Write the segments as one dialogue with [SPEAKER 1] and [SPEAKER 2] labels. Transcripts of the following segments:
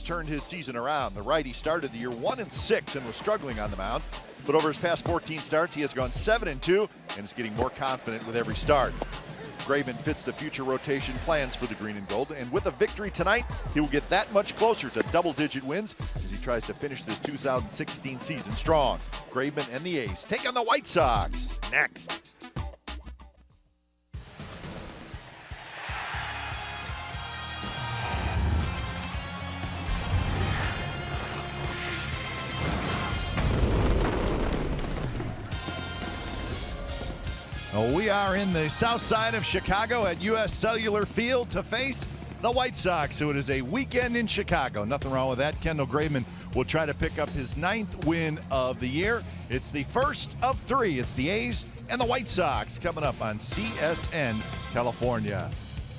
[SPEAKER 1] turned his season around. The righty started the year 1-6 and was struggling on the mound. But over his past 14 starts, he has gone 7-2 and is getting more confident with every start. Graveman fits the future rotation plans for the green and gold, and with a victory tonight, he will get that much closer to double-digit wins as he tries to finish this 2016 season strong. Graveman and the A's take on the White Sox next. We are in the south side of Chicago at U.S. Cellular Field to face the White Sox. So it is a weekend in Chicago. Nothing wrong with that. Kendall Graveman will try to pick up his 9th win of the year. It's the first of 3. It's the A's and the White Sox coming up on CSN California.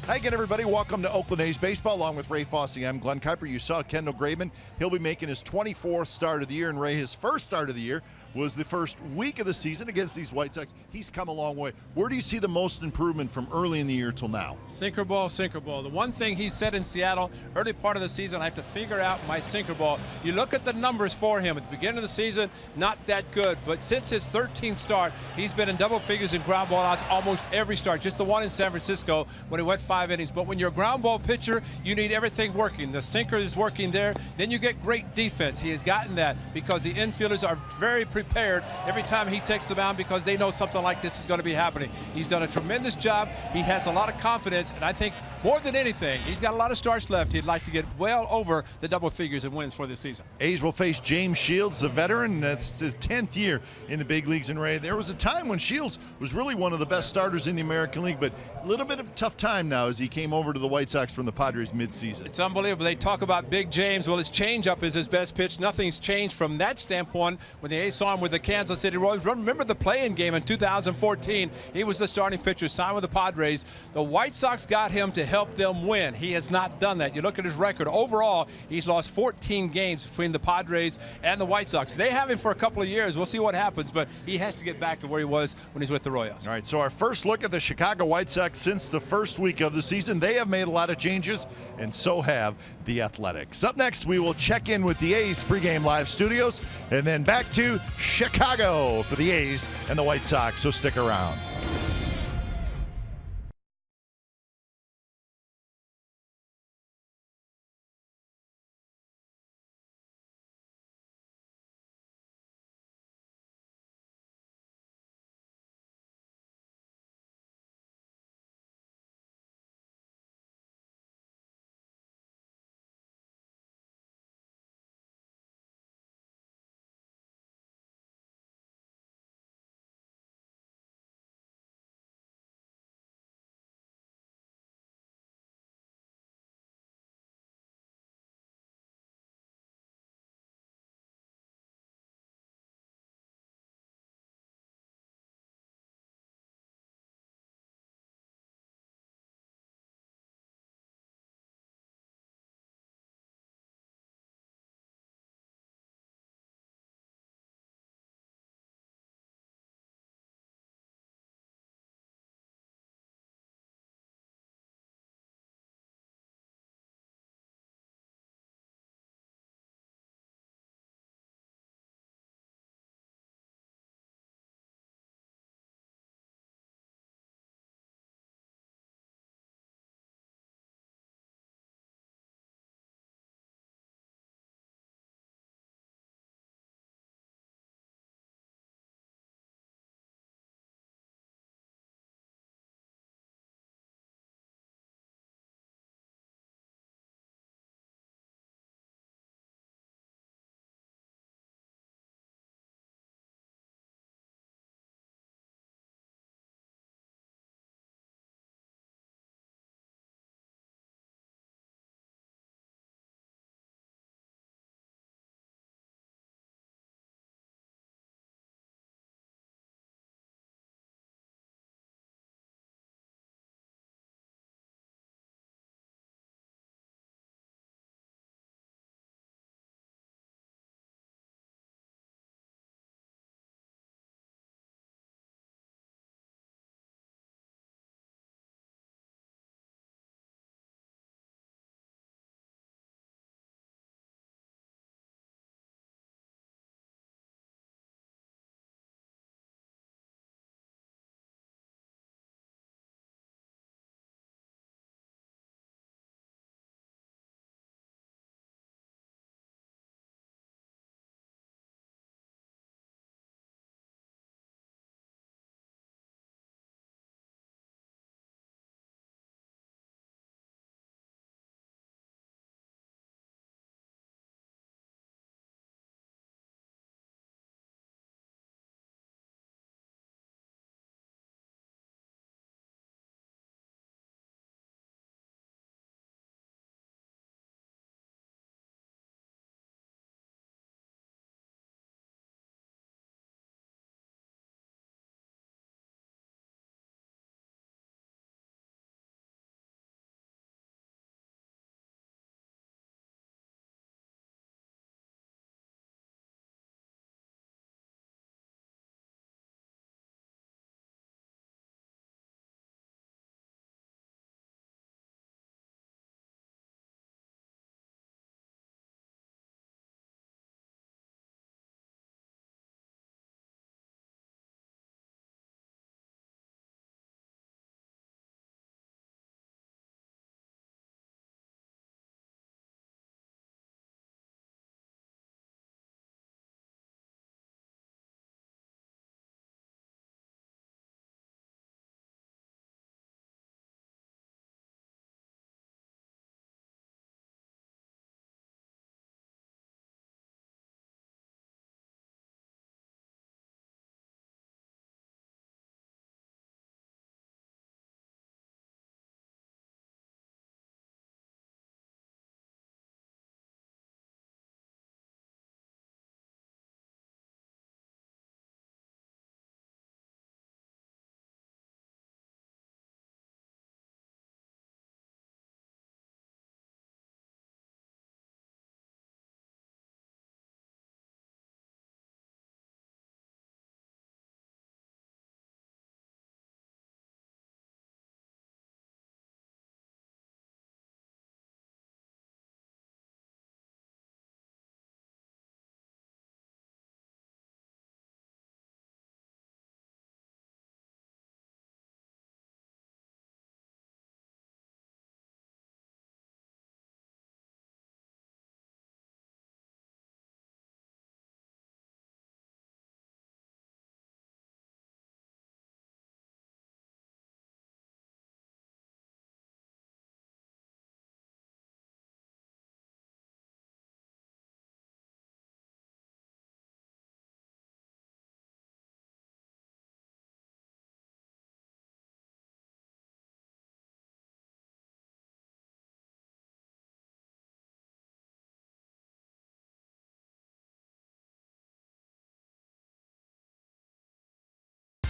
[SPEAKER 1] Hi again, everybody. Welcome to Oakland A's Baseball. Along with Ray Fosse, I'm Glenn Kuiper. You saw Kendall Graveman. He'll be making his 24th start of the year. And Ray, his first start of the year was the first week of the season against these White Sox. He's come a long way. Where do you see the most improvement from early in the year till now?
[SPEAKER 2] Sinker ball, sinker ball. The one thing he said in Seattle, early part of the season, I have to figure out my sinker ball. You look at the numbers for him at the beginning of the season, not that good. But since his 13th start, he's been in double figures in ground ball outs almost every start. Just the one in San Francisco when he went 5 innings. But when you're a ground ball pitcher, you need everything working. The sinker is working there. Then you get great defense. He has gotten that because the infielders are very prepared every time he takes the mound because they know something like this is going to be happening. He's done a tremendous job. He has a lot of confidence, and I think more than anything, he's got a lot of starts left. He'd like to get well over the double figures in wins for this season.
[SPEAKER 1] A's will face James Shields, the veteran. This is his 10th year in the big leagues. And Ray, there was a time when Shields was really one of the best starters in the American League, but a little bit of a tough time now as he came over to the White Sox from the Padres midseason.
[SPEAKER 2] It's unbelievable. They talk about Big James. Well, his changeup is his best pitch. Nothing's changed from that standpoint. When the A's saw him with the Kansas City Royals, remember the play-in game in 2014. He was the starting pitcher, signed with the Padres. The White Sox got him to help them win. He has not done that. You look at his record. Overall, he's lost 14 games between the Padres and the White Sox. They have him for a couple of years. We'll see what happens, but he has to get back to where he was when he's with the Royals.
[SPEAKER 1] All right, so our first look at the Chicago White Sox since the first week of the season. They have made a lot of changes, and so have the Athletics. Up next, we will check in with the A's pregame live studios, and then back to Chicago for the A's and the White Sox, so stick around.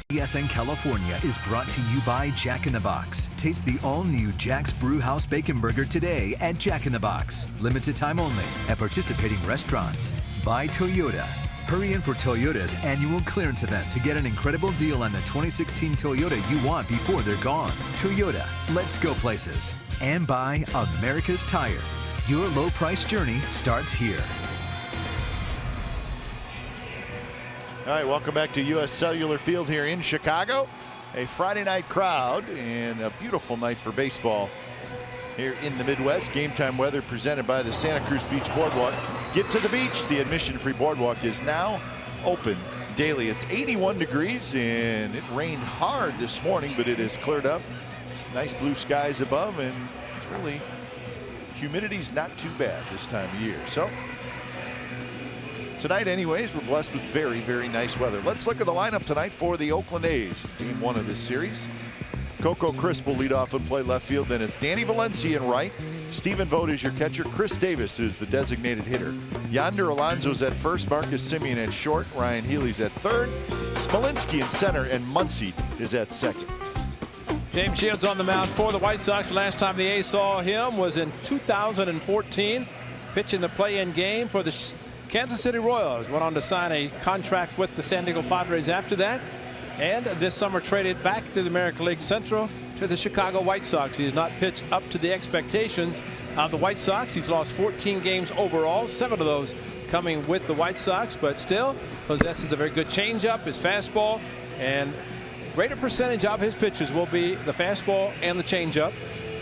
[SPEAKER 3] TSN California is brought to you by Jack in the Box. Taste the all-new Jack's Brewhouse Bacon Burger today at Jack in the Box. Limited time only at participating restaurants. By Toyota. Hurry in for Toyota's annual clearance event to get an incredible deal on the 2016 Toyota you want before they're gone. Toyota, let's go places. And by America's Tire. Your low-price journey starts here.
[SPEAKER 1] All right, welcome back to U.S. Cellular Field here in Chicago. A Friday night crowd and a beautiful night for baseball here in the Midwest. Game time weather presented by the Santa Cruz Beach Boardwalk. Get to the beach. The admission-free boardwalk is now open daily. It's 81 degrees and it rained hard this morning, but it has cleared up. It's nice blue skies above, and really humidity's not too bad this time of year. So tonight, anyways, we're blessed with very, very nice weather. Let's look at the lineup tonight for the Oakland A's. Game 1 of this series. Coco Crisp will lead off and play left field. Then it's Danny Valencia in right. Stephen Vogt is your catcher. Chris Davis is the designated hitter. Yonder Alonso's at first. Marcus Semien at short. Ryan Healy's at third. Smolinski in center. And Muncy is at second.
[SPEAKER 2] James Shields on the mound for the White Sox. Last time the A's saw him was in 2014, pitching the play-in game for the Kansas City Royals. Went on to sign a contract with the San Diego Padres after that, and this summer traded back to the American League Central to the Chicago White Sox. He has not pitched up to the expectations of the White Sox. He's lost 14 games overall, 7 of those coming with the White Sox, but still possesses a very good changeup, his fastball, and greater percentage of his pitches will be the fastball and the changeup,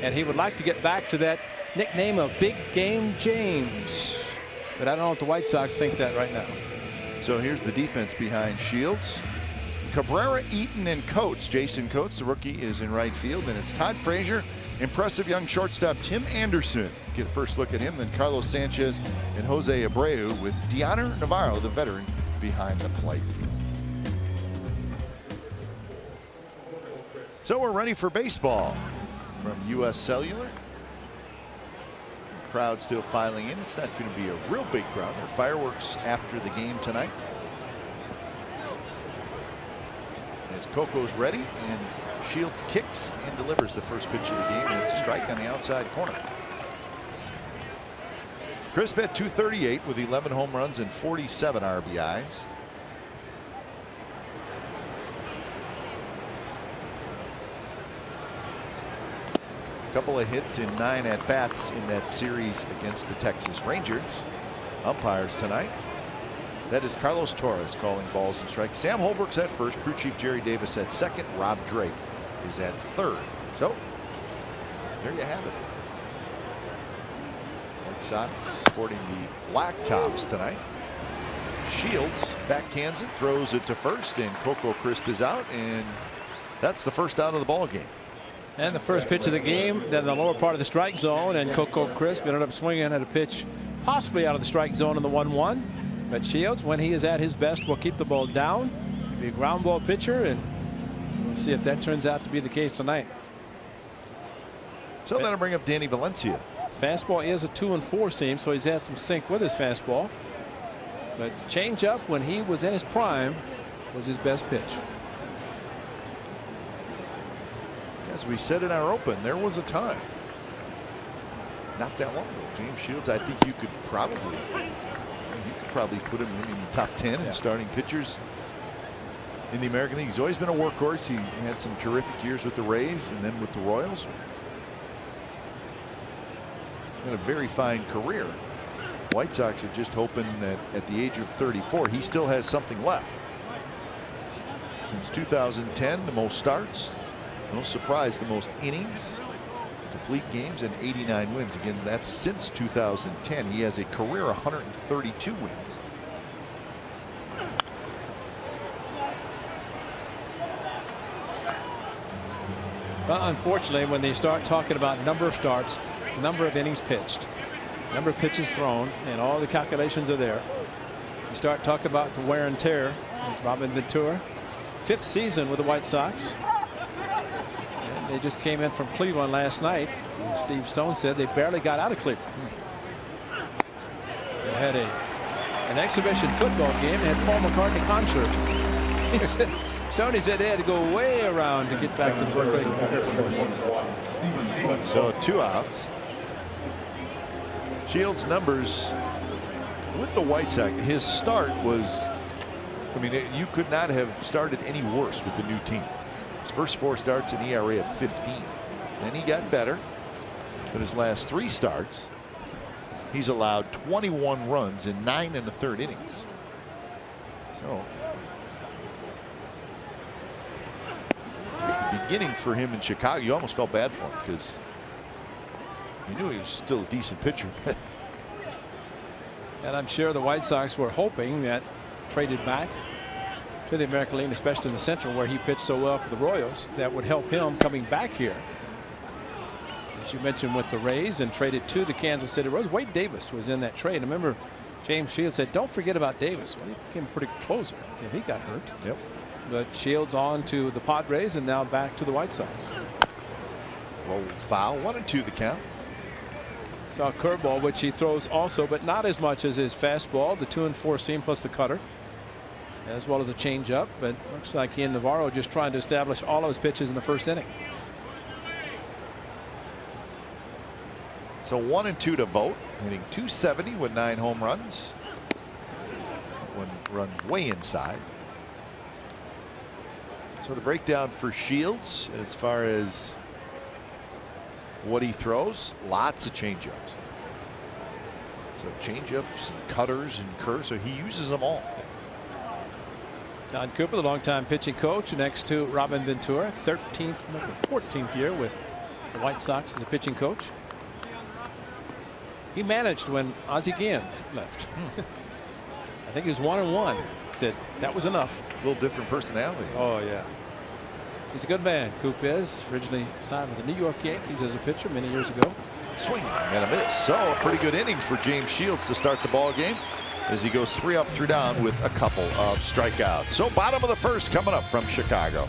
[SPEAKER 2] and he would like to get back to that nickname of Big Game James. But I don't know if the White Sox think that right now.
[SPEAKER 1] So here's the defense behind Shields. Cabrera, Eaton, and Coates. Jason Coates, the rookie, is in right field. And it's Todd Frazier, impressive young shortstop Tim Anderson. Get a first look at him. Then Carlos Sanchez and Jose Abreu with Deoner Navarro, the veteran, behind the plate. So we're ready for baseball from U.S. Cellular. Crowd still filing in. It's not going to be a real big crowd. There are fireworks after the game tonight. As Coco's ready, and Shields kicks and delivers the first pitch of the game, and it's a strike on the outside corner. Crisp at 238 with 11 home runs and 47 RBIs. Couple of hits in 9 at-bats in that series against the Texas Rangers. Umpires tonight. That is Carlos Torres calling balls and strikes. Sam Holbrook's at first. Crew chief Jerry Davis at second. Rob Drake is at third. So there you have it. White Sox sporting the black tops tonight. Shields backhands it, throws it to first, and Coco Crisp is out, and that's the first out of the ball game.
[SPEAKER 2] And the first pitch of the game, then the lower part of the strike zone, and Coco Crisp ended up swinging at a pitch possibly out of the strike zone in the 1-1. But Shields, when he is at his best, will keep the ball down, be a ground ball pitcher, and we'll see if that turns out to be the case tonight.
[SPEAKER 1] So that'll bring up Danny Valencia.
[SPEAKER 2] His fastball is a 2-4 seam, so he's had some sink with his fastball. But the changeup, when he was in his prime, was his best pitch.
[SPEAKER 1] As we said in our open, there was a time not that long ago. James Shields, I think you could probably put him in the top 10 in starting pitchers in the American League. He's always been a workhorse. He had some terrific years with the Rays and then with the Royals. Had a very fine career. White Sox are just hoping that at the age of 34 he still has something left. Since 2010, the most starts. No surprise, the most innings, complete games, and 89 wins. Again, that's since 2010. He has a career 132 wins.
[SPEAKER 2] Well, unfortunately, when they start talking about number of starts, number of innings pitched, number of pitches thrown, and all the calculations are there, you start talking about the wear and tear. It's Robin Ventura, 5th season with the White Sox. They just came in from Cleveland last night. Steve Stone said they barely got out of Cleveland. They had an exhibition football game. They had Paul McCartney concert. He said Stoney said they had to go way around to get back to the Berkeley.
[SPEAKER 1] So 2 outs. Shields' numbers with the White Sox, his start was, I mean, you could not have started any worse with the new team. His first 4 starts, an ERA of 15. Then he got better, but his last 3 starts, he's allowed 21 runs in 9 1/3 innings. So at the beginning for him in Chicago, you almost felt bad for him because you knew he was still a decent pitcher.
[SPEAKER 2] And I'm sure the White Sox were hoping that traded back to the American League, especially in the Central where he pitched so well for the Royals, that would help him coming back here. As you mentioned with the Rays, and traded to the Kansas City Royals. Wade Davis was in that trade. I remember James Shields said, don't forget about Davis. Well, he became a pretty good closer until he got hurt.
[SPEAKER 1] Yep.
[SPEAKER 2] But Shields on to the Padres and now back to the White Sox.
[SPEAKER 1] Rolled foul, 1-2 the count.
[SPEAKER 2] Saw a curveball, which he throws also, but not as much as his fastball, the 2-4 seam plus the cutter, as well as a changeup. But looks like he and Navarro just trying to establish all of his pitches in the first inning.
[SPEAKER 1] So 1-2 to Vogt, hitting .270 with 9 home runs. One runs way inside. So the breakdown for Shields as far as what he throws, lots of changeups. So changeups and cutters and curves, so he uses them all.
[SPEAKER 2] Don Cooper, the longtime pitching coach, next to Robin Ventura, 14th year with the White Sox as a pitching coach. He managed when Ozzie Guillen left. I think he was 1-1. Said that was enough.
[SPEAKER 1] A little different personality.
[SPEAKER 2] Oh yeah. He's a good man. Coop is originally signed with the New York Yankees as a pitcher many years ago.
[SPEAKER 1] Swing and a miss. So a pretty good inning for James Shields to start the ball game as he goes 3 up, 3 down with a couple of strikeouts. So bottom of the first coming up from Chicago.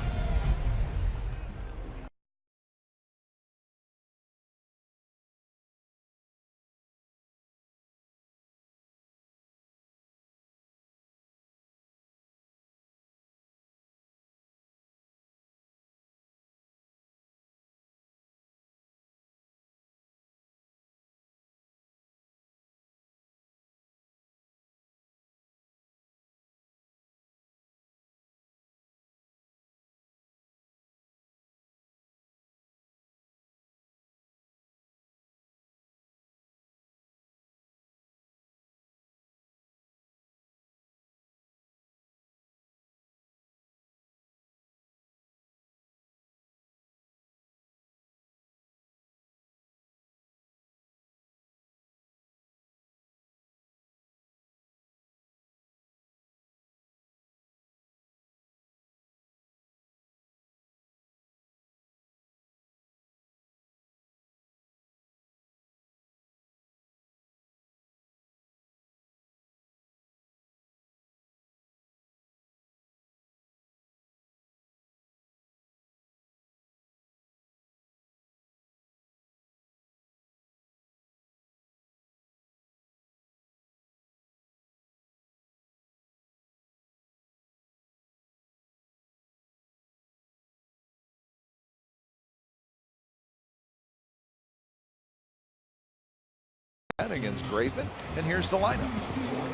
[SPEAKER 1] Against Graveman, and here's the lineup.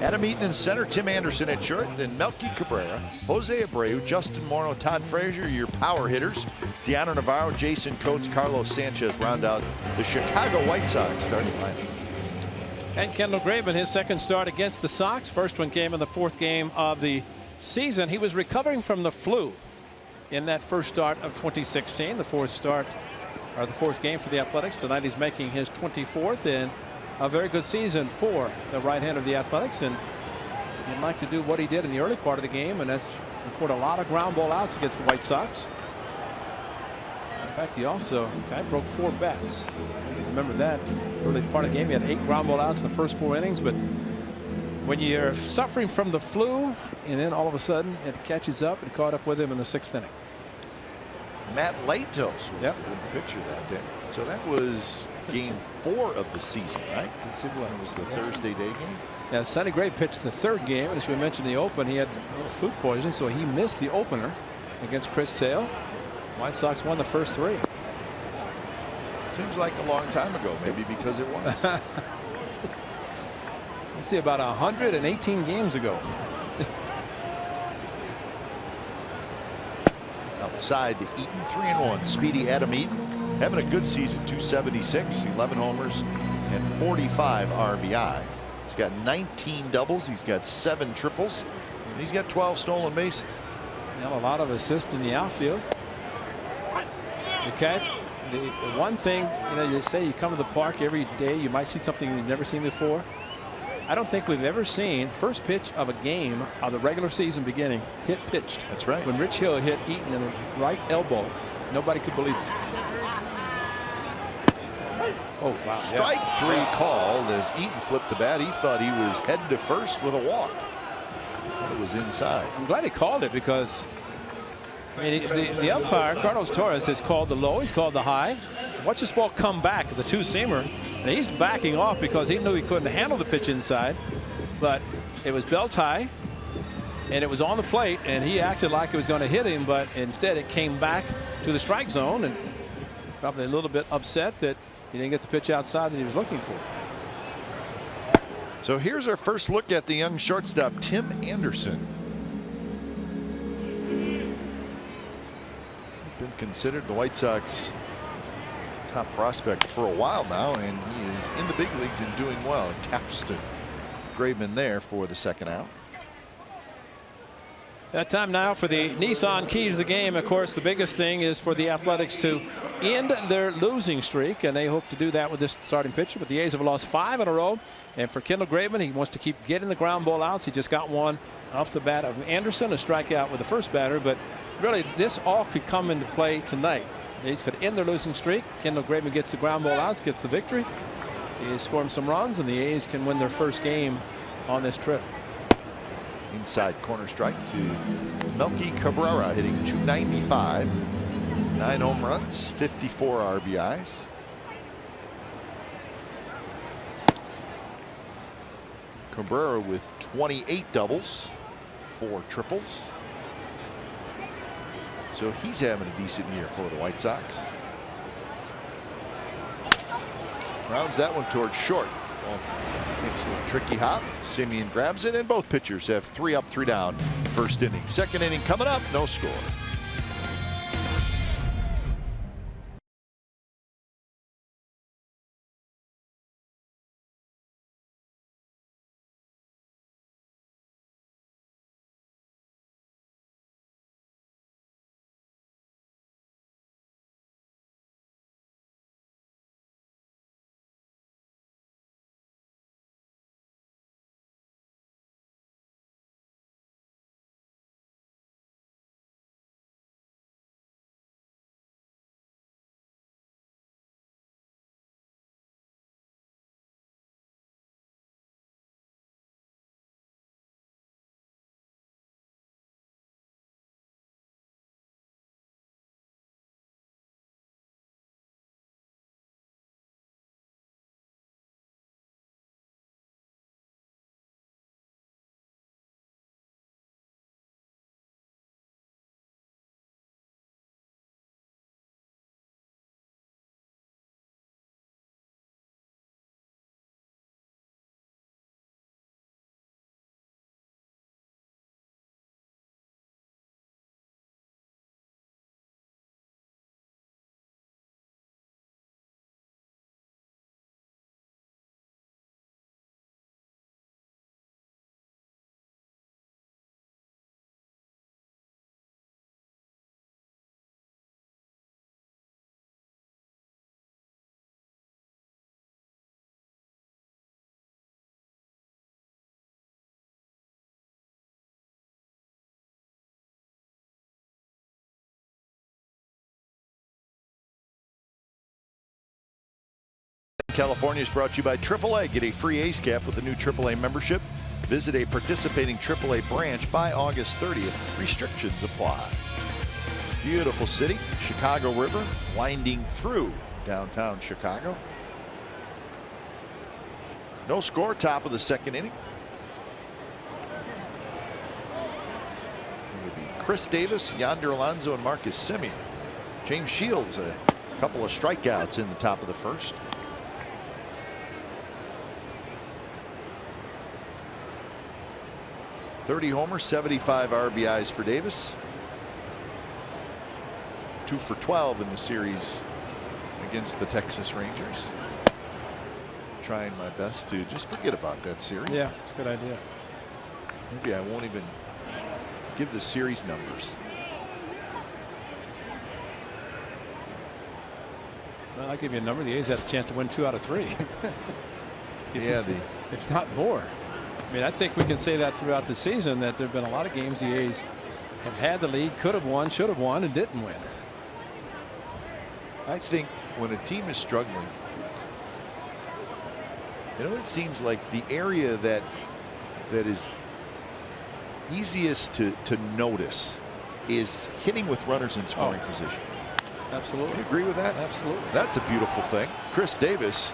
[SPEAKER 1] Adam Eaton in center, Tim Anderson at short, then Melky Cabrera, Jose Abreu, Justin Morneau, Todd Frazier, your power hitters. Deanna Navarro, Jason Coates, Carlos Sanchez round out the Chicago White Sox starting lineup.
[SPEAKER 2] And Kendall Graveman, his second start against the Sox. First one came in the 4th game of the season. He was recovering from the flu in that first start of 2016, the 4th start, or the 4th game for the Athletics. Tonight he's making his 24th in a very good season for the right-hander of the Athletics, and he'd like to do what he did in the early part of the game, and that's record a lot of ground ball outs against the White Sox. In fact, he also broke 4 bats. Remember that early part of the game, he had 8 ground ball outs in the first 4 innings. But when you're suffering from the flu, and then all of a sudden it catches up and caught up with him in the 6th inning.
[SPEAKER 1] Matt Latos was the pitcher that day. So that was game 4 of the season, right?
[SPEAKER 2] Yes, it was.
[SPEAKER 1] It was the Thursday day game.
[SPEAKER 2] Yeah, Sonny Gray pitched the 3rd game. As we mentioned in the open, he had a little food poisoning, so he missed the opener. against Chris Sale. White Sox won the first 3.
[SPEAKER 1] Seems like a long time ago, maybe because it was.
[SPEAKER 2] Let's see, about 118 games ago.
[SPEAKER 1] Outside to Eaton, 3-1. Speedy Adam Eaton having a good season, 276, 11 homers, and 45 RBI. He's got 19 doubles. He's got 7 triples. And he's got 12 stolen bases.
[SPEAKER 2] And a lot of assists in the outfield. Okay. The one thing, you say you come to the park every day, you might see something you've never seen before. I don't think we've ever seen first pitch of a game of the regular season beginning hit pitched.
[SPEAKER 1] That's right.
[SPEAKER 2] When Rich Hill hit Eaton in the right elbow, nobody could believe it. Oh, wow.
[SPEAKER 1] Strike 3 called as Eaton flipped the bat. He thought he was headed to first with a walk. But it was inside.
[SPEAKER 2] I'm glad he called it because the umpire, Carlos Torres, has called the low. He's called the high. Watch this ball come back at the 2-seamer. And he's backing off because he knew he couldn't handle the pitch inside. But it was belt high. And it was on the plate. And he acted like it was going to hit him. But instead it came back to the strike zone. And probably a little bit upset that he didn't get the pitch outside that he was looking for.
[SPEAKER 1] So here's our first look at the young shortstop, Tim Anderson. He's been considered the White Sox top prospect for a while now, and he is in the big leagues and doing well. Taps to Graveman there for the second out.
[SPEAKER 2] That time now for the Nissan keys of the game. Of course, the biggest thing is for the Athletics to end their losing streak, and they hope to do that with this starting pitcher. But the A's have lost 5 in a row. And for Kendall Graveman, he wants to keep getting the ground ball outs. He just got one off the bat of Anderson, a strikeout with the first batter. But really, this all could come into play tonight. The A's could end their losing streak. Kendall Graveman gets the ground ball outs, gets the victory. He's scoring some runs, and the A's can win their first game on this trip.
[SPEAKER 1] Inside corner strike to Melky Cabrera, hitting .295, 9 home runs, 54 RBIs. Cabrera with 28 doubles, 4 triples. So he's having a decent year for the White Sox. Rounds that one towards short. It's a tricky hop. Simeon grabs it, and both pitchers have 3 up, 3 down. First inning. Second inning coming up. No score. California is brought to you by AAA. Get a free A's cap with a new AAA membership. Visit a participating AAA branch by August 30th. Restrictions apply. Beautiful city. Chicago River winding through downtown Chicago. No score, top of the second inning. It would be Chris Davis, Yonder Alonso, and Marcus Semien. James Shields, a couple of strikeouts in the top of the first. .30 homers, 75 RBIs for Davis. 2 for 12 in the series against the Texas Rangers. Trying my best to just forget about that series.
[SPEAKER 2] Yeah, it's a good idea.
[SPEAKER 1] Maybe I won't even give the series numbers.
[SPEAKER 2] Well, I'll give you a number. The A's have a chance to win 2 out of 3. if not more. I mean, I think we can say that throughout the season, that there have been a lot of games the A's have had the lead, could have won, should have won, and didn't win.
[SPEAKER 1] I think when a team is struggling, it seems like the area that is easiest to notice is hitting with runners in scoring position.
[SPEAKER 2] Absolutely.
[SPEAKER 1] You agree with that?
[SPEAKER 2] Absolutely.
[SPEAKER 1] That's a beautiful thing. Chris Davis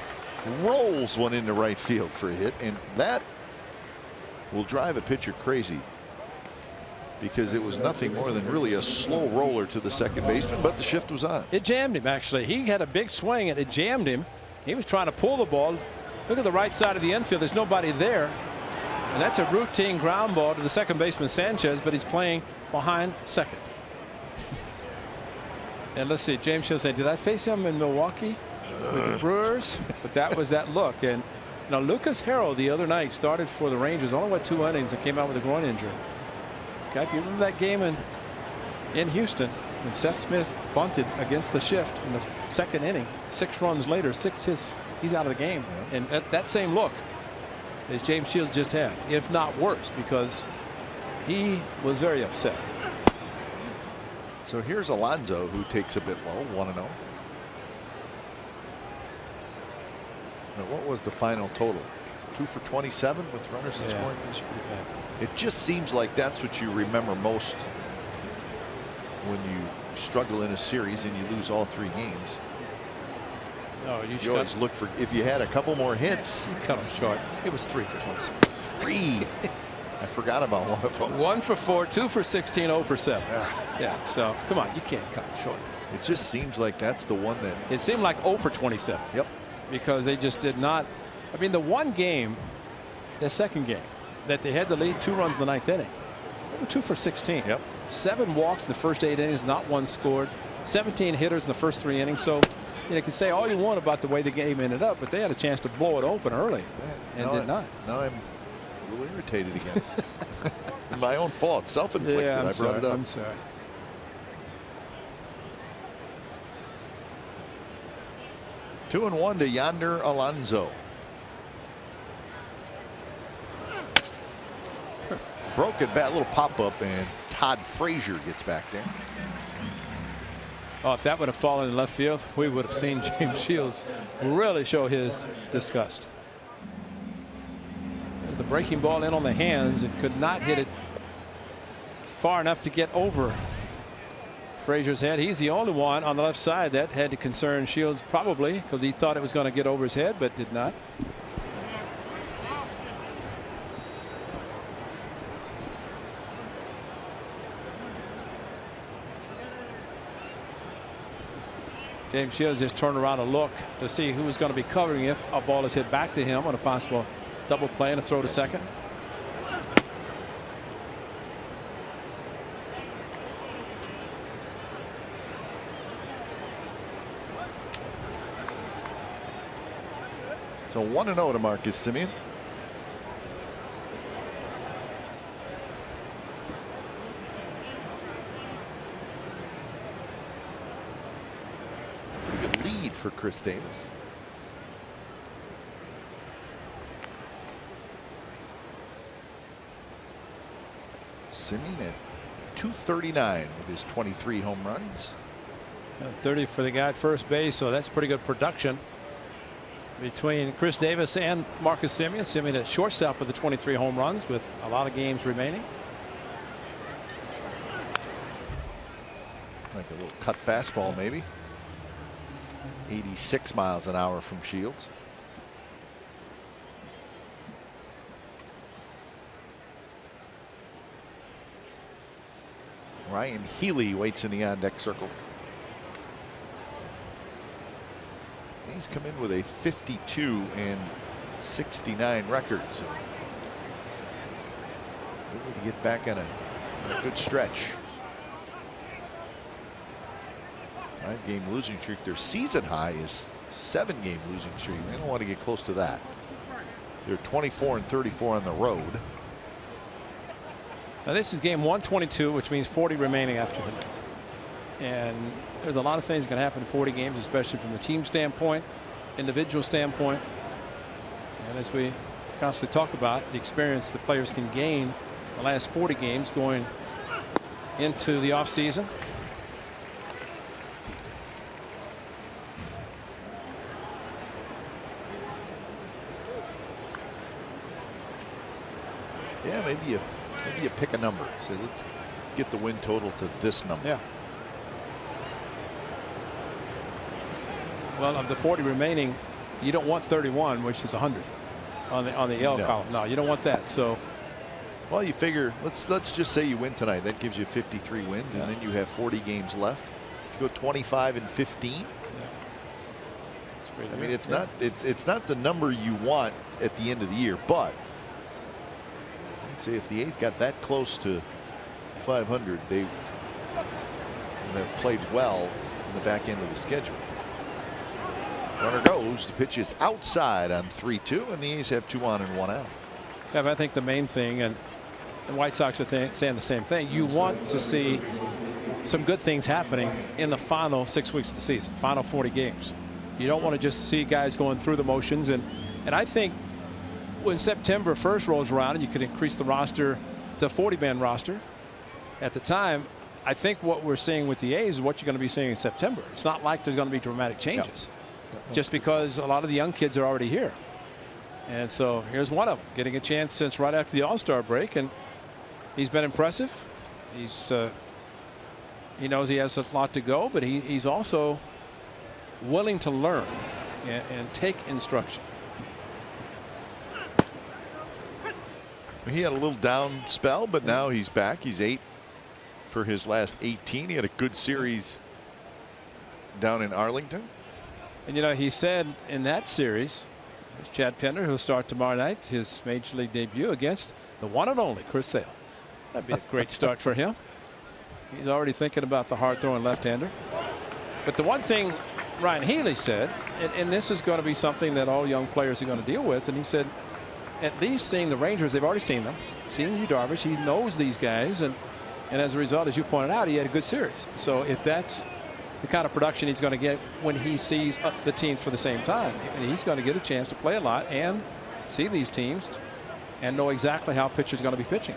[SPEAKER 1] rolls one into right field for a hit, and that will drive a pitcher crazy, because it was nothing more than really a slow roller to the second baseman, but the shift was on.
[SPEAKER 2] It jammed him, actually. He had a big swing and it jammed him. He was trying to pull the ball. Look at the right side of the infield. There's nobody there. And that's a routine ground ball to the second baseman Sanchez, but he's playing behind second. And let's see, James Shields said, did I face him in Milwaukee with the Brewers? But that was that look. And now Lucas Harrell the other night started for the Rangers, only went 2 innings and came out with a groin injury. Okay, if you remember that game in Houston when Seth Smith bunted against the shift in the second inning, 6 runs later, 6 hits, he's out of the game. And that same look as James Shields just had, if not worse, because he was very upset.
[SPEAKER 1] So here's Alonso, who takes a bit low, 1-0. What was the final total? 2 for 27 with runners in scoring position. It just seems like that's what you remember most when you struggle in a series and you lose all 3 games.
[SPEAKER 2] No,
[SPEAKER 1] you always look for, if you had a couple more hits.
[SPEAKER 2] You cut him short. It was 3 for 27.
[SPEAKER 1] 3. I forgot about one of them.
[SPEAKER 2] 1 for 4, 2 for 16, 0 for 7. Yeah, so come on, you can't cut him short.
[SPEAKER 1] It just seems like that's the one that.
[SPEAKER 2] It seemed like 0 for 27.
[SPEAKER 1] Yep.
[SPEAKER 2] Because they just did not. I mean, the one game, the second game, that they had the lead 2 runs in the 9th inning. They were 2 for 16.
[SPEAKER 1] Yep.
[SPEAKER 2] 7 walks in the first 8 innings, not 1 scored. 17 hitters in the first 3 innings. So you can say all you want about the way the game ended up, but they had a chance to blow it open early and did not.
[SPEAKER 1] Now I'm a little irritated again. My own fault, self-inflicted.
[SPEAKER 2] Yeah,
[SPEAKER 1] I brought it up.
[SPEAKER 2] I'm sorry.
[SPEAKER 1] Two and 1 to Yonder Alonso. Broken bat, little pop up, and Todd Frazier gets back there.
[SPEAKER 2] Oh, if that would have fallen in left field, we would have seen James Shields really show his disgust. There's the breaking ball in on the hands and could not hit it far enough to get over Frazier's head. He's the only one on the left side that had to concern Shields, probably because he thought it was going to get over his head, but did not. James Shields just turned around to look to see who was going to be covering if a ball is hit back to him on a possible double play and a throw to second.
[SPEAKER 1] So 1-0 to Marcus Semien. Pretty good lead for Chris Davis. Semien at .239 with his 23 home runs.
[SPEAKER 2] 30 for the guy at first base, so that's pretty good production between Chris Davis and Marcus Semien. Semien at shortstop with the 23 home runs with a lot of games remaining.
[SPEAKER 1] Like a little cut fastball, maybe. 86 miles an hour from Shields. Ryan Healy waits in the on-deck circle. He's come in with a 52-69 record, so they need to get back on a good stretch. 5-game losing streak. Their season high is 7-game losing streak. They don't want to get close to that. They're 24-34 on the road.
[SPEAKER 2] Now this is game 122, which means 40 remaining after tonight. And there's a lot of things going to happen in 40 games, especially from the team standpoint, individual standpoint. And as we constantly talk about, the experience the players can gain the last 40 games going into the offseason.
[SPEAKER 1] Yeah, maybe you pick a number. So let's get the win total to this number.
[SPEAKER 2] Yeah. Well, of the 40 remaining, you don't want 31, which is 100 on the L column. No, you don't want that. So,
[SPEAKER 1] well, you figure let's just say you win tonight. That gives you 53 wins, and then you have 40 games left. If you go 25-15. I mean, it's not the number you want at the end of the year, but I'd say if the A's got that close to 500, they would have played well in the back end of the schedule. Runner goes. The pitch is outside on 3-2, and the A's have 2 on and 1 out.
[SPEAKER 2] Yeah, but I think the main thing, and the White Sox are saying the same thing, you want to see some good things happening in the final 6 weeks of the season, final 40 games. You don't want to just see guys going through the motions. And I think when September 1st rolls around and you could increase the roster to a 40-man roster at the time, I think what we're seeing with the A's is what you're going to be seeing in September. It's not like there's going to be dramatic changes. Just because a lot of the young kids are already here. And so here's one of them getting a chance since right after the All-Star break, and he's been impressive. He's he knows he has a lot to go, but he's also willing to learn and take instruction.
[SPEAKER 1] He had a little down spell, but now he's back. He's 8 for his last 18. He had a good series down in Arlington.
[SPEAKER 2] And you know, he said in that series, there's Chad Pinder, who'll start tomorrow night, his major league debut against the one and only Chris Sale. That'd be a great start for him. He's already thinking about the hard throwing left-hander. But the one thing Ryan Healy said, and this is going to be something that all young players are going to deal with, and he said, at least seeing the Rangers, they've already seen them. Seeing Yu Darvish, he knows these guys, and as a result, as you pointed out, he had a good series. So if that's the kind of production he's going to get when he sees the teams for the same time, and he's going to get a chance to play a lot and see these teams and know exactly how pitchers are going to be pitching.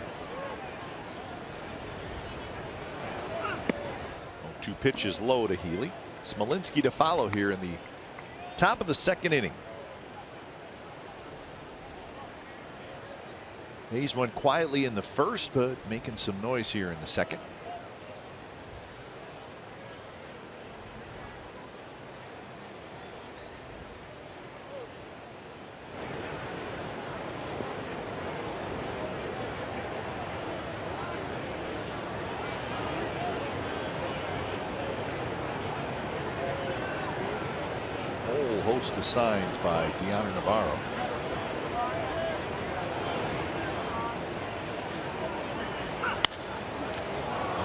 [SPEAKER 1] 2 pitches low to Healy. Smolinski to follow here in the top of the 2nd inning. A's went quietly in the 1st, but making some noise here in the 2nd. Whole host of signs by Deanna Navarro.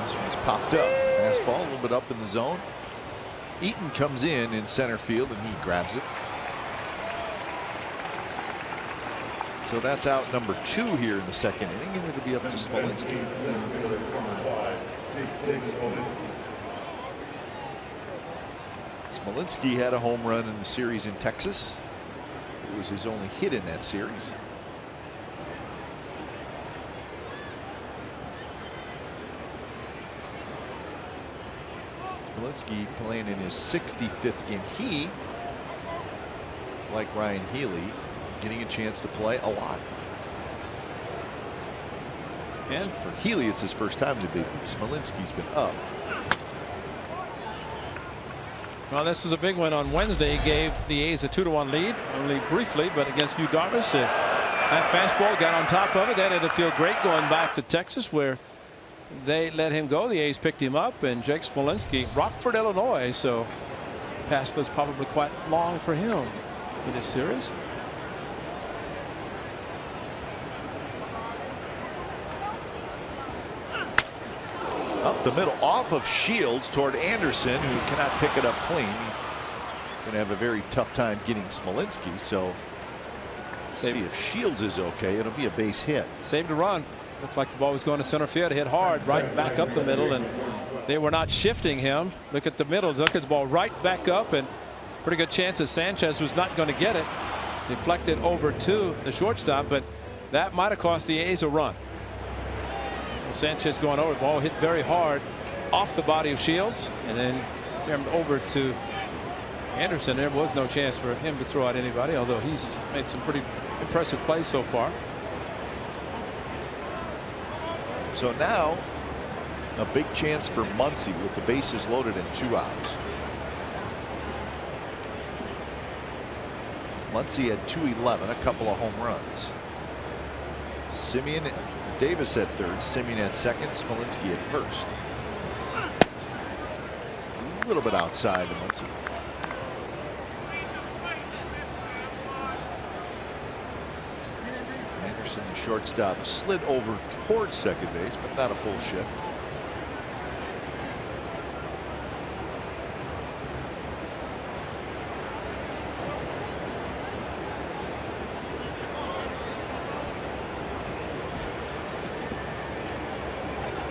[SPEAKER 1] This one's popped up. Fastball a little bit up in the zone. Eaton comes in center field, and he grabs it. So that's out number 2 here in the 2nd inning, and it'll be up to Smolinski. Smolinski had a home run in the series in Texas. It was his only hit in that series. Smolinski playing in his 65th game. He, like Ryan Healy, getting a chance to play a lot. And for Healy, it's his first time in the big league. Smolinski's been up.
[SPEAKER 2] Well, this was a big one on Wednesday. He gave the A's a 2-1 lead, only briefly, but against Yu Darvish. That fastball got on top of it. That had to feel great going back to Texas, where they let him go. The A's picked him up, and Jake Smolinski, Rockford, Illinois. So Pascal's probably quite long for him in this series.
[SPEAKER 1] Up the middle, off of Shields toward Anderson, who cannot pick it up clean. Going to have a very tough time getting Smolinski. So see if Shields is okay. It'll be a base hit.
[SPEAKER 2] Saved a run. Looked like the ball was going to center field. Hit hard right back up the middle, and they were not shifting him. Look at the middle. Look at the ball right back up, and pretty good chance that Sanchez was not going to get it. Deflected over to the shortstop, but that might have cost the A's a run. Sanchez going over, the ball hit very hard off the body of Shields, and then turned over to Anderson. There was no chance for him to throw out anybody, although he's made some pretty impressive plays so far.
[SPEAKER 1] So now a big chance for Muncy with the bases loaded and 2 outs. Muncy had 211, a couple of home runs. Simeon Davis at third, Simeon at second, Smolinski at first. A little bit outside of Muncy. Anderson, the shortstop, slid over towards second base, but not a full shift.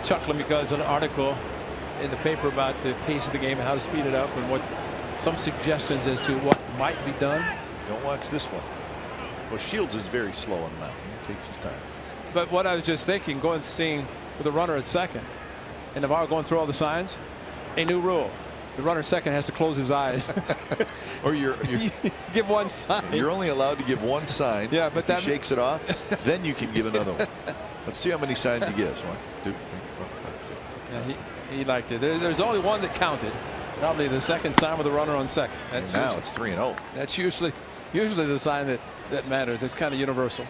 [SPEAKER 2] Chuckling because of an article in the paper about the pace of the game and how to speed it up, and what some suggestions as to what might be done.
[SPEAKER 1] Don't watch this one. Well, Shields is very slow on the mound. He takes his time.
[SPEAKER 2] But what I was just thinking, going seeing with a runner at second, and Navarro going through all the signs, a new rule: the runner at second has to close his eyes.
[SPEAKER 1] Or you're
[SPEAKER 2] give one sign.
[SPEAKER 1] You're only allowed to give one sign.
[SPEAKER 2] Yeah, but
[SPEAKER 1] if
[SPEAKER 2] that
[SPEAKER 1] he shakes it off, then you can give another one. Let's see how many signs he gives. 1, 2, 3, 4, 5, 6.
[SPEAKER 2] Yeah, he liked it. There's only one that counted. Probably the second sign with a runner on second. That's
[SPEAKER 1] and now
[SPEAKER 2] usually,
[SPEAKER 1] it's 3-0.
[SPEAKER 2] That's usually the sign that matters. It's kind of universal.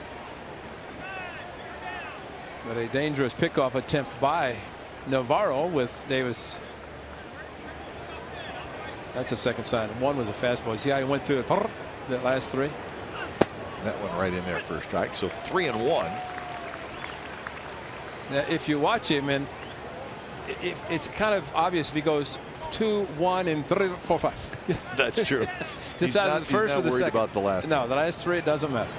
[SPEAKER 2] But a dangerous pickoff attempt by Navarro with Davis. That's a second sign. One was a fastball. See how he went through it? That last 3.
[SPEAKER 1] That one right in there for a strike. So 3-1.
[SPEAKER 2] Now, if you watch him, and it's kind of obvious if he goes 2, 1, and 3, 4, 5.
[SPEAKER 1] That's true.
[SPEAKER 2] He's not the first or the
[SPEAKER 1] worried
[SPEAKER 2] second.
[SPEAKER 1] about the last.
[SPEAKER 2] No, the last 3, it doesn't matter.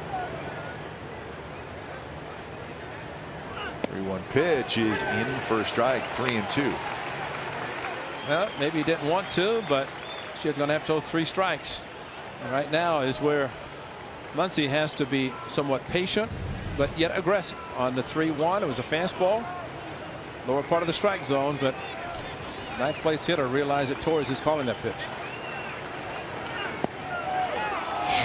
[SPEAKER 1] 3-1 pitch is in for a strike. 3-2.
[SPEAKER 2] Well, maybe he didn't want to, but she's going to have to throw 3 strikes. And right now is where Muncy has to be somewhat patient, but yet aggressive. On the 3-1, it was a fastball, lower part of the strike zone, but ninth place hitter realized that Torres is calling that pitch.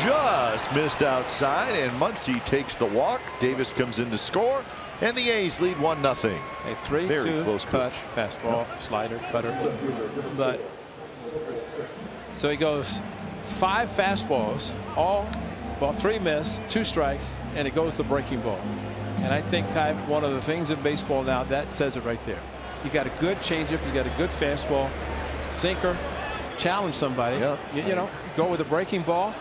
[SPEAKER 1] Just missed outside, and Muncy takes the walk. Davis comes in to score, and the A's lead 1-0.
[SPEAKER 2] A 3-2
[SPEAKER 1] close
[SPEAKER 2] cut,
[SPEAKER 1] pitch.
[SPEAKER 2] fastball, slider, cutter. But so he goes 5 fastballs, all ball 3 miss, 2 strikes, and it goes the breaking ball. And I think one of the things in baseball now that says it right there. You got a good changeup, you got a good fastball, sinker, challenge somebody.
[SPEAKER 1] Yeah.
[SPEAKER 2] You know, go with a breaking ball.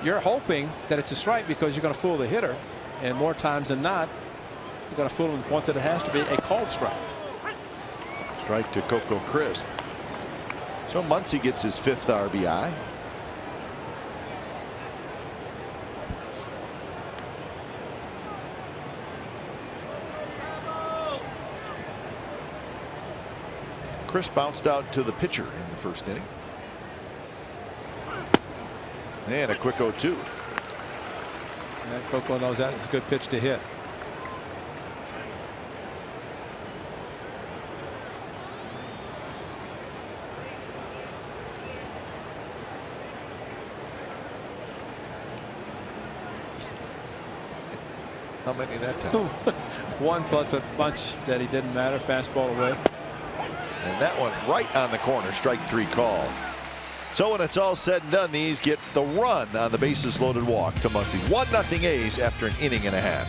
[SPEAKER 2] You're hoping that it's a strike because you're going to fool the hitter, and more times than not, you're going to fool him to the point that it has to be a called strike.
[SPEAKER 1] Strike to Coco Crisp. So Muncy gets his 5th RBI. Crisp bounced out to the pitcher in the first inning. And a quick 0-2.
[SPEAKER 2] And Coco knows that is a good pitch to hit.
[SPEAKER 1] How many that time?
[SPEAKER 2] 1 plus a bunch that he didn't matter. Fastball away.
[SPEAKER 1] And that one right on the corner. Strike 3 call. So when it's all said and done, these get the run on the bases loaded walk to Muncy. 1-0 A's after an inning and a half.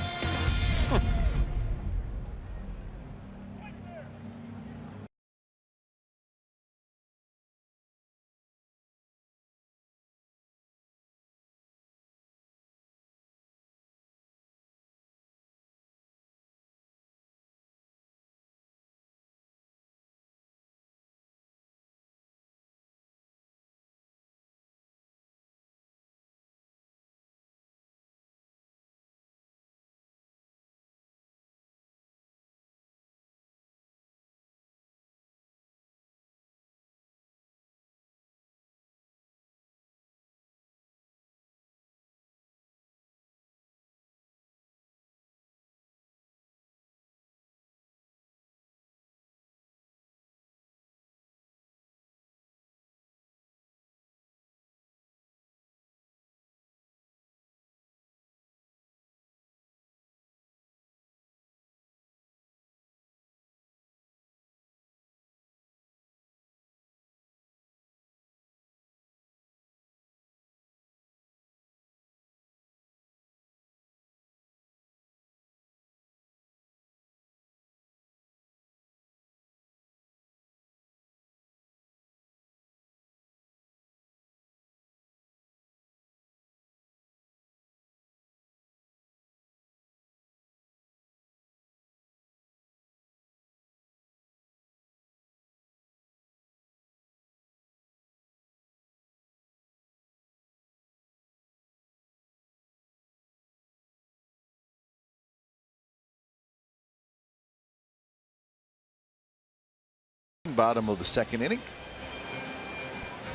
[SPEAKER 1] Bottom of the second inning.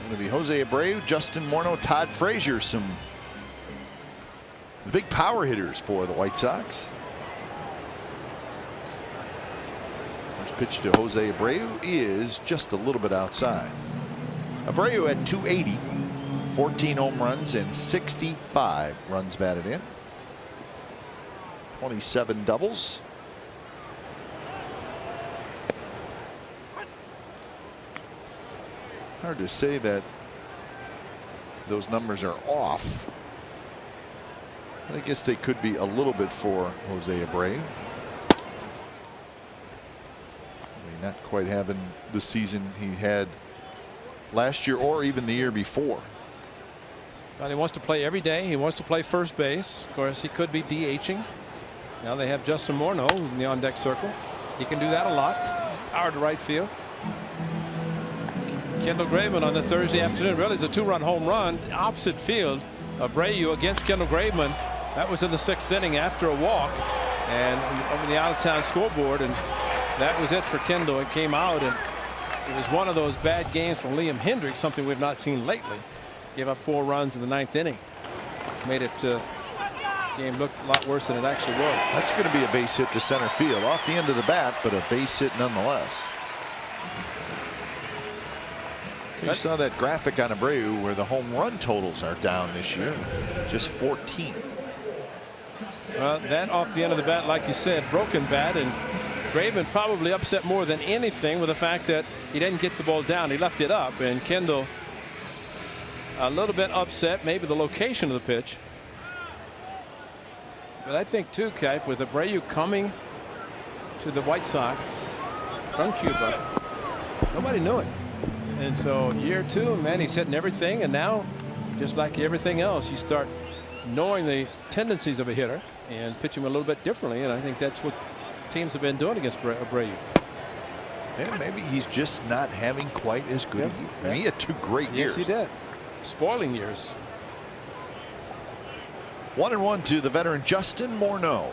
[SPEAKER 1] Going to be Jose Abreu, Justin Morneau, Todd Frazier, some big power hitters for the White Sox. First pitch to Jose Abreu is just a little bit outside. Abreu had 280, 14 home runs and 65 runs batted in. 27 doubles. Hard to say that those numbers are off. But I guess they could be a little bit for Jose Abreu. Not quite having the season he had last year or even the year before.
[SPEAKER 2] Well, he wants to play every day. He wants to play first base. Of course, he could be DHing. Now they have Justin Morneau who's in the on-deck circle. He can do that a lot. It's power to right field. Kendall Graveman on the Thursday afternoon. Really, it's a two-run home run. Opposite field. Abreu against Kendall Graveman. That was in the 6th inning after a walk and over the out-of-town scoreboard. And that was it for Kendall. It came out, and it was one of those bad games from Liam Hendriks, something we've not seen lately. Gave up 4 runs in the 9th inning. Made it game looked a lot worse than it actually was.
[SPEAKER 1] That's going to be a base hit to center field off the end of the bat, but a base hit nonetheless. You saw that graphic on Abreu where the home run totals are down this year, just 14.
[SPEAKER 2] Well, that off the end of the bat, like you said, broken bat, and Graveman probably upset more than anything with the fact that he didn't get the ball down. He left it up, and Kendall a little bit upset, maybe the location of the pitch. But I think too, Kipe, with Abreu coming to the White Sox from Cuba, nobody knew it. And so year 2, man, he's hitting everything, and now just like everything else, you start knowing the tendencies of a hitter and pitching a little bit differently, and I think that's what teams have been doing against Abreu.
[SPEAKER 1] Yeah, maybe he's just not having quite as good a year. I mean, he had 2 great years.
[SPEAKER 2] Yes, he did. Spoiling years.
[SPEAKER 1] 1-1 to the veteran Justin Morneau.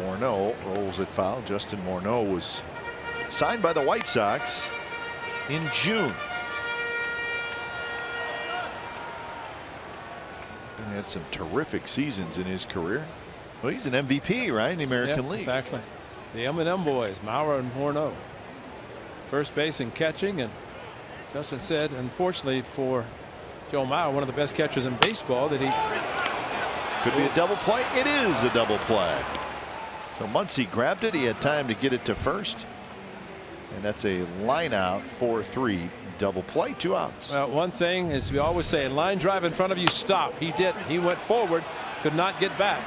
[SPEAKER 1] Morneau rolls it foul. Justin Morneau was signed by the White Sox in June. He had some terrific seasons in his career. Well, he's an MVP, right, in the American League.
[SPEAKER 2] Exactly. The M&M boys, Maurer and Morneau. First base and catching, and Justin said, unfortunately for Joe Mauer, one of the best catchers in baseball, that he
[SPEAKER 1] could be a double play. It is a double play. So Muncy grabbed it. He had time to get it to first. And that's a line out 4-3 double play, 2 outs.
[SPEAKER 2] Well, one thing is we always say, line drive in front of you, stop. He didn't. He went forward, could not get back,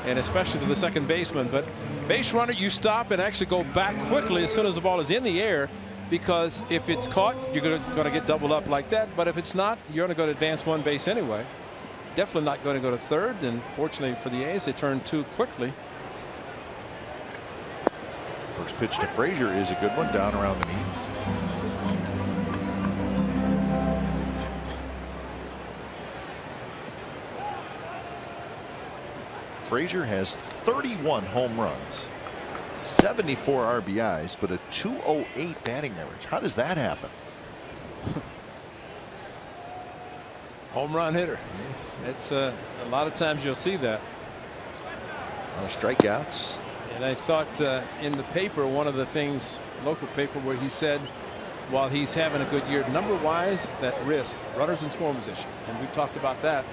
[SPEAKER 2] and especially to the second baseman. But base runner, you stop and actually go back quickly as soon as the ball is in the air, because if it's caught, you're going to get doubled up like that. But if it's not, you're going to go to advance 1 base anyway. Definitely not going to go to third. And fortunately for the A's, they turned 2 quickly.
[SPEAKER 1] First pitch to Frazier is a good one, down around the knees. Frazier has 31 home runs, 74 RBIs, but a 208 batting average. How does that happen?
[SPEAKER 2] Home run hitter. It's a lot of times you'll see that.
[SPEAKER 1] Strikeouts.
[SPEAKER 2] And I thought in the paper, one of the things, local paper, where he said while he's having a good year number wise, that risk, runners in scoring position, and we've talked about that.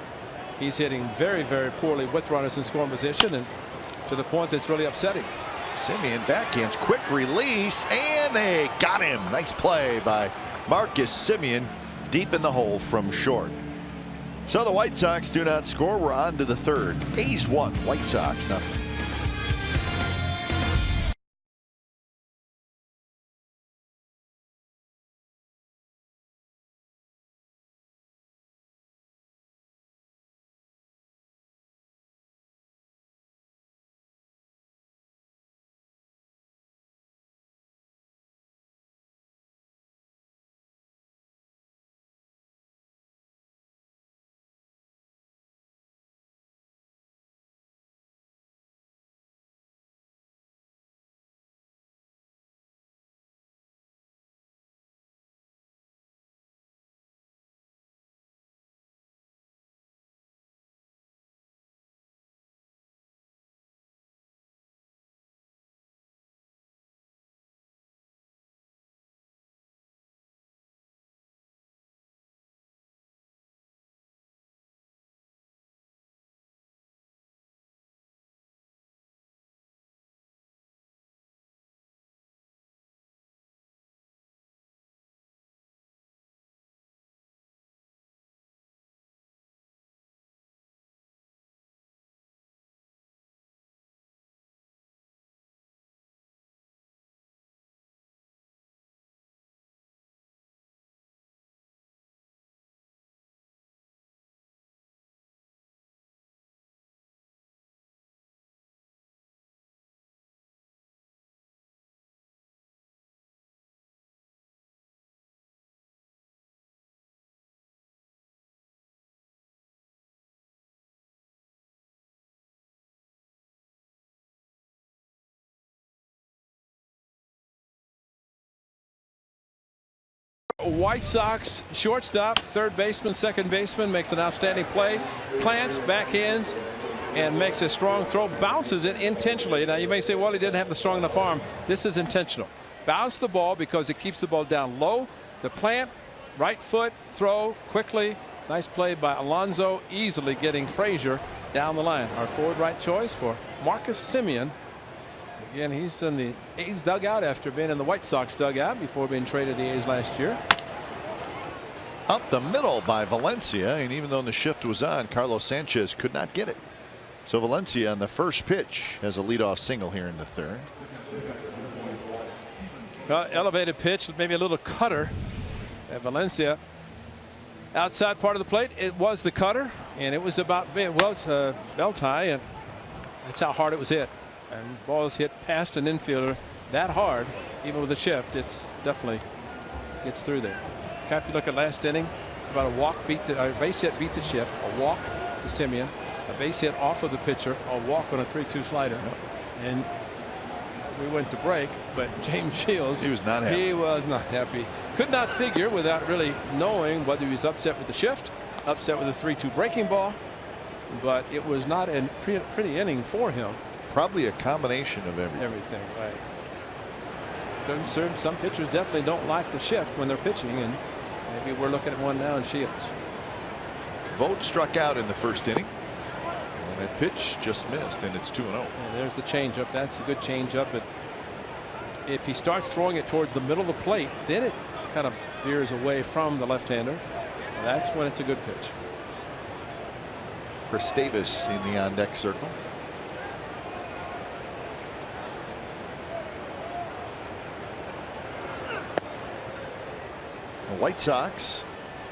[SPEAKER 2] He's hitting very, very poorly with runners in scoring position, and to the point that's really upsetting.
[SPEAKER 1] Semien backhands, quick release, and they got him. Nice play by Marcus Semien, deep in the hole from short. So the White Sox do not score. We're on to the 3rd. A's 1, White Sox 0.
[SPEAKER 2] White Sox shortstop, third baseman, second baseman makes an outstanding play, plants, backhands, and makes a strong throw, bounces it intentionally. Now you may say, well, he didn't have the strong enough arm. This is intentional. Bounce the ball because it keeps the ball down low. The plant, right foot, throw quickly. Nice play by Alonso, easily getting Frazier down the line. Our forward right choice for Marcus Semien. Again, he's in the A's dugout after being in the White Sox dugout before being traded to the A's last year.
[SPEAKER 1] Up the middle by Valencia, and even though the shift was on, Carlos Sanchez could not get it. So Valencia on the first pitch has a leadoff single here in the third.
[SPEAKER 2] Elevated pitch, maybe a little cutter at Valencia. Outside part of the plate, it was the cutter, and it was about, well, it's a bell tie, and that's how hard it was hit. And balls hit past an infielder that hard, even with a shift, it's definitely gets through there. If you look at last inning, about a walk beat the base hit beat the shift, a walk to Semien, a base hit off of the pitcher, a walk on a 3-2 slider, and we went to break. But James Shields,
[SPEAKER 1] he was not happy.
[SPEAKER 2] He was not happy. Could not figure, without really knowing, whether he was upset with the shift, upset with the 3-2 breaking ball. But it was not a pretty inning for him.
[SPEAKER 1] Probably a combination of everything.
[SPEAKER 2] Everything, right. Some pitchers definitely don't like the shift when they're pitching, and maybe we're looking at one now in Shields.
[SPEAKER 1] Vogt struck out in the first inning, and that pitch just missed, and it's 2-0.
[SPEAKER 2] And there's the changeup. That's a good changeup. But if he starts throwing it towards the middle of the plate, then it kind of veers away from the left-hander. That's when it's a good pitch.
[SPEAKER 1] Chris Davis in the on-deck circle. The White Sox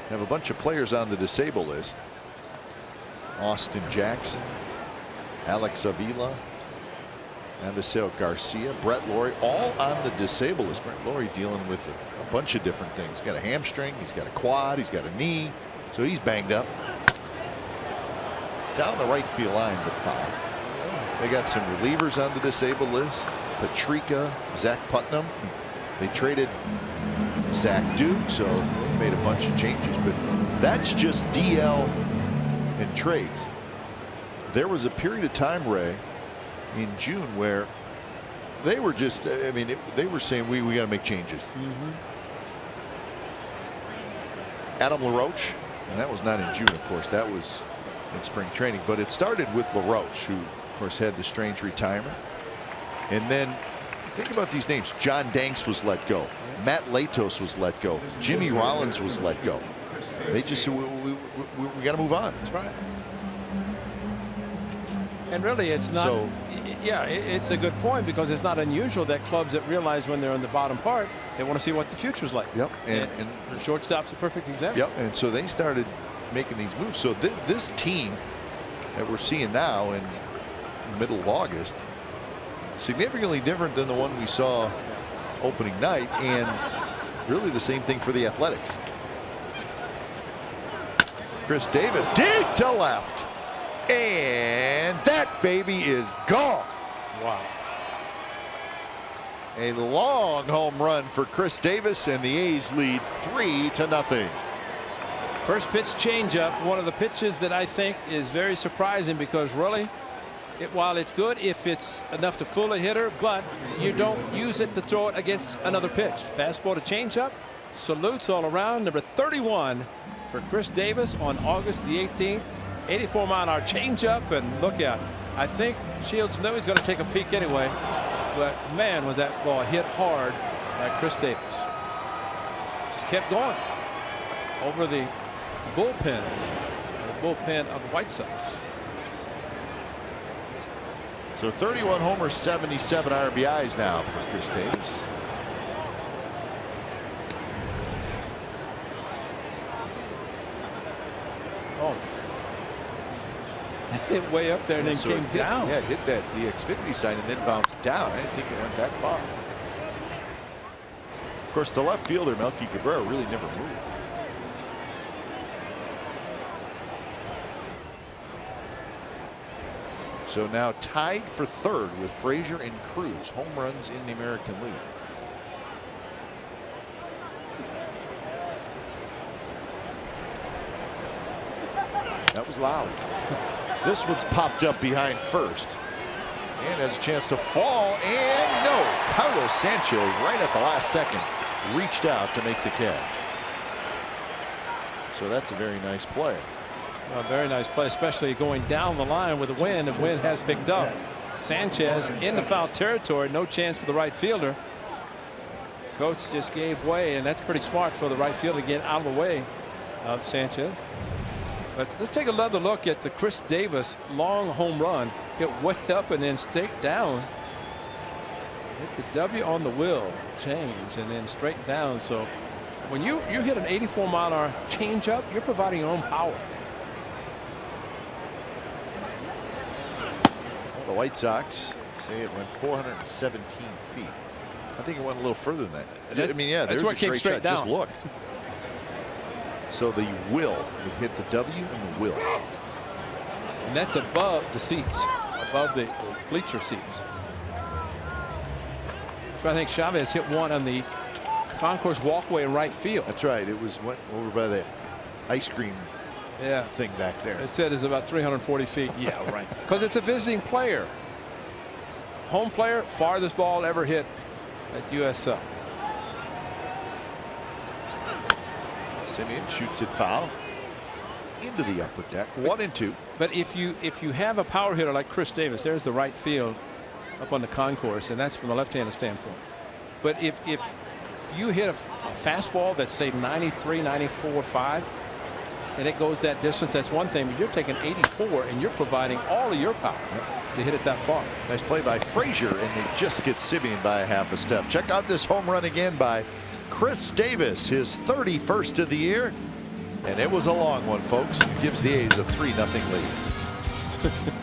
[SPEAKER 1] have a bunch of players on the disabled list. Austin Jackson, Alex Avila, Avisel Garcia, Brett Lawrie, all on the disabled list. Brett Lawrie dealing with a bunch of different things. He's got a hamstring, he's got a quad, he's got a knee, so he's banged up. Down the right field line, but foul. They got some relievers on the disabled list. Patrica, Zach Putnam. They traded Zach Duke, so they made a bunch of changes, but that's just DL and trades. There was a period of time, Ray, in June where they were just, I mean, they were saying we got to make changes. Adam LaRoche, and that was not in June, of course, that was in spring training, but it started with LaRoche, who of course had the strange retirement. And then think about these names. John Danks was let go. Matt Latos was let go. Jimmy Rollins was let go. They just said, we got to move on.
[SPEAKER 2] That's right. And really, it's not. So, yeah, it's a good point, because it's not unusual that clubs that realize when they're in the bottom part, they want to see what the future's like.
[SPEAKER 1] Yep. And
[SPEAKER 2] the shortstop's a perfect example.
[SPEAKER 1] Yep. And so they started making these moves. So this team that we're seeing now in the middle of August, significantly different than the one we saw opening night, and really the same thing for the Athletics. Chris Davis deep to left, and that baby is gone.
[SPEAKER 2] Wow.
[SPEAKER 1] A long home run for Chris Davis, and the A's lead 3-0.
[SPEAKER 2] First pitch changeup, one of the pitches that I think is very surprising, because really, while it's good if it's enough to fool a hitter, but you don't use it to throw it against another pitch. Fastball to changeup, salutes all around. Number 31 for Chris Davis on August the 18th. 84-mile-an-hour changeup, and look out. I think Shields knew he's going to take a peek anyway, but man, was that ball hit hard by Chris Davis. Just kept going over the bullpens, the bullpen of the White Sox.
[SPEAKER 1] So 31 homers, 77 RBIs now for Chris Davis.
[SPEAKER 2] Oh, hit way up there and then
[SPEAKER 1] so
[SPEAKER 2] came down.
[SPEAKER 1] Yeah, it hit the Xfinity sign and then bounced down. I didn't think it went that far. Of course, the left fielder Melky Cabrera really never moved. So now tied for third with Frazier and Cruz, home runs in the American League.
[SPEAKER 2] loud.
[SPEAKER 1] This one's popped up behind first. And has a chance to fall. And no. Carlos Sanchez, right at the last second, reached out to make the catch. So that's a very nice play.
[SPEAKER 2] A very nice play, especially going down the line with the wind. The wind has picked up. Sanchez in the foul territory. No chance for the right fielder. The coach just gave way, and that's pretty smart for the right fielder to get out of the way of Sanchez. But let's take another look at the Chris Davis long home run. Hit way up and then straight down. Hit the W on the wheel change and then straight down. So when you hit an 84-mile-an-hour changeup, you're providing your own power.
[SPEAKER 1] Well, the White Sox say it went 417 feet. I think it went a little further than that. I mean, yeah, there's a great shot. Just look. So the will, you hit the W and the will.
[SPEAKER 2] And that's above the seats, above the bleacher seats. So I think Chavez hit one on the concourse walkway in right field.
[SPEAKER 1] That's right. It went over by the ice cream thing back there.
[SPEAKER 2] It said it's about 340 feet. Yeah, right. Because it's a visiting player. Home player, farthest ball ever hit at USL.
[SPEAKER 1] Simeon shoots it foul into the upper deck. 1-2.
[SPEAKER 2] But if you have a power hitter like Chris Davis, there's the right field up on the concourse, and that's from a left-handed standpoint. But if you hit a fastball that's say 93, 94, 5, and it goes that distance, that's one thing. But you're taking 84, and you're providing all of your power to hit it that far.
[SPEAKER 1] Nice play by Frazier, and they just get Simeon by a half a step. Check out this home run again by Chris Davis, his 31st of the year, and it was a long one, folks. It gives the A's a 3-0 lead.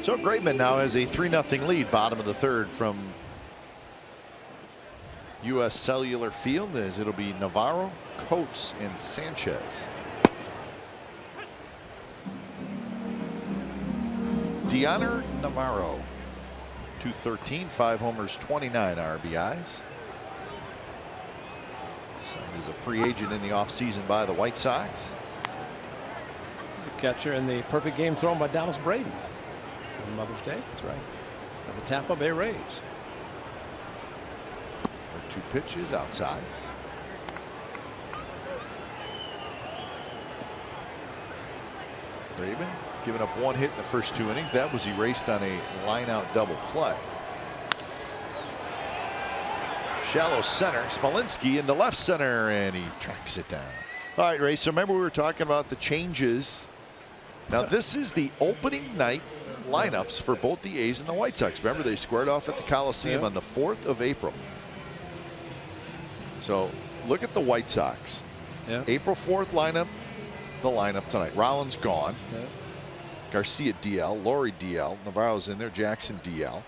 [SPEAKER 1] So Graveman now has a 3-0 lead, bottom of the third, from U.S. Cellular Field, as it'll be Navarro, Coates, and Sanchez. Deoner Navarro, 213, 5 homers, 29 RBIs. Signed as a free agent in the offseason by the White Sox.
[SPEAKER 2] He's a catcher in the perfect game thrown by Dallas Braden on Mother's Day.
[SPEAKER 1] That's right.
[SPEAKER 2] Of the Tampa Bay Rays.
[SPEAKER 1] There are 2 pitches outside. Graveman giving up 1 hit in the first 2 innings. That was erased on a line-out double play. Shallow center. Smolinski into left center, and he tracks it down. All right, Ray, so remember we were talking about the changes. Now, this is the opening night lineups for both the A's and the White Sox. Remember, they squared off at the Coliseum on the 4th of April. So look at the White Sox.
[SPEAKER 2] Yeah.
[SPEAKER 1] April 4th lineup, the lineup tonight. Rollins gone.
[SPEAKER 2] Yeah.
[SPEAKER 1] Garcia DL, Laurie DL, Navarro's in there, Jackson DL.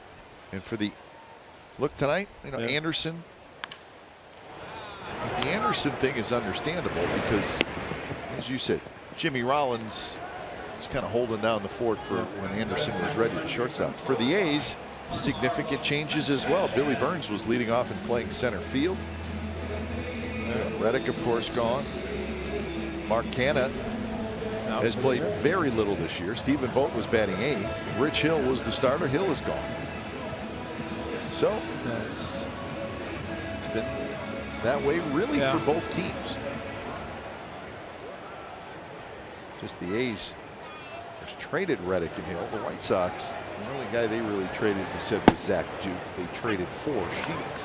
[SPEAKER 1] And for the look tonight, you know,
[SPEAKER 2] Yeah.
[SPEAKER 1] Anderson. But the Anderson thing is understandable because, as you said, Jimmy Rollins was kind of holding down the fort for when Anderson was ready, the shortstop. For the A's, significant changes as well. Billy Burns was leading off and playing center field. Reddick, of course, gone. Mark Canha has played very little this year. Stephen Vogt was batting 8th. Rich Hill was the starter. Hill is gone. So it's been that way really for both teams. Just the A's just traded Reddick and Hill. The White Sox, the only guy they really traded, we said, was Zach Duke. They traded for Shields.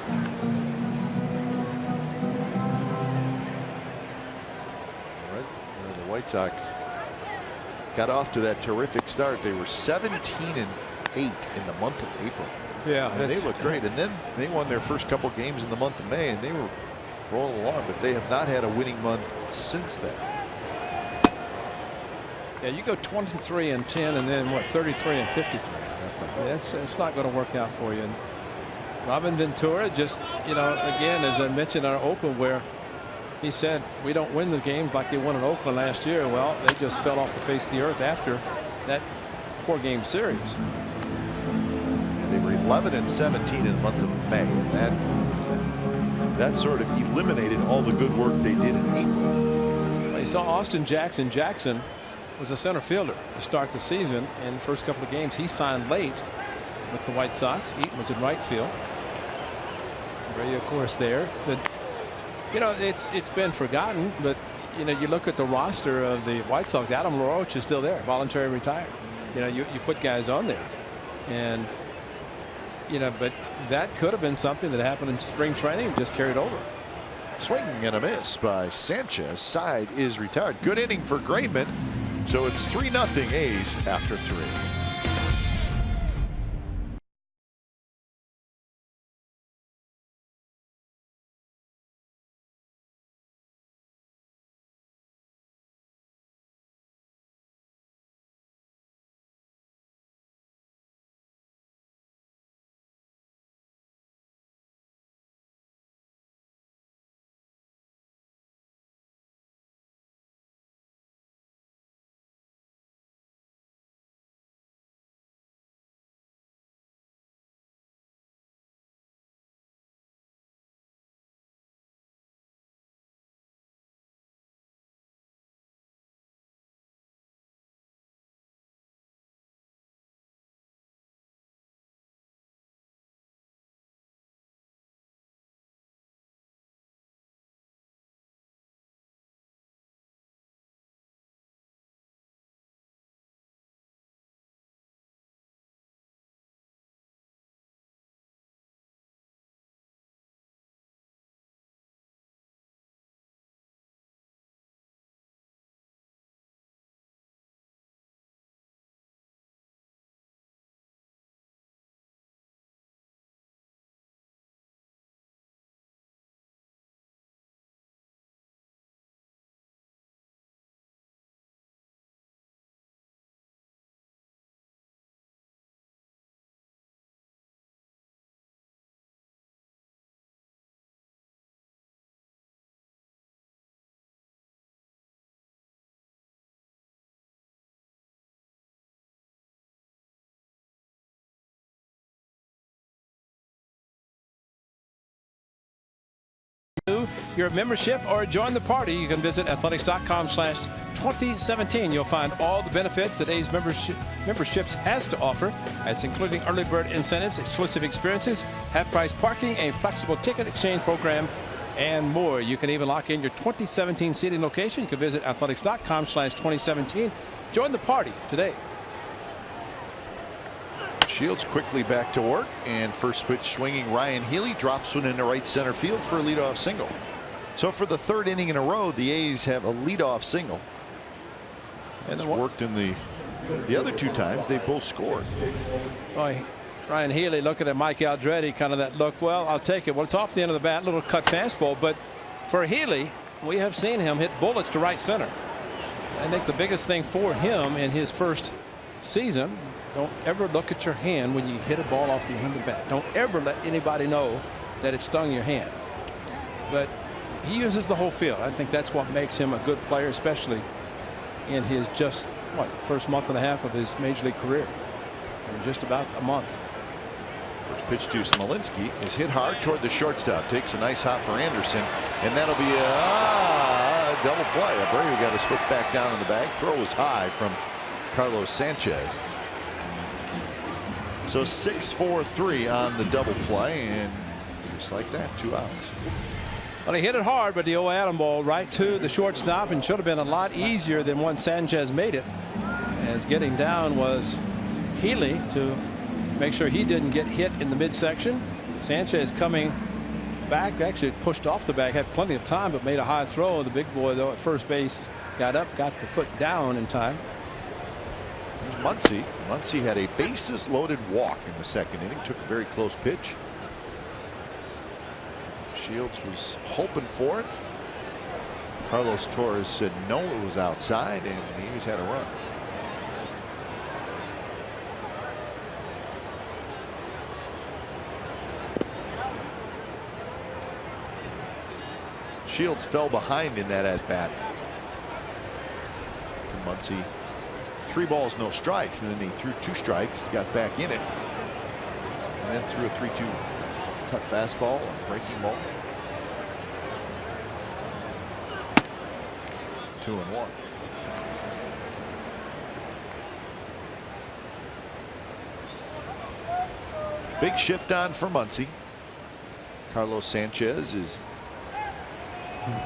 [SPEAKER 1] The White Sox got off to that terrific start. They were 17-8 in the month of April.
[SPEAKER 2] Yeah,
[SPEAKER 1] and they looked great. And then they won their first couple games in the month of May, and they were rolling along. But they have not had a winning month since then.
[SPEAKER 2] Yeah, you go 23-10, and then what, 33-53.
[SPEAKER 1] That's not.
[SPEAKER 2] It's not going to work out for you. And Robin Ventura, just, you know, again, as I mentioned in our open, where he said we don't win the games like they won in Oakland last year. Well, they just fell off the face of the earth after that 4-game series.
[SPEAKER 1] They were 11-17 in the month of May, and that sort of eliminated all the good work they did in April.
[SPEAKER 2] Well, you saw Austin Jackson. Jackson was a center fielder to start the season, and the first couple of games he signed late with the White Sox. Eaton was in right field. Brady, of course, there. But you know, it's been forgotten, but you know, you look at the roster of the White Sox. Adam LaRoche is still there, voluntarily retired. You know, you put guys on there, and you know, but that could have been something that happened in spring training and just carried over.
[SPEAKER 1] Swing and a miss by Sanchez. Side is retired. Good inning for Graveman. So it's 3-0 A's after 3.
[SPEAKER 2] Your membership or join the party, you can visit athletics.com/2017. You'll find all the benefits that A's memberships has to offer. That's including early bird incentives, exclusive experiences, half-price parking, a flexible ticket exchange program, and more. You can even lock in your 2017 seating location. You can visit athletics.com/2017. Join the party today.
[SPEAKER 1] Shields quickly back to work, and first pitch swinging Ryan Healy drops one into right center field for a leadoff single. So for the 3rd inning in a row, the A's have a leadoff single. And it's worked in the other 2 times they both scored.
[SPEAKER 2] Well, Ryan Healy looking at Mike Aldrete, kind of that look. Well, I'll take it. Well, it's off the end of the bat, little cut fastball. But for Healy, we have seen him hit bullets to right center. I think the biggest thing for him in his first season, don't ever look at your hand when you hit a ball off the end of the bat. Don't ever let anybody know that it stung your hand. But he uses the whole field. I think that's what makes him a good player, especially in his just, first month and a half of his major league career. Or just about a month.
[SPEAKER 1] First pitch to Smolinski is hit hard toward the shortstop. Takes a nice hop for Anderson, and that'll be a double play. Abreu got his foot back down in the bag. Throw was high from Carlos Sanchez. So 6-4-3 on the double play, and just like that, 2 outs.
[SPEAKER 2] Well, he hit it hard, but the old Adam ball right to the shortstop, and should have been a lot easier than when Sanchez made it. As getting down was Healy to make sure he didn't get hit in the midsection. Sanchez coming back, actually pushed off the bag, had plenty of time, but made a high throw. The big boy, though, at first base, got up, got the foot down in time.
[SPEAKER 1] There's Muncy. Muncy had a bases loaded walk in the second inning. Took a very close pitch. Shields was hoping for it. Carlos Torres said no, it was outside, and the A's had a run. Shields fell behind in that at bat. To Muncy. 3 balls, no strikes, and then he threw 2 strikes, got back in it, and then threw a 3-2 cut fastball, breaking ball. 2-1. Big shift on for Muncy. Carlos Sanchez is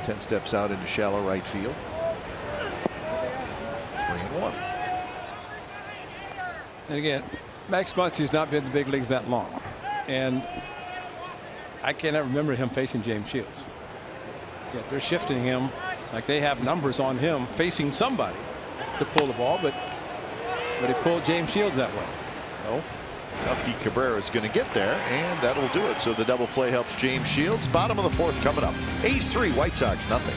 [SPEAKER 1] 10 steps out into shallow right field. 3-1.
[SPEAKER 2] And again, Max Muncy's not been in the big leagues that long, and I cannot remember him facing James Shields. Yet they're shifting him like they have numbers on him facing somebody to pull the ball, but he pulled James Shields that way. No.
[SPEAKER 1] Melky Cabrera is going to get there, and that'll do it. So the double play helps James Shields. Bottom of the 4th coming up. A's 3, White Sox nothing.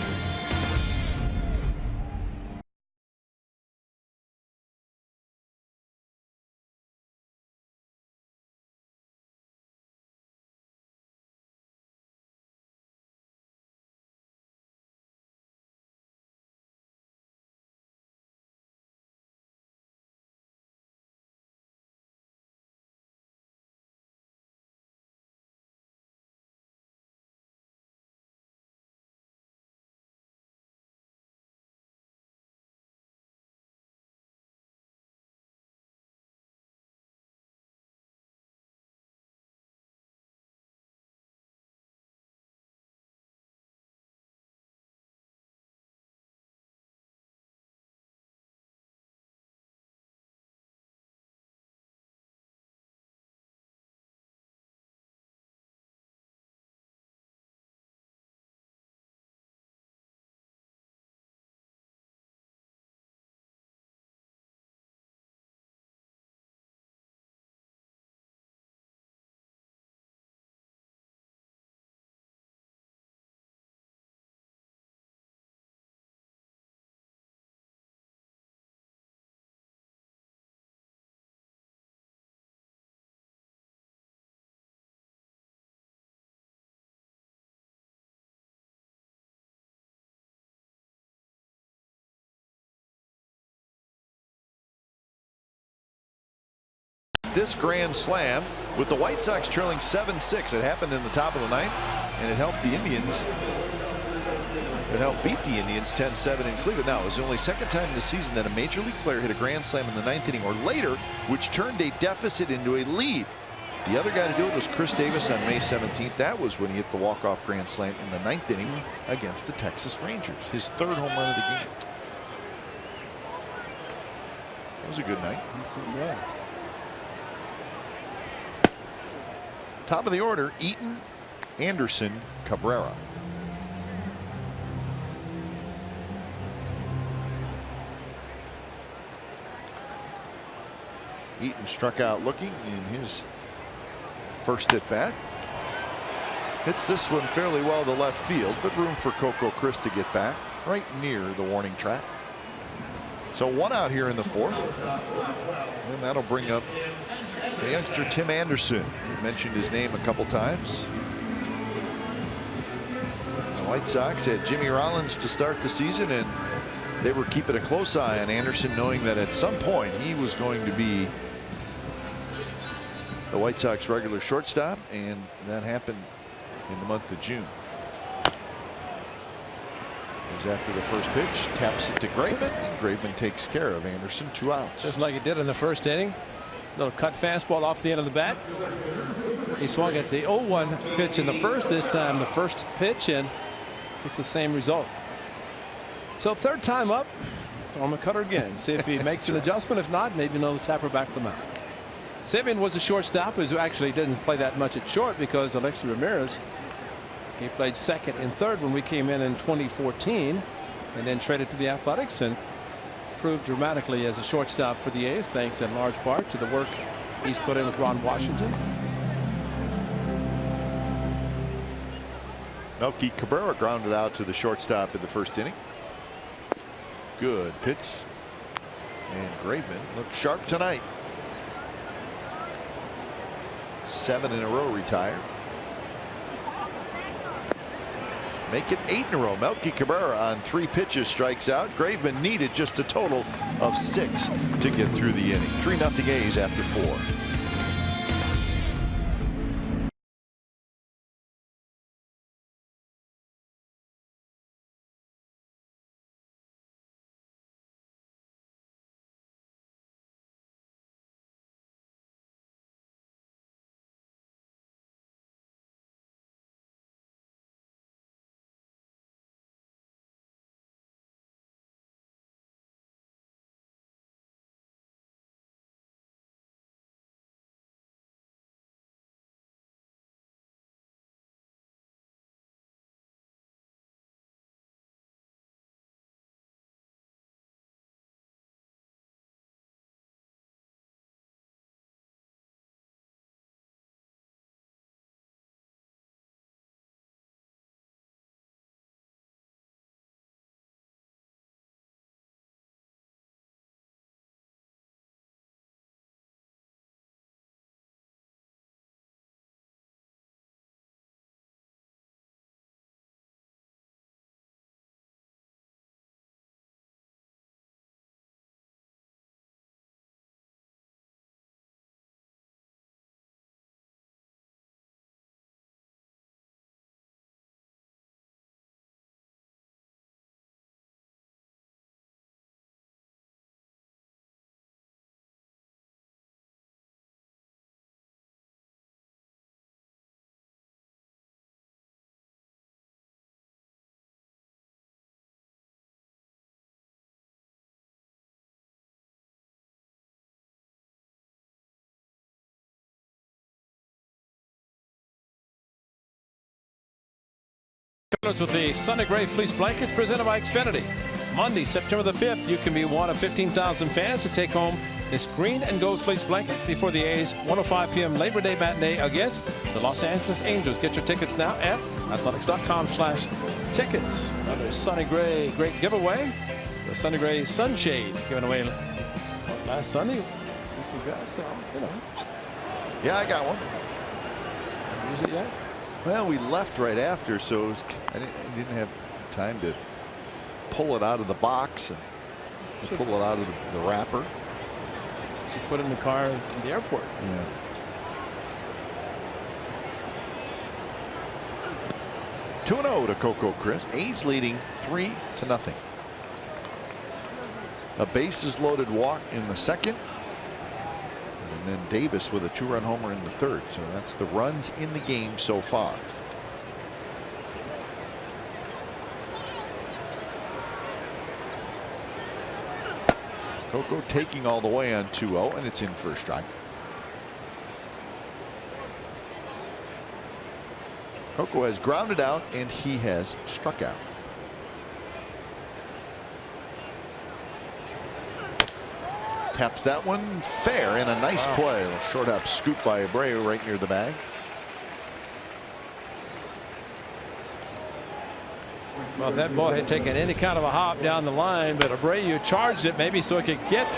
[SPEAKER 1] This grand slam with the White Sox trailing 7-6. It happened in the top of the 9th, and it helped the Indians. It helped beat the Indians 10-7 in Cleveland. Now, it was the only second time in the season that a major league player hit a grand slam in the 9th inning or later, which turned a deficit into a lead. The other guy to do it was Chris Davis on May 17th. That was when he hit the walk-off grand slam in the 9th inning against the Texas Rangers. His 3rd home run of the game. That was a good night.
[SPEAKER 2] Yes, it was.
[SPEAKER 1] Top of the order, Eaton, Anderson, Cabrera. Eaton struck out looking in his First at bat. Hits this one fairly well to left field, but room for Coco Crisp to get back right near the warning track. So 1 out here in the 4th. And that'll bring up the youngster Tim Anderson. We mentioned his name a couple times. The White Sox had Jimmy Rollins to start the season, and they were keeping a close eye on Anderson, knowing that at some point he was going to be the White Sox regular shortstop, and that happened in the month of June. Goes after the first pitch, taps it to Graveman, and Graveman takes care of Anderson. 2 outs.
[SPEAKER 2] Just like he did in the first inning. Little cut fastball off the end of the bat. He swung at the 0-1 pitch in the first. This time the first pitch, and it's the same result. So 3rd time up, throw him a cutter again. See if he makes an adjustment. If not, maybe another tapper back from out. Semien was a shortstop who actually didn't play that much at short because Alexi Ramirez, he played 2nd and 3rd when we came in 2014, and then traded to the Athletics and proved dramatically as a shortstop for the A's, thanks in large part to the work he's put in with Ron Washington.
[SPEAKER 1] Melky Cabrera grounded out to the shortstop in the first inning. Good pitch. And Graveman looked sharp tonight. 7 in a row retired. Make it 8 in a row. Melky Cabrera on 3 pitches strikes out. Graveman needed just a total of 6 to get through the inning. 3-0 A's after 4.
[SPEAKER 2] With the Sunny Gray Fleece Blanket presented by Xfinity. Monday, September the 5th, you can be one of 15,000 fans to take home this green and gold fleece blanket before the A's 1:05 p.m. Labor Day matinee against the Los Angeles Angels. Get your tickets now at athletics.com/tickets. Another Sunny Gray great giveaway. The Sunny Gray Sunshade given away last Sunday. You got, so, you know.
[SPEAKER 1] Yeah, I got one.
[SPEAKER 2] Use it yet?
[SPEAKER 1] Well, we left right after, so I didn't have time to pull it out of the box and pull it out of the wrapper.
[SPEAKER 2] Should put it in the car in the airport.
[SPEAKER 1] Yeah. Two 2-0 to Coco Crisp. A's leading 3-0. A bases loaded walk in the second. And then Davis with a 2-run homer in the third. So that's the runs in the game so far. Coco taking all the way on 2-0, and it's in for a strike. Coco has grounded out, and he has struck out. Taps that one fair, and a nice play. A short hop scoop by Abreu right near the bag.
[SPEAKER 2] Well, if that ball had taken any kind of a hop down the line, but Abreu charged it maybe so he could get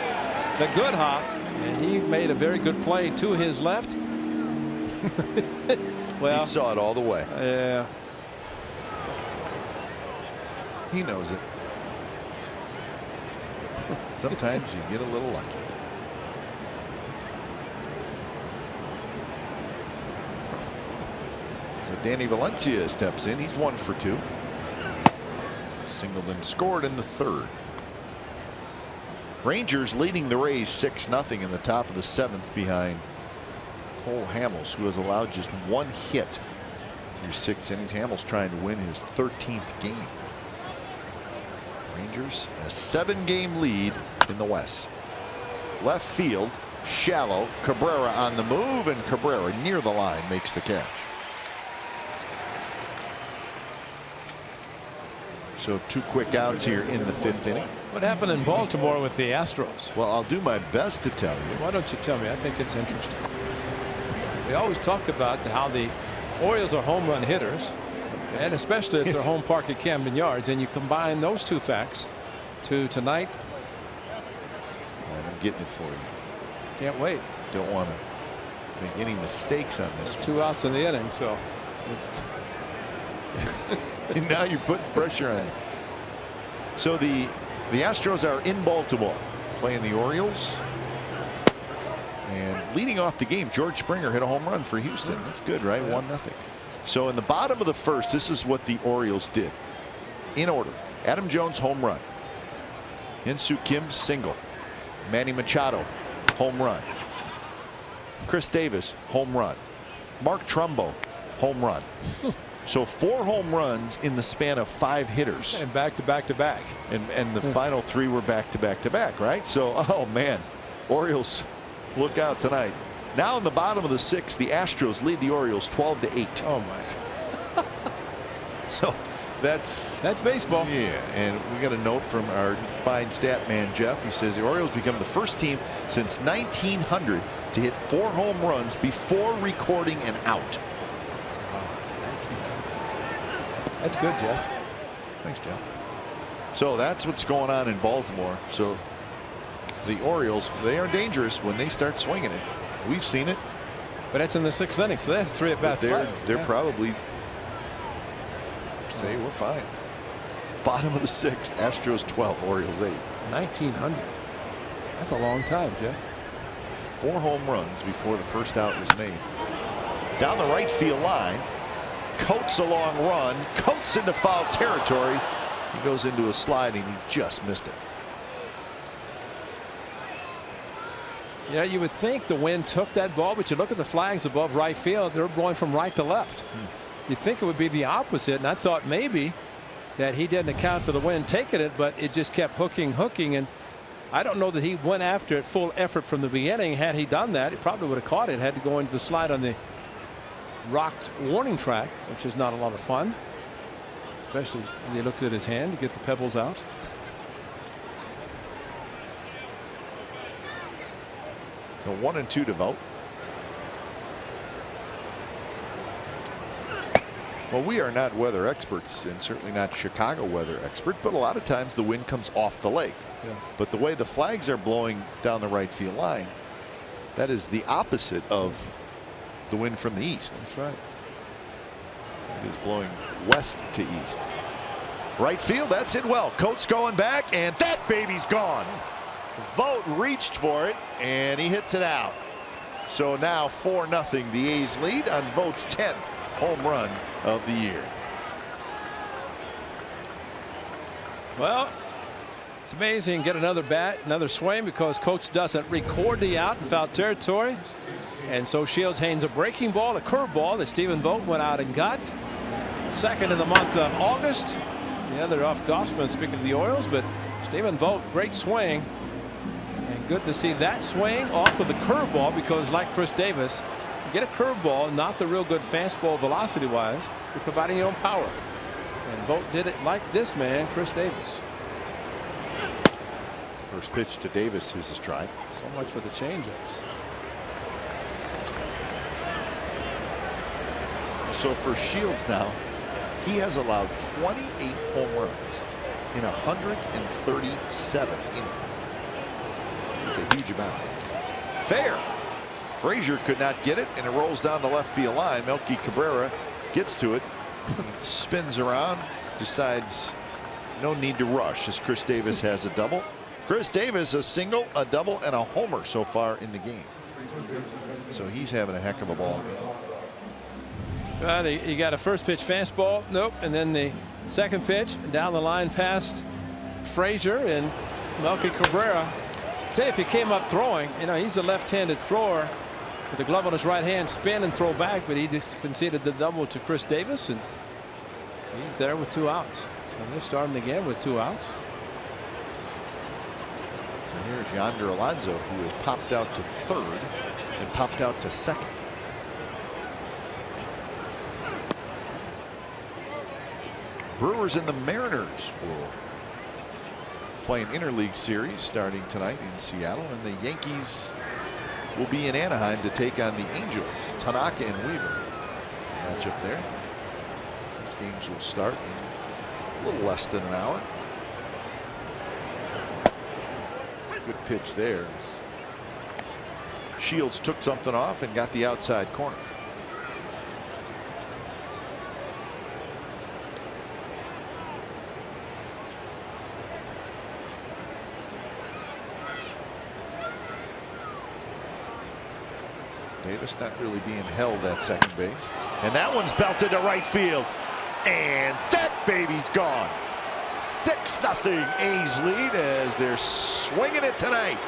[SPEAKER 2] the good hop, and he made a very good play to his left. Well,
[SPEAKER 1] he saw it all the way.
[SPEAKER 2] Yeah.
[SPEAKER 1] He knows it. Sometimes you get a little lucky. So Danny Valencia steps in. He's 1 for 2. Singleton scored in the 3rd. Rangers leading the Rays 6-0 in the top of the 7th behind Cole Hamels, who has allowed just 1 hit through 6 innings. Hamels trying to win his 13th game. Rangers a 7-game lead in the West. Left field, shallow. Cabrera on the move, and Cabrera near the line makes the catch. So 2 quick outs here in the 5th inning.
[SPEAKER 2] What happened in Baltimore with the Astros?
[SPEAKER 1] Well, I'll do my best to tell you.
[SPEAKER 2] Why don't you tell me? I think it's interesting. We always talk about how the Orioles are home run hitters, and especially at their home park at Camden Yards, and you combine those 2 facts to tonight.
[SPEAKER 1] Well, I'm getting it for you.
[SPEAKER 2] Can't wait.
[SPEAKER 1] Don't want to make any mistakes on this.
[SPEAKER 2] 2 outs in the inning, so
[SPEAKER 1] now you're putting pressure on it. So the Astros are in Baltimore playing the Orioles. And leading off the game, George Springer hit a home run for Houston. That's good, right? 1-0. So in the bottom of the 1st, this is what the Orioles did. In order: Adam Jones, home run. Hyun-Soo Kim, single. Manny Machado, home run. Chris Davis, home run. Mark Trumbo, home run. So 4 home runs in the span of 5 hitters.
[SPEAKER 2] And back to back to back.
[SPEAKER 1] And the final 3 were back to back to back, right? So, oh man, Orioles, look out tonight. Now in the bottom of the 6th, the Astros lead the Orioles 12-8.
[SPEAKER 2] Oh my.
[SPEAKER 1] So that's
[SPEAKER 2] baseball.
[SPEAKER 1] Yeah, and we got a note from our fine stat man Jeff. He says the Orioles become the first team since 1900 to hit 4 home runs before recording an out.
[SPEAKER 2] That's good, Jeff.
[SPEAKER 1] Thanks, Jeff. So that's what's going on in Baltimore. So the Orioles, they are dangerous when they start swinging it. We've seen it.
[SPEAKER 2] But that's in the 6th inning, so they have 3 at bats left.
[SPEAKER 1] They're probably say we're fine. Bottom of the 6th, Astros 12, Orioles 8.
[SPEAKER 2] 1900. That's a long time, Jeff.
[SPEAKER 1] 4 home runs before the first out was made. Down the right field line. Coates a long run. Coates into foul territory. He goes into a slide and he just missed it.
[SPEAKER 2] Yeah, you would think the wind took that ball, but you look at the flags above right field, they're blowing from right to left. You think it would be the opposite, and I thought maybe that he didn't account for the wind taking it, but it just kept hooking, and I don't know that he went after it full effort from the beginning. Had he done that, he probably would have caught it. Had to go into the slide on the rocked warning track, which is not a lot of fun, especially when he looks at his hand to get the pebbles out.
[SPEAKER 1] So 1 and 2 to vote. Well, we are not weather experts, and certainly not Chicago weather experts, but a lot of times the wind comes off the lake.
[SPEAKER 2] Yeah.
[SPEAKER 1] But the way the flags are blowing down the right field line, that is the opposite of the wind from the east.
[SPEAKER 2] That's right.
[SPEAKER 1] It is blowing west to east. Right field, that's hit well. Coates going back, and that baby's gone. Vogt reached for it, and he hits it out. So now 4-0 the A's lead on Vogt's 10th home run of the year.
[SPEAKER 2] Well, it's amazing. Get another bat, another swing, because Coates doesn't record the out in foul territory. And so Shields hands a breaking ball, a curveball that Stephen Vogt went out and got. Second in the month of August. Yeah, they're off Gossman, speaking of the Orioles, but Stephen Vogt, great swing. And good to see that swing off of the curveball, because like Chris Davis, you get a curveball, not the real good fastball velocity wise, you're providing your own power. And Vogt did it like this man, Chris Davis.
[SPEAKER 1] First pitch to Davis is his strike.
[SPEAKER 2] So much for the changeups.
[SPEAKER 1] So for Shields now, He has allowed 28 home runs in 137 innings. That's a huge amount. Fair. Frazier could not get it, and it rolls down the left field line. Melky Cabrera gets to it, spins around, decides no need to rush as Chris Davis has a double. Chris Davis a single, a double, and a homer so far in the game. So he's having a heck of a ball game.
[SPEAKER 2] He got a first pitch fastball, nope, and then the second pitch down the line past Frazier, and Melky Cabrera. Tell you, if he came up throwing, you know, he's a left-handed thrower with a glove on his right hand, spin and throw back, but he just conceded the double to Chris Davis, and he's there with 2 outs. So they're starting again with 2 outs.
[SPEAKER 1] So here's Yonder Alonso, who has popped out to third and popped out to second. Brewers and the Mariners will play an interleague series starting tonight in Seattle, and the Yankees will be in Anaheim to take on the Angels. Tanaka and Weaver matchup there. These games will start in a little less than an hour. Good pitch there. Shields took something off and got the outside corner. Davis not really being held at second base, and that one's belted to right field, and that baby's gone. 6-0 A's lead as they're swinging it tonight.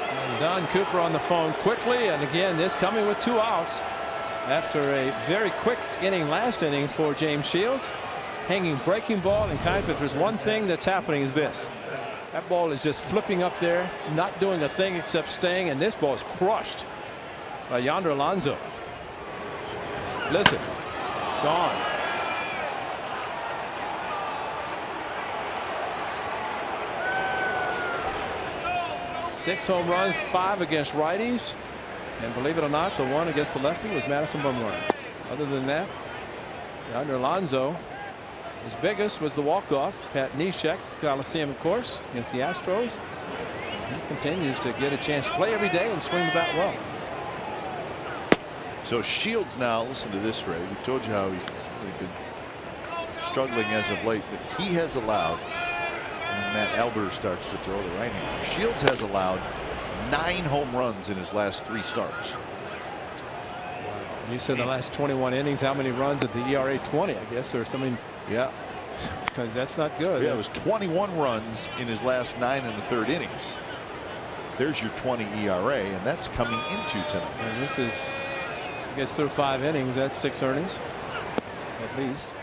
[SPEAKER 2] And Don Cooper on the phone quickly, and again this coming with 2 outs after a very quick inning last inning for James Shields. Hanging breaking ball, and kind of, if there's one thing that's happening is this. That ball is just flipping up there, not doing a thing except staying, and this ball is crushed by Yonder Alonso. Listen, gone. Six home runs, 5 against righties, and believe it or not, the one against the lefty was Madison Bumgarner. Other than that, Yonder Alonso, his biggest was the walk-off. Pat Neshek at the Coliseum, of course, against the Astros. He continues to get a chance to play every day and swing the bat well.
[SPEAKER 1] So Shields now, listen to this, Ray. We told you how he's really been struggling as of late, but he has allowed, when Matt Elber starts to throw the right hand, Shields has allowed 9 home runs in his last 3 starts.
[SPEAKER 2] You said the last 21 innings, how many runs at the ERA 20, I guess, or something.
[SPEAKER 1] Yeah,
[SPEAKER 2] because that's not good.
[SPEAKER 1] Yeah, it was 21 runs in his last 9 1/3 innings. There's your 20 ERA, and that's coming into tonight.
[SPEAKER 2] And this is, I guess, through 5 innings, that's 6 earnings at least.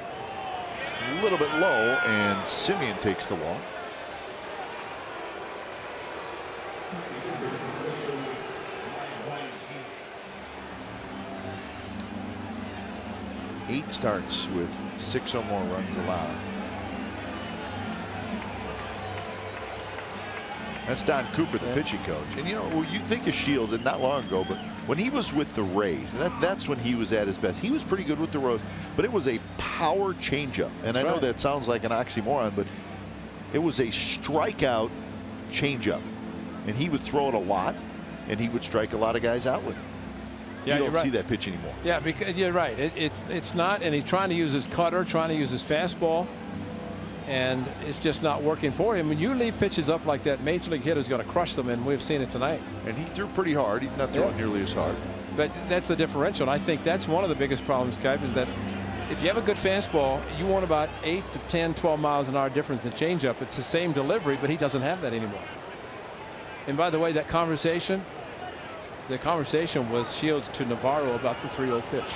[SPEAKER 1] A little bit low, and Simeon takes the walk. Eight starts with 6 or more runs allowed. That's Don Cooper, the pitching coach. And you know, you think of Shields, and not long ago, but when he was with the Rays, that's when he was at his best. He was pretty good with the Rays, but it was a power changeup. And I know that sounds like an oxymoron, but it was a strikeout changeup, and he would throw it a lot, and he would strike a lot of guys out with it.
[SPEAKER 2] Yeah,
[SPEAKER 1] you don't see that pitch anymore.
[SPEAKER 2] Yeah, because you're right. It's not, and he's trying to use his cutter, trying to use his fastball, and it's just not working for him. When you leave pitches up like that, major league hitter's going to crush them, and we've seen it tonight.
[SPEAKER 1] And he threw pretty hard. He's not throwing nearly as hard.
[SPEAKER 2] But that's the differential. And I think that's one of the biggest problems, Kipe, is that if you have a good fastball, you want about 8 to 10, 12 miles an hour difference in the changeup. It's the same delivery, but he doesn't have that anymore. And by the way, that conversation. The conversation was Shields to Navarro about the 3-0 pitch.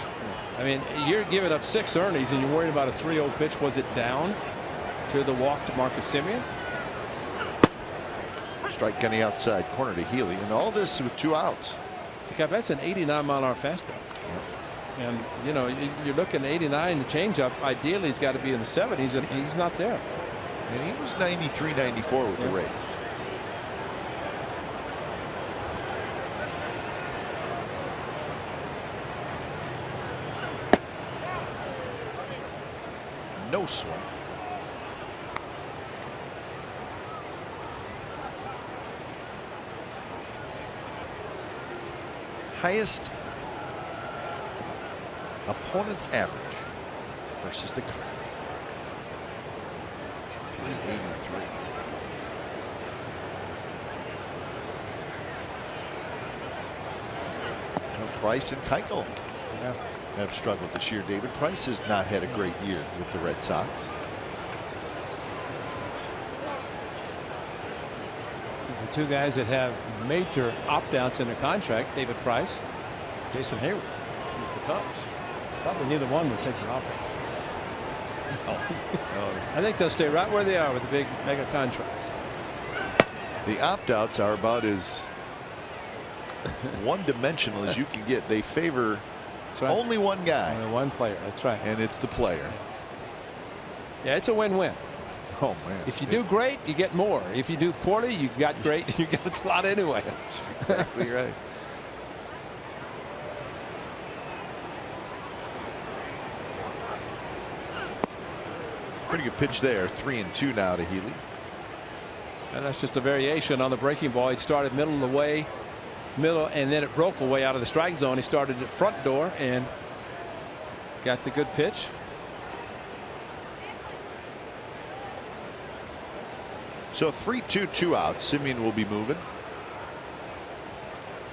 [SPEAKER 2] I mean, you're giving up 6 earnings and you're worried about a 3-0 pitch. Was it down to the walk to Marcus Simeon?
[SPEAKER 1] Strike on the outside corner to Healy, and all this with 2 outs.
[SPEAKER 2] That's an 89-mile-an-hour fastball. And, you know, you're looking at 89, the changeup. Ideally, he's got to be in the 70s, and he's not there.
[SPEAKER 1] And he was 93, 94 with the Rays. no swing. Highest opponent's average versus the Cardinals. 383. Price and Keuchel have struggled this year. David Price has not had a great year with the Red Sox.
[SPEAKER 2] The two guys that have major opt-outs in their contract, David Price, Jason Hayward with the Cubs. Probably neither one would take their opt-outs. I think they'll stay right where they are with the big mega contracts.
[SPEAKER 1] The opt-outs are about as one-dimensional as you can get. They favor only one guy.
[SPEAKER 2] Only one player. That's right.
[SPEAKER 1] And it's the player.
[SPEAKER 2] Yeah, it's a win-win.
[SPEAKER 1] Oh, man.
[SPEAKER 2] If you do great, you get more. If you do poorly, you got great. You get a lot anyway.
[SPEAKER 1] That's exactly right. Pretty good pitch there. 3-2 now to Healy.
[SPEAKER 2] And that's just a variation on the breaking ball. He started middle of the way, and then it broke away out of the strike zone. He started at front door and got the good pitch.
[SPEAKER 1] So 3-2, 2 outs. Semien will be moving.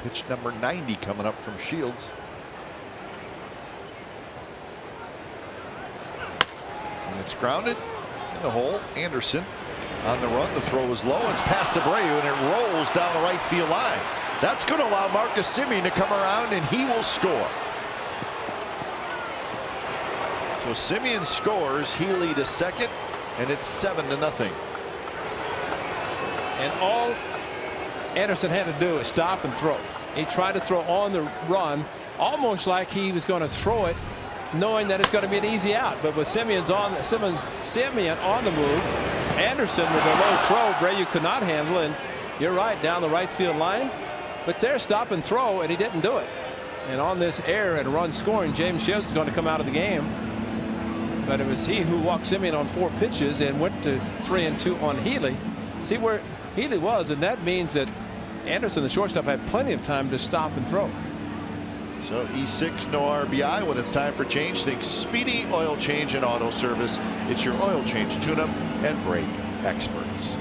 [SPEAKER 1] Pitch number 90 coming up from Shields. And it's grounded in the hole. Anderson on the run. The throw is low. It's past Abreu and it rolls down the right field line. That's going to allow Marcus Semien to come around and he will score. So Semien scores. Healy to second, and it's 7-0.
[SPEAKER 2] And all Anderson had to do is stop and throw. He tried to throw on the run, almost like he was going to throw it, knowing that it's going to be an easy out. But with Semien on the move, Anderson with a low throw, Abreu could not handle, and you're right, down the right field line. But there's stop and throw, and he didn't do it. And on this error and run scoring, James Shields is going to come out of the game. But it was he who walked Semien on 4 pitches and went to 3-2 on Healy. See where Healy was, and that means that Anderson, the shortstop, had plenty of time to stop and throw.
[SPEAKER 1] So E6, no RBI. When it's time for change, think Speedy Oil Change and Auto Service. It's your oil change, tune-up, and brake experts.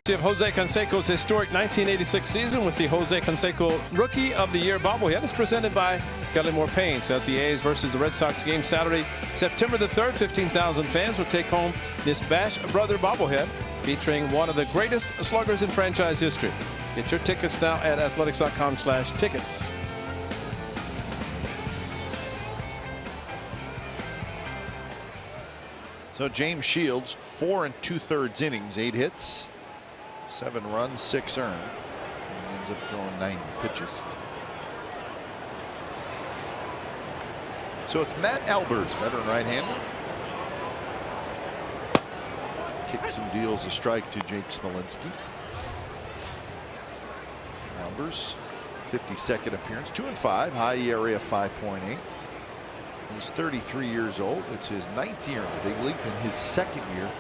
[SPEAKER 2] Of Jose Canseco's historic 1986 season with the Jose Canseco Rookie of the Year bobblehead is presented by Kelly Moore Paints. At the A's versus the Red Sox game Saturday, September the 3rd, 15,000 fans will take home this Bash Brother bobblehead featuring one of the greatest sluggers in franchise history. Get your tickets now at athletics.com/tickets.
[SPEAKER 1] So James Shields, 4 2/3 innings, 8 hits, 7 runs, 6 earned. He ends up throwing 90 pitches. So it's Matt Albers, veteran right-hander. Kicks and deals a strike to Jake Smolinski. Albers, 52nd appearance, 2-5, high ERA of 5.8. He's 33 years old. It's his 9th year in the big leagues and his 2nd year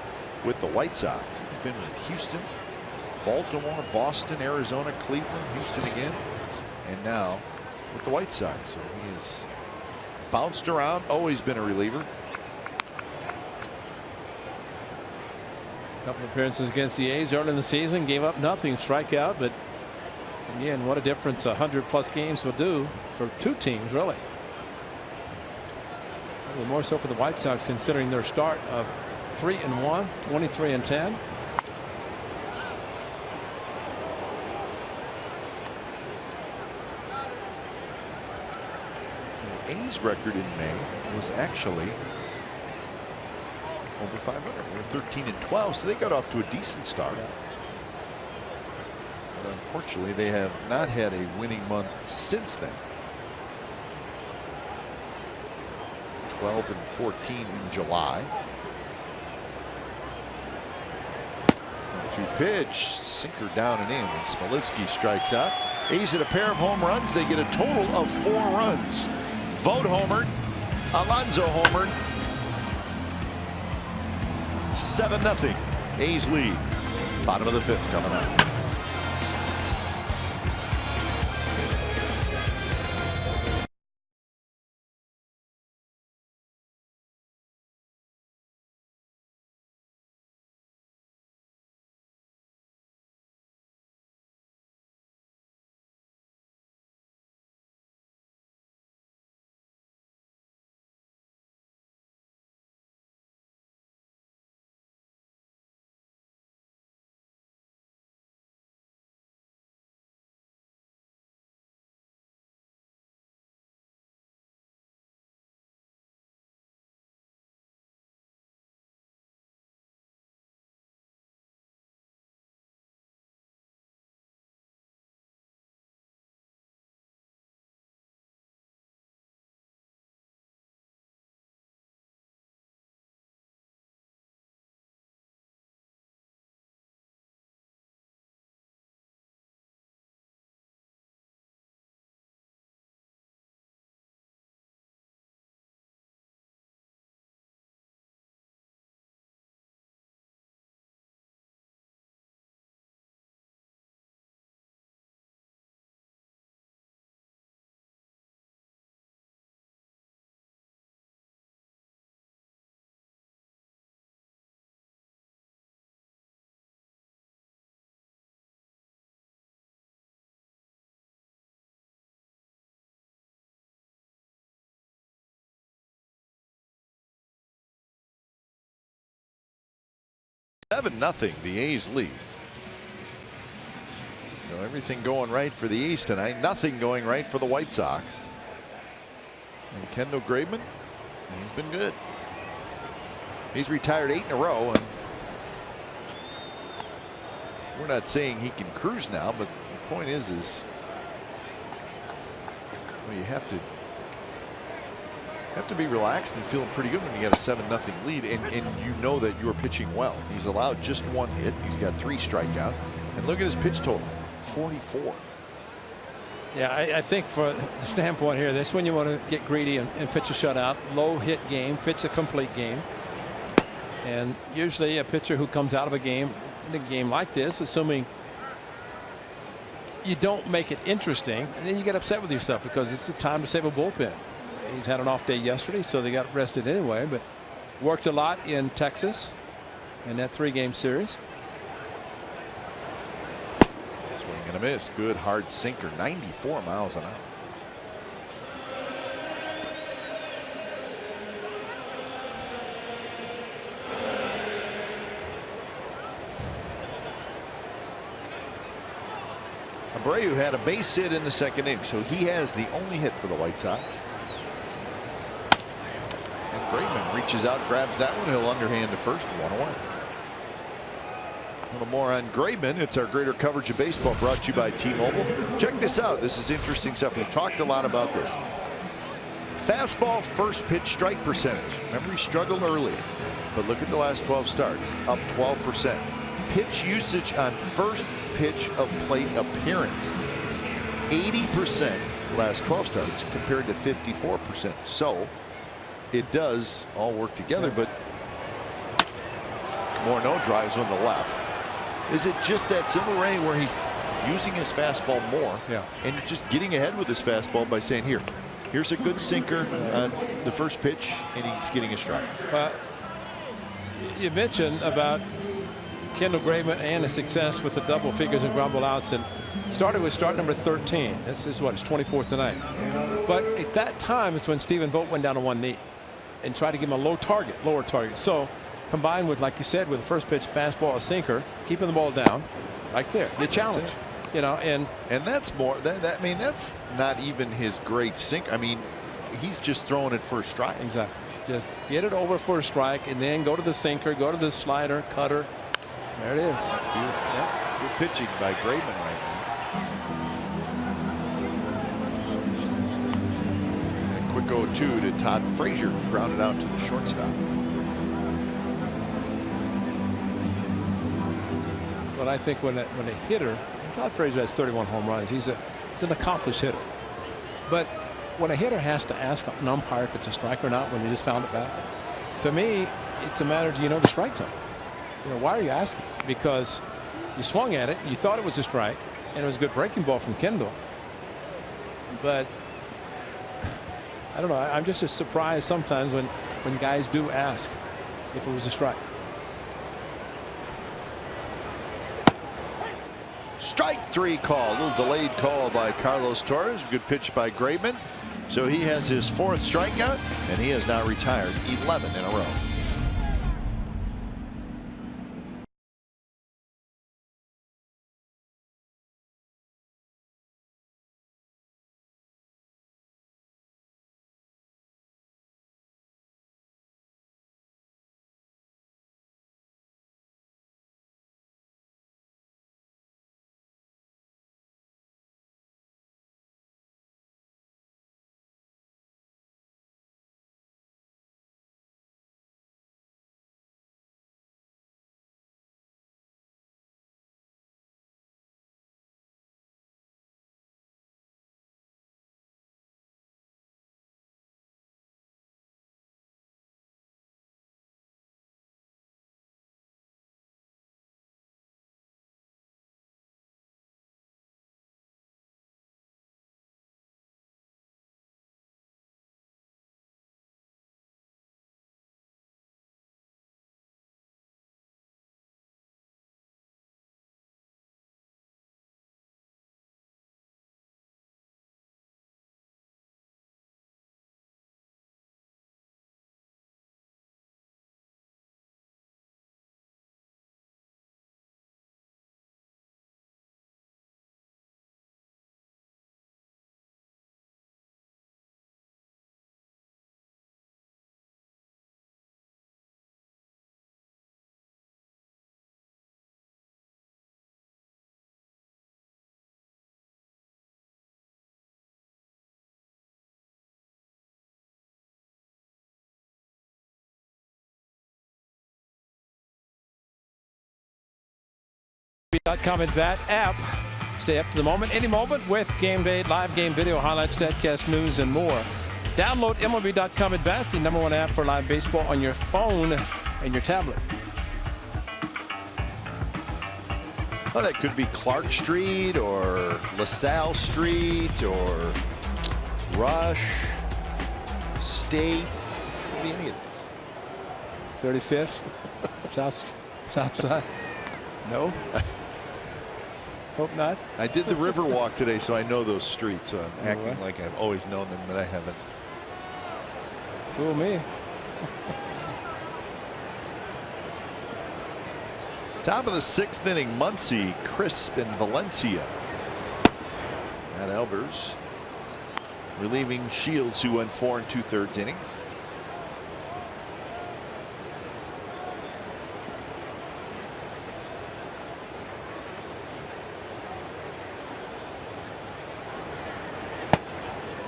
[SPEAKER 1] with the White Sox. He's been with Houston, Baltimore, Boston, Arizona, Cleveland, Houston again, and now with the White Sox. So he has bounced around, always been a reliever.
[SPEAKER 2] A couple appearances against the A's early in the season, gave up nothing, strikeout, but again, what a difference 100+ games will do for two teams, really. A little more so for the White Sox, considering their start of 3-1, 23-10.
[SPEAKER 1] The A's record in May was actually over 500. They were 13-12, so they got off to a decent start. But unfortunately, they have not had a winning month since then. 12-14 in July. 1-2 pitch, sinker down and in, and Smolinski strikes out. A's hit a pair of home runs. They get a total of 4 runs. Vogt homered, Alonso homered. 7-0. A's lead. Bottom of the 5th coming up. Nothing. The A's lead. So everything going right for the A's tonight. Nothing going right for the White Sox. And Kendall Graveman, he's been good. He's retired 8 in a row, and we're not saying he can cruise now, but the point is well, you have to be relaxed and feeling pretty good when you got a 7-0 lead, and you know that you're pitching well. He's allowed just 1 hit. He's got 3 strikeouts, and look at his pitch total, 44.
[SPEAKER 2] Yeah, I think for the standpoint here, that's when you want to get greedy and pitch a shutout, low hit game, pitch a complete game. And usually a pitcher who comes out of a game in a game like this, assuming you don't make it interesting, and then you get upset with yourself because it's the time to save a bullpen. He's had an off day yesterday, so they got rested anyway, but worked a lot in Texas in that 3-game series.
[SPEAKER 1] Swing and a miss. Good hard sinker, 94 miles an hour. Abreu had a base hit in the 2nd inning, so he has the only hit for the White Sox. And Graveman reaches out, grabs that one. He'll underhand to first, 1 away. A little more on Graveman. It's our greater coverage of baseball brought to you by T-Mobile. Check this out. This is interesting stuff. We've talked a lot about this. Fastball first pitch strike percentage. Remember, he struggled early, but look at the last 12 starts, up 12%. Pitch usage on first pitch of plate appearance, 80% last 12 starts compared to 54%. So it does all work together, but Morneau drives on the left. Is it just that simple, Ray, where he's using his fastball more and just getting ahead with his fastball by saying, here's a good sinker on the first pitch, and he's getting a strike?
[SPEAKER 2] Well, you mentioned about Kendall Graveman and his success with the double figures and ground ball outs, and started with start number 13. This is what, his 24th tonight. But at that time, it's when Stephen Vogt went down to one knee and tried to give him a lower target. So combined with, like you said, with the first pitch fastball, a sinker, keeping the ball down, right there, you challenge. You know, and that's more
[SPEAKER 1] I mean, that's not even his great sink. I mean, he's just throwing it for a strike.
[SPEAKER 2] Exactly. Just get it over for a strike, and then go to the sinker, go to the slider, cutter. There it is.
[SPEAKER 1] That's beautiful. Yep. Good pitching by Graveman right now. A quick 0-2 to Todd Frazier, grounded out to the shortstop.
[SPEAKER 2] But I think when a hitter, Todd Frazier has 31 home runs. He's an accomplished hitter. But when a hitter has to ask an umpire if it's a strike or not when they just found it back, to me, it's a matter of, do you know the strike zone? You know, why are you asking? Because you swung at it, you thought it was a strike, and it was a good breaking ball from Kendall. But I don't know. I'm just as surprised sometimes when guys do ask if it was a strike.
[SPEAKER 1] Strike three call. A little delayed call by Carlos Torres. Good pitch by Graveman. So he has his 4th strikeout, and he has now retired 11 in a row.
[SPEAKER 2] .com at Bat app. Stay up to the moment, any moment, with game day, live game video, highlights, statcast, news, and more. Download MLB.com at Bat, the #1 app for live baseball on your phone and your tablet.
[SPEAKER 1] Well, that could be Clark Street or LaSalle Street or Rush, State. Could be any of these.
[SPEAKER 2] 35th, South Side. No. Hope not.
[SPEAKER 1] I did the Riverwalk today, so I know those streets. So I'm acting like I've always known them, but I haven't.
[SPEAKER 2] Fool me.
[SPEAKER 1] Top of the 6th inning, Muncy, Crisp, and Valencia. Matt Albers relieving Shields, who went 4 2/3 innings.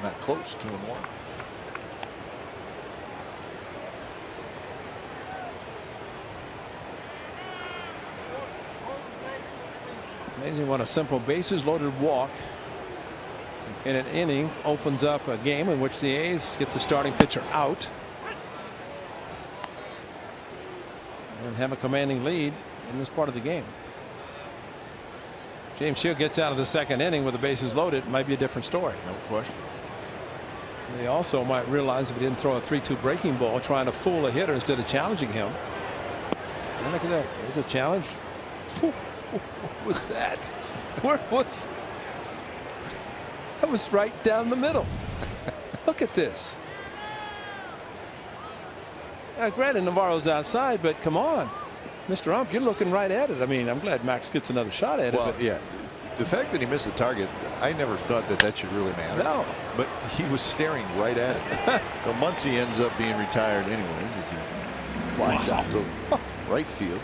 [SPEAKER 1] Not close, 2-1.
[SPEAKER 2] Amazing what a simple bases loaded walk in an inning opens up a game in which the A's get the starting pitcher out and have a commanding lead in this part of the game. James Shield gets out of the second inning with the bases loaded. It might be a different story.
[SPEAKER 1] No question.
[SPEAKER 2] They also might realize if he didn't throw a 3-2 breaking ball trying to fool a hitter instead of challenging him. And look at that. There's a challenge. What was that? Where was that? Was right down the middle. Look at this. Granted, Navarro's outside, but come on, Mr. Ump, you're looking right at it. I mean, I'm glad Max gets another shot at it.
[SPEAKER 1] Well,
[SPEAKER 2] but
[SPEAKER 1] yeah. The fact that he missed the target, I never thought that should really matter.
[SPEAKER 2] No.
[SPEAKER 1] But he was staring right at it. So Muncy ends up being retired anyways as he flies out to right field.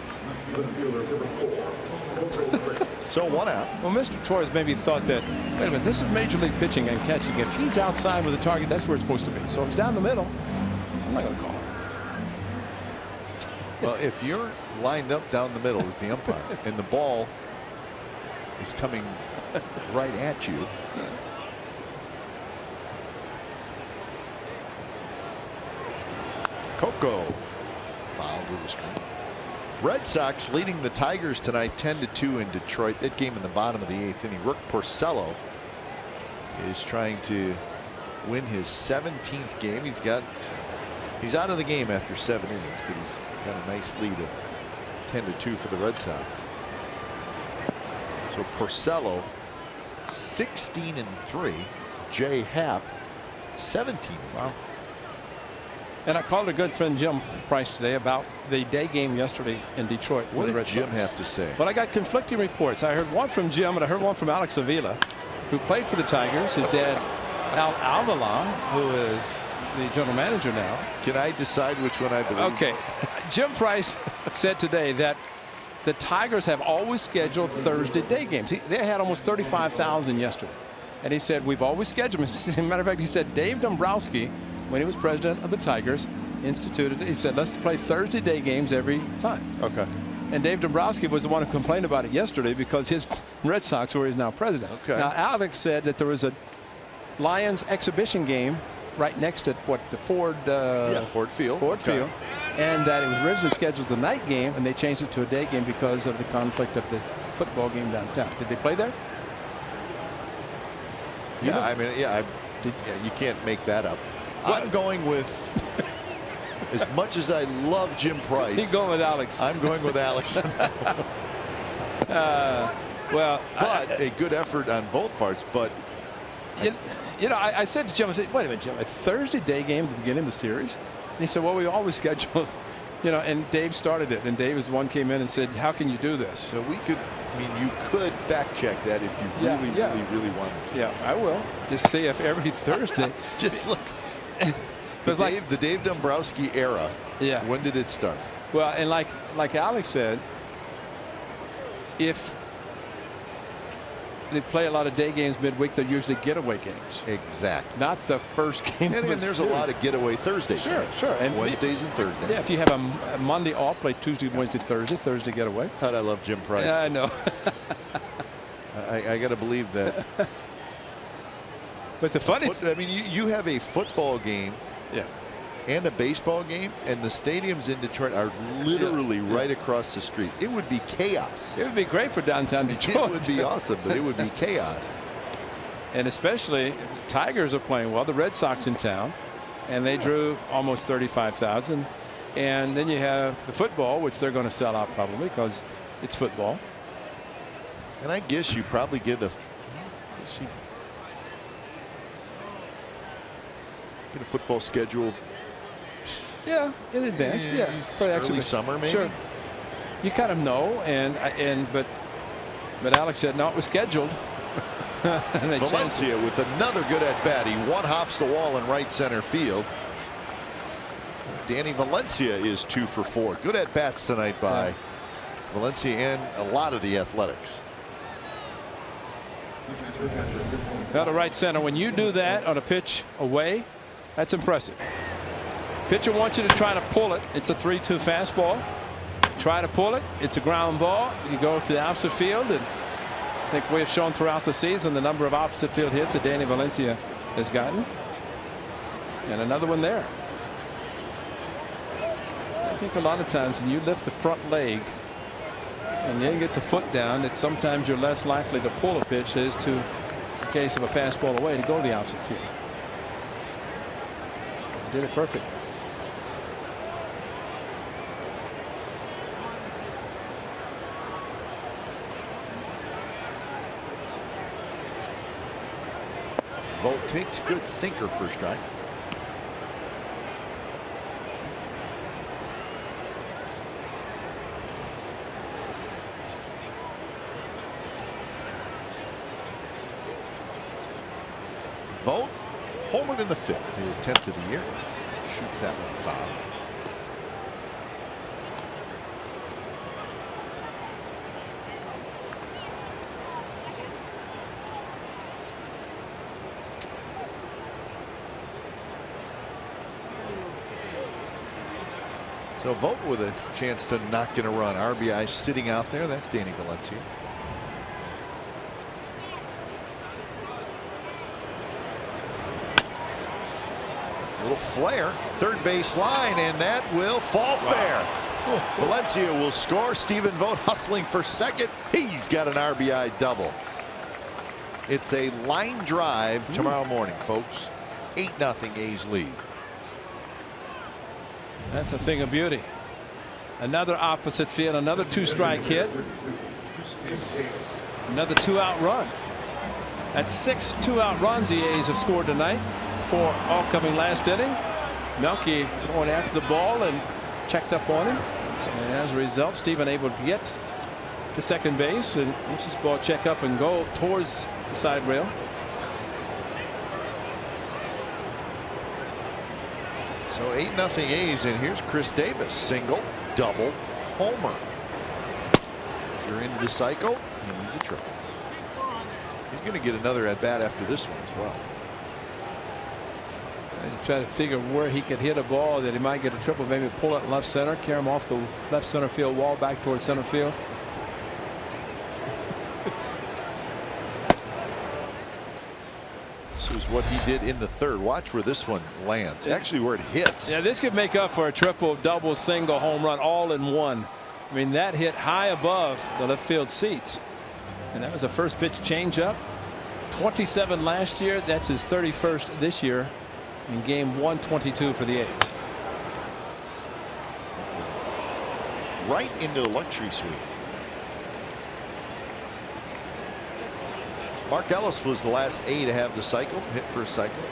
[SPEAKER 1] So 1 out.
[SPEAKER 2] Well, Mr. Torres maybe thought that, wait a minute, this is Major League pitching and catching. If he's outside with a target, that's where it's supposed to be. So if he's down the middle, I'm not going to call him.
[SPEAKER 1] Well, if you're lined up down the middle as the umpire and the ball is coming right at you, Coco fouled with the screen. Red Sox leading the Tigers tonight 10-2 in Detroit. That game in the bottom of the 8th inning. Rick Porcello is trying to win his 17th game. He's out of the game after 7 innings, but he's got a nice lead of 10-2 for the Red Sox. So Porcello 16-3. Jay Happ 17.
[SPEAKER 2] Wow. And I called a good friend Jim Price today about the day game yesterday in Detroit.
[SPEAKER 1] What did
[SPEAKER 2] Red
[SPEAKER 1] Jim
[SPEAKER 2] Sox
[SPEAKER 1] have to say?
[SPEAKER 2] Well, I got conflicting reports. I heard one from Jim and I heard one from Alex Avila, who played for the Tigers. His dad, Al Avila, who is the general manager now.
[SPEAKER 1] Can I decide which one I believe?
[SPEAKER 2] Okay. Jim Price said today that the Tigers have always scheduled Thursday day games. They had almost 35,000 yesterday. And he said, we've always scheduled them. As a matter of fact, he said Dave Dombrowski, when he was president of the Tigers, instituted it. He said, let's play Thursday day games every time.
[SPEAKER 1] Okay.
[SPEAKER 2] And Dave Dombrowski was the one who complained about it yesterday because his Red Sox were his now president.
[SPEAKER 1] Okay.
[SPEAKER 2] Now, Alex said that there was a Lions exhibition game right next to the Ford
[SPEAKER 1] Field.
[SPEAKER 2] Ford Field, and that it was originally scheduled as a night game, and they changed it to a day game because of the conflict of the football game downtown. Did they play there?
[SPEAKER 1] Yeah, I mean, yeah, you can't make that up. I'm going with, as much as I love Jim Price.
[SPEAKER 2] He's going with Alex.
[SPEAKER 1] I'm going with Alex.
[SPEAKER 2] Well,
[SPEAKER 1] but a good effort on both parts. But
[SPEAKER 2] you know, I said to Jim, I said, wait a minute, Jim, a Thursday day game at the beginning of the series? And he said, well, we always schedule, you know, and Dave started it. And Dave is the one came in and said, how can you do this?
[SPEAKER 1] So we could, I mean, you could fact check that if you really wanted to.
[SPEAKER 2] Yeah, I will. Just see if every Thursday.
[SPEAKER 1] Just look. The Dave Dombrowski era.
[SPEAKER 2] Yeah.
[SPEAKER 1] When did it start?
[SPEAKER 2] Well, and like Alex said, if they play a lot of day games midweek, they're usually getaway games.
[SPEAKER 1] Exactly.
[SPEAKER 2] Not the first game.
[SPEAKER 1] And there's a lot of getaway Thursdays.
[SPEAKER 2] Sure. And
[SPEAKER 1] Wednesdays and Thursdays.
[SPEAKER 2] Yeah, if you have a Monday off, play Tuesday, Wednesday, Thursday getaway.
[SPEAKER 1] How'd I love Jim Price?
[SPEAKER 2] Yeah, I know.
[SPEAKER 1] I got to believe that.
[SPEAKER 2] But the funny
[SPEAKER 1] I mean, you have a football game.
[SPEAKER 2] Yeah.
[SPEAKER 1] And a baseball game, and the stadiums in Detroit are literally right across the street. It would be chaos.
[SPEAKER 2] It would be great for downtown Detroit.
[SPEAKER 1] It would be awesome, but it would be chaos.
[SPEAKER 2] And especially, the Tigers are playing well. The Red Sox in town, and they drew almost 35,000. And then you have the football, which they're going to sell out probably because it's football.
[SPEAKER 1] And I guess you probably get a football schedule.
[SPEAKER 2] Yeah, in advance. Yeah,
[SPEAKER 1] early summer maybe.
[SPEAKER 2] Sure. You kind of know, but Alex said no, it was scheduled.
[SPEAKER 1] Valencia with another good at bat. He one hops the wall in right center field. Danny Valencia is 2 for 4. Good at bats tonight by Valencia and a lot of the Athletics.
[SPEAKER 2] Out of right center, when you do that on a pitch away, that's impressive. Pitcher wants you to try to pull it. It's a 3-2 fastball. Try to pull it. It's a ground ball. You go to the opposite field, and I think we have shown throughout the season the number of opposite field hits that Danny Valencia has gotten. And another one there. I think a lot of times when you lift the front leg and then get the foot down, that sometimes you're less likely to pull a pitch as to in case of a fastball away to go to the opposite field. Did it perfectly.
[SPEAKER 1] Vogt takes good sinker for strike. Vogt homered in the fifth, his 10th of the year. Shoots that one foul. So Vogt with a chance to knock in a run. RBI sitting out there. That's Danny Valencia. Little flare, third base line, and that will fall fair. Valencia will score. Stephen Vogt hustling for second. He's got an RBI double. It's a line drive tomorrow morning, folks. 8-0 A's lead.
[SPEAKER 2] That's a thing of beauty. Another opposite field, another two-strike hit. Another two-out run. That's 6 two-out runs the A's have scored tonight. 4 all coming last inning. Melky going after the ball and checked up on him. And as a result, Stephen able to get to second base and watch his ball check up and go towards the side rail.
[SPEAKER 1] So 8-0 A's, and here's Chris Davis. Single, double, homer. If you're into the cycle, he needs a triple. He's going to get another at bat after this one as well.
[SPEAKER 2] And try to figure where he could hit a ball that he might get a triple, maybe pull it left center, carry him off the left center field wall back towards center field.
[SPEAKER 1] This is what he did in the third. Watch where this one lands. Actually, where it hits.
[SPEAKER 2] Yeah, this could make up for a triple, double, single, home run all in one. I mean, that hit high above the left field seats. And that was a first pitch changeup. 27 last year. That's his 31st this year in game 122 for the A's.
[SPEAKER 1] Right into the luxury suite. Mark Ellis was the last A to have the cycle, hit for a cycle.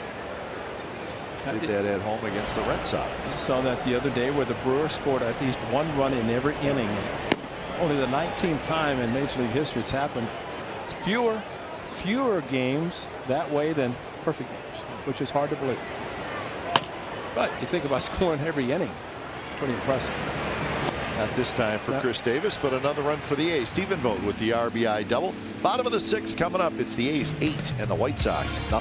[SPEAKER 1] Did that at home against the Red Sox.
[SPEAKER 2] I saw that the other day where the Brewers scored at least one run in every inning. Only the 19th time in Major League history it's happened. It's fewer games that way than perfect games, which is hard to believe. But you think about scoring every inning. It's pretty impressive.
[SPEAKER 1] Not this time for Chris Davis, but another run for the A's. Stephen Vogt with the RBI double. Bottom of the 6th coming up. It's the A's 8 and the White Sox 0.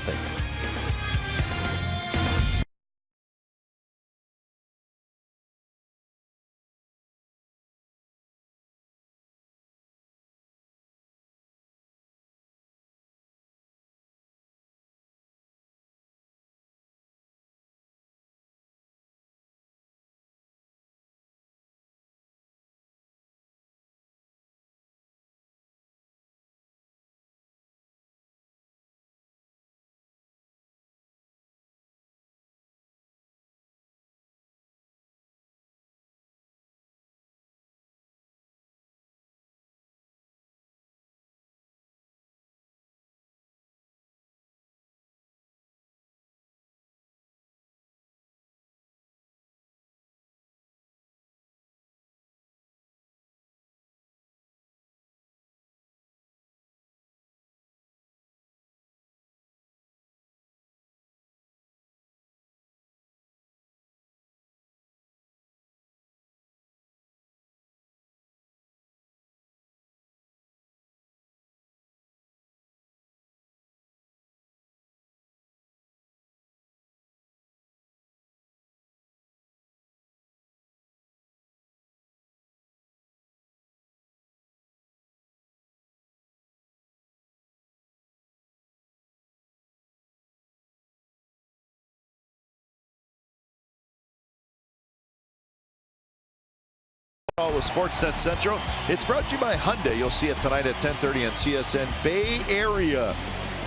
[SPEAKER 1] With Sportsnet Central. It's brought to you by Hyundai. You'll see it tonight at 10:30 on CSN Bay Area.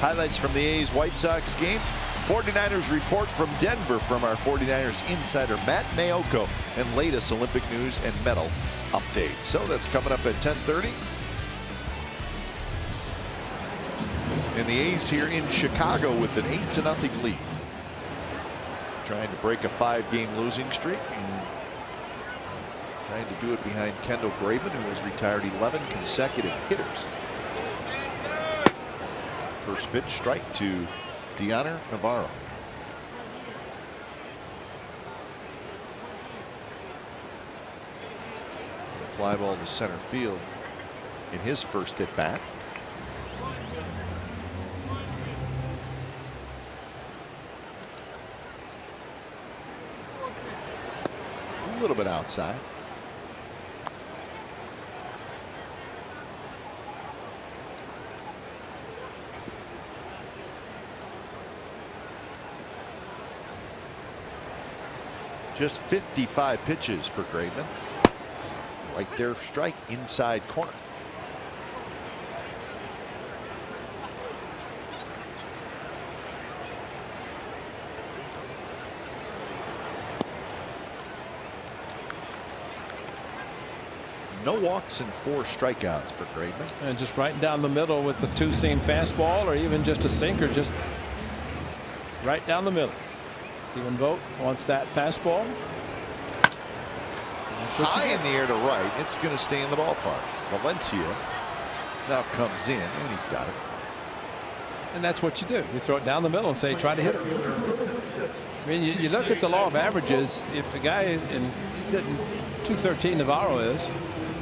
[SPEAKER 1] Highlights from the A's White Sox game. 49ers report from Denver from our 49ers insider Matt Mayoko, and latest Olympic news and medal updates. So that's coming up at 10:30. And the A's here in Chicago with an 8-0 lead. Trying to break a 5-game losing streak. Trying to do it behind Kendall Graveman, who has retired 11 consecutive hitters. First pitch, strike to Dioner Navarro. Fly ball to center field in his first at bat. A little bit outside. Just 55 pitches for Graveman. Right there, strike, inside corner. No walks and 4 strikeouts for Graveman.
[SPEAKER 2] And just right down the middle with the 2-seam fastball, or even just a sinker, just right down the middle. Stephen Vogt wants that fastball.
[SPEAKER 1] High in the air to right. It's going to stay in the ballpark. Valencia now comes in, and he's got it.
[SPEAKER 2] And that's what you do. You throw it down the middle and say, try to hit it. I mean, you look at the law of averages. If a guy is he's hitting 213, Navarro is,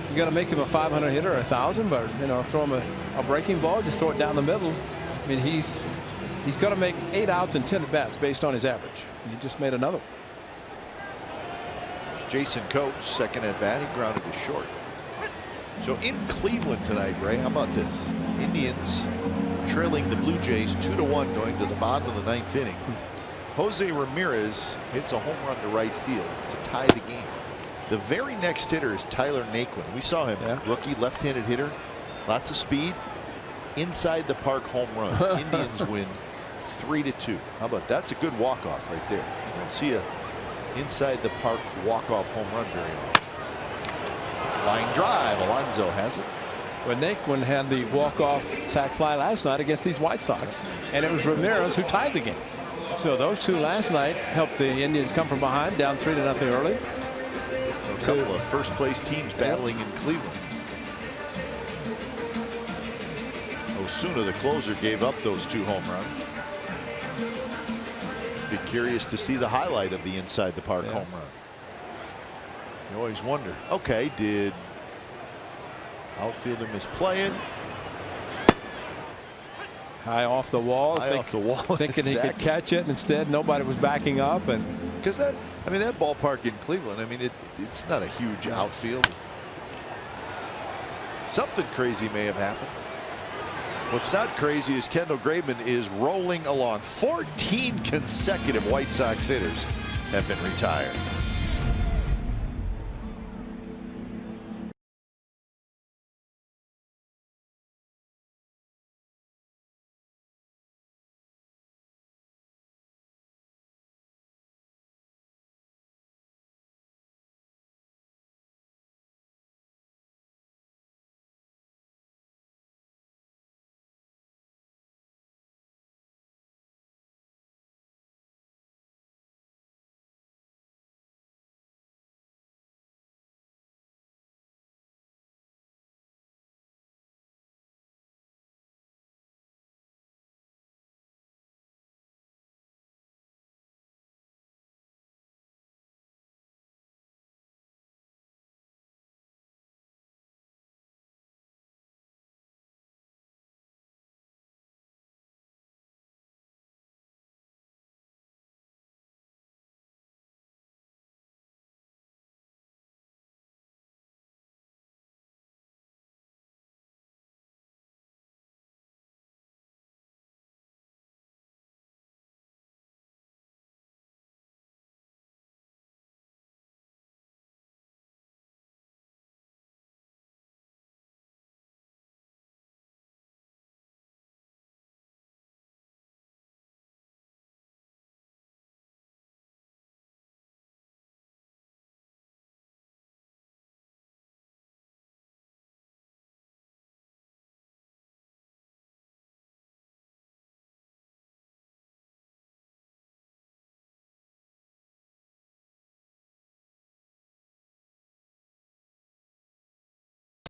[SPEAKER 2] you got to make him a 500 hitter or 1,000, but throw him a breaking ball, just throw it down the middle. I mean, he's got to make 8 outs and 10 at bats based on his average. You just made another one.
[SPEAKER 1] Jason Coates, second at bat. He grounded to short. So in Cleveland tonight, Ray, how about this? Indians trailing the Blue Jays 2-1 going to the bottom of the 9th inning. Jose Ramirez hits a home run to right field to tie the game. The very next hitter is Tyler Naquin. We saw him, rookie left-handed hitter, lots of speed, inside the park home run. Indians win 3-2. How about that's a good walk-off right there. You don't see a inside the park walk-off home run very often. Line drive. Alonso has it.
[SPEAKER 2] Well, Naquin had the walk-off sac fly last night against these White Sox, and it was Ramirez who tied the game. So those two last night helped the Indians come from behind, down 3-0 early.
[SPEAKER 1] A couple of first-place teams battling in Cleveland. Osuna, the closer, gave up those 2 home runs. Be curious to see the highlight of the inside the park home run. You always wonder, okay, did outfielder misplay it?
[SPEAKER 2] High off the wall.
[SPEAKER 1] Off the wall.
[SPEAKER 2] Thinking he could catch it, and instead nobody was backing up. And
[SPEAKER 1] because that ballpark in Cleveland, I mean, it's not a huge outfield. Something crazy may have happened. What's not crazy is Kendall Graveman is rolling along. 14 consecutive White Sox hitters have been retired.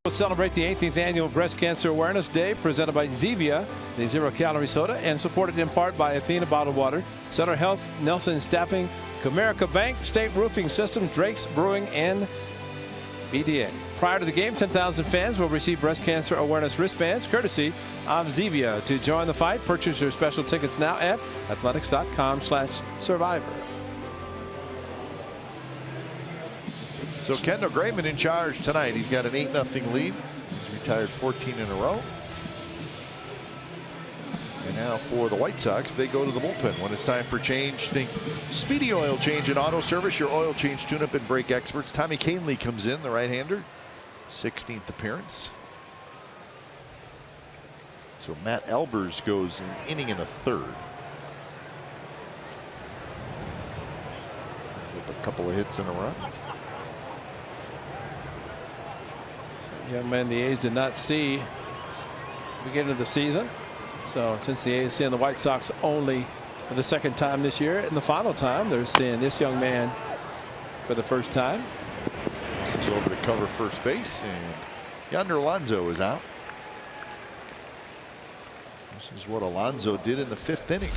[SPEAKER 2] We'll celebrate the 18th annual Breast Cancer Awareness Day presented by Zevia, the zero-calorie soda, and supported in part by Athena Bottled Water, Sutter Health, Nelson Staffing, Comerica Bank, State Roofing Systems, Drake's Brewing, and BDA. Prior to the game, 10,000 fans will receive breast cancer awareness wristbands courtesy of Zevia. To join the fight, purchase your special tickets now at athletics.com/survivor.
[SPEAKER 1] So Kendall Graveman in charge tonight. He's got an 8-0 lead. He's retired 14 in a row. And now for the White Sox, they go to the bullpen. When it's time for change, think Speedy Oil Change and Auto Service, your oil change, tune-up, and brake experts. Tommy Kahnle comes in, the right-hander. 16th appearance. So Matt Albers goes an inning and a third. A couple of hits in a run.
[SPEAKER 2] Young man the A's did not see the beginning of the season. So since the A's seeing the White Sox only for the second time this year, and the final time they're seeing this young man for the first time.
[SPEAKER 1] This is over to cover first base, and Yonder Alonso is out. This is what Alonso did in the 5th inning.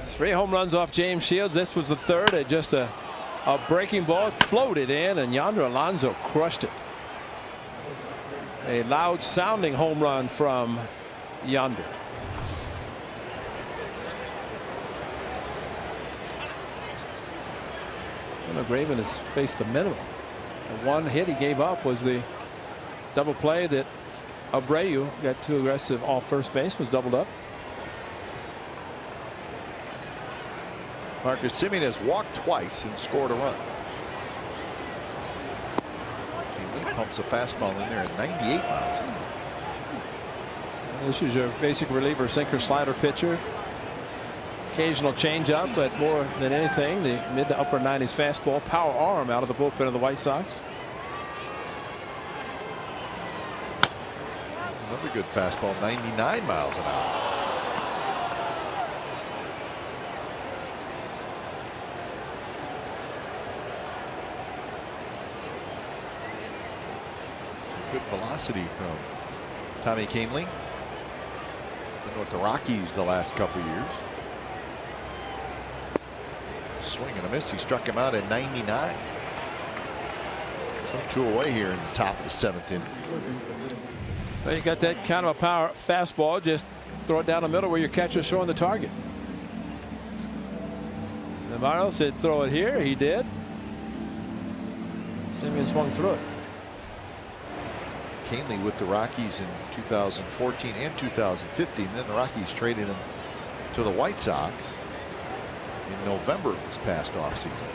[SPEAKER 2] 3 home runs off James Shields. This was the third. Just a breaking ball floated in, and Yonder Alonso crushed it. A loud sounding home run from Yonder. Graveman has faced the minimum. The one hit he gave up was the double play that Abreu got too aggressive off first base, was doubled up.
[SPEAKER 1] Marcus Semien has walked twice and scored a run. Kahnle pumps a fastball in there at 98 miles an hour.
[SPEAKER 2] This is your basic reliever, sinker slider pitcher. Occasional changeup, but more than anything, the mid to upper 90s fastball, power arm out of the bullpen of the White Sox.
[SPEAKER 1] Another good fastball, 99 miles an hour. Good velocity from Tommy Kahnle. Been with the Rockies the last couple years. Swing and a miss. He struck him out at 99. So 2 away here in the top of the 7th inning.
[SPEAKER 2] Well, you got that kind of a power fastball. Just throw it down the middle where your catcher's showing the target. Navarro said throw it here. He did. Semien swung through it.
[SPEAKER 1] Kahnle with the Rockies in 2014 and 2015. Then the Rockies traded him to the White Sox in November of this past offseason.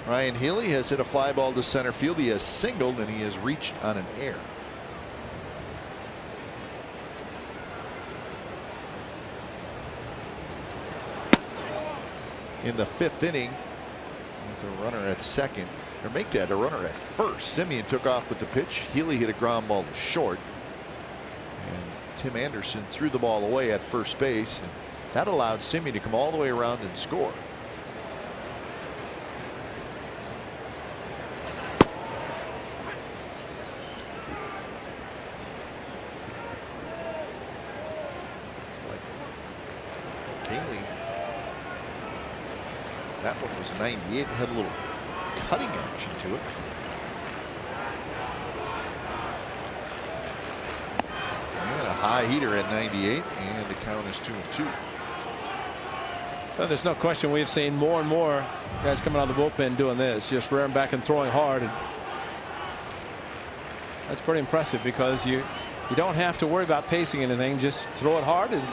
[SPEAKER 1] Ryan Healy has hit a fly ball to center field. He has singled and he has reached on an air. In the 5th inning, with a runner at second, or make that a runner at first. Semien took off with the pitch. Healy hit a ground ball to short, and Tim Anderson threw the ball away at first base, and that allowed Semien to come all the way around and score. It's like Kahnle. That one was 98. Had a little cutting action to it. And a high heater at 98, and the count is 2-2.
[SPEAKER 2] Well, there's no question we've seen more and more guys coming out of the bullpen doing this, just rearing back and throwing hard. And that's pretty impressive because you don't have to worry about pacing anything. Just throw it hard, and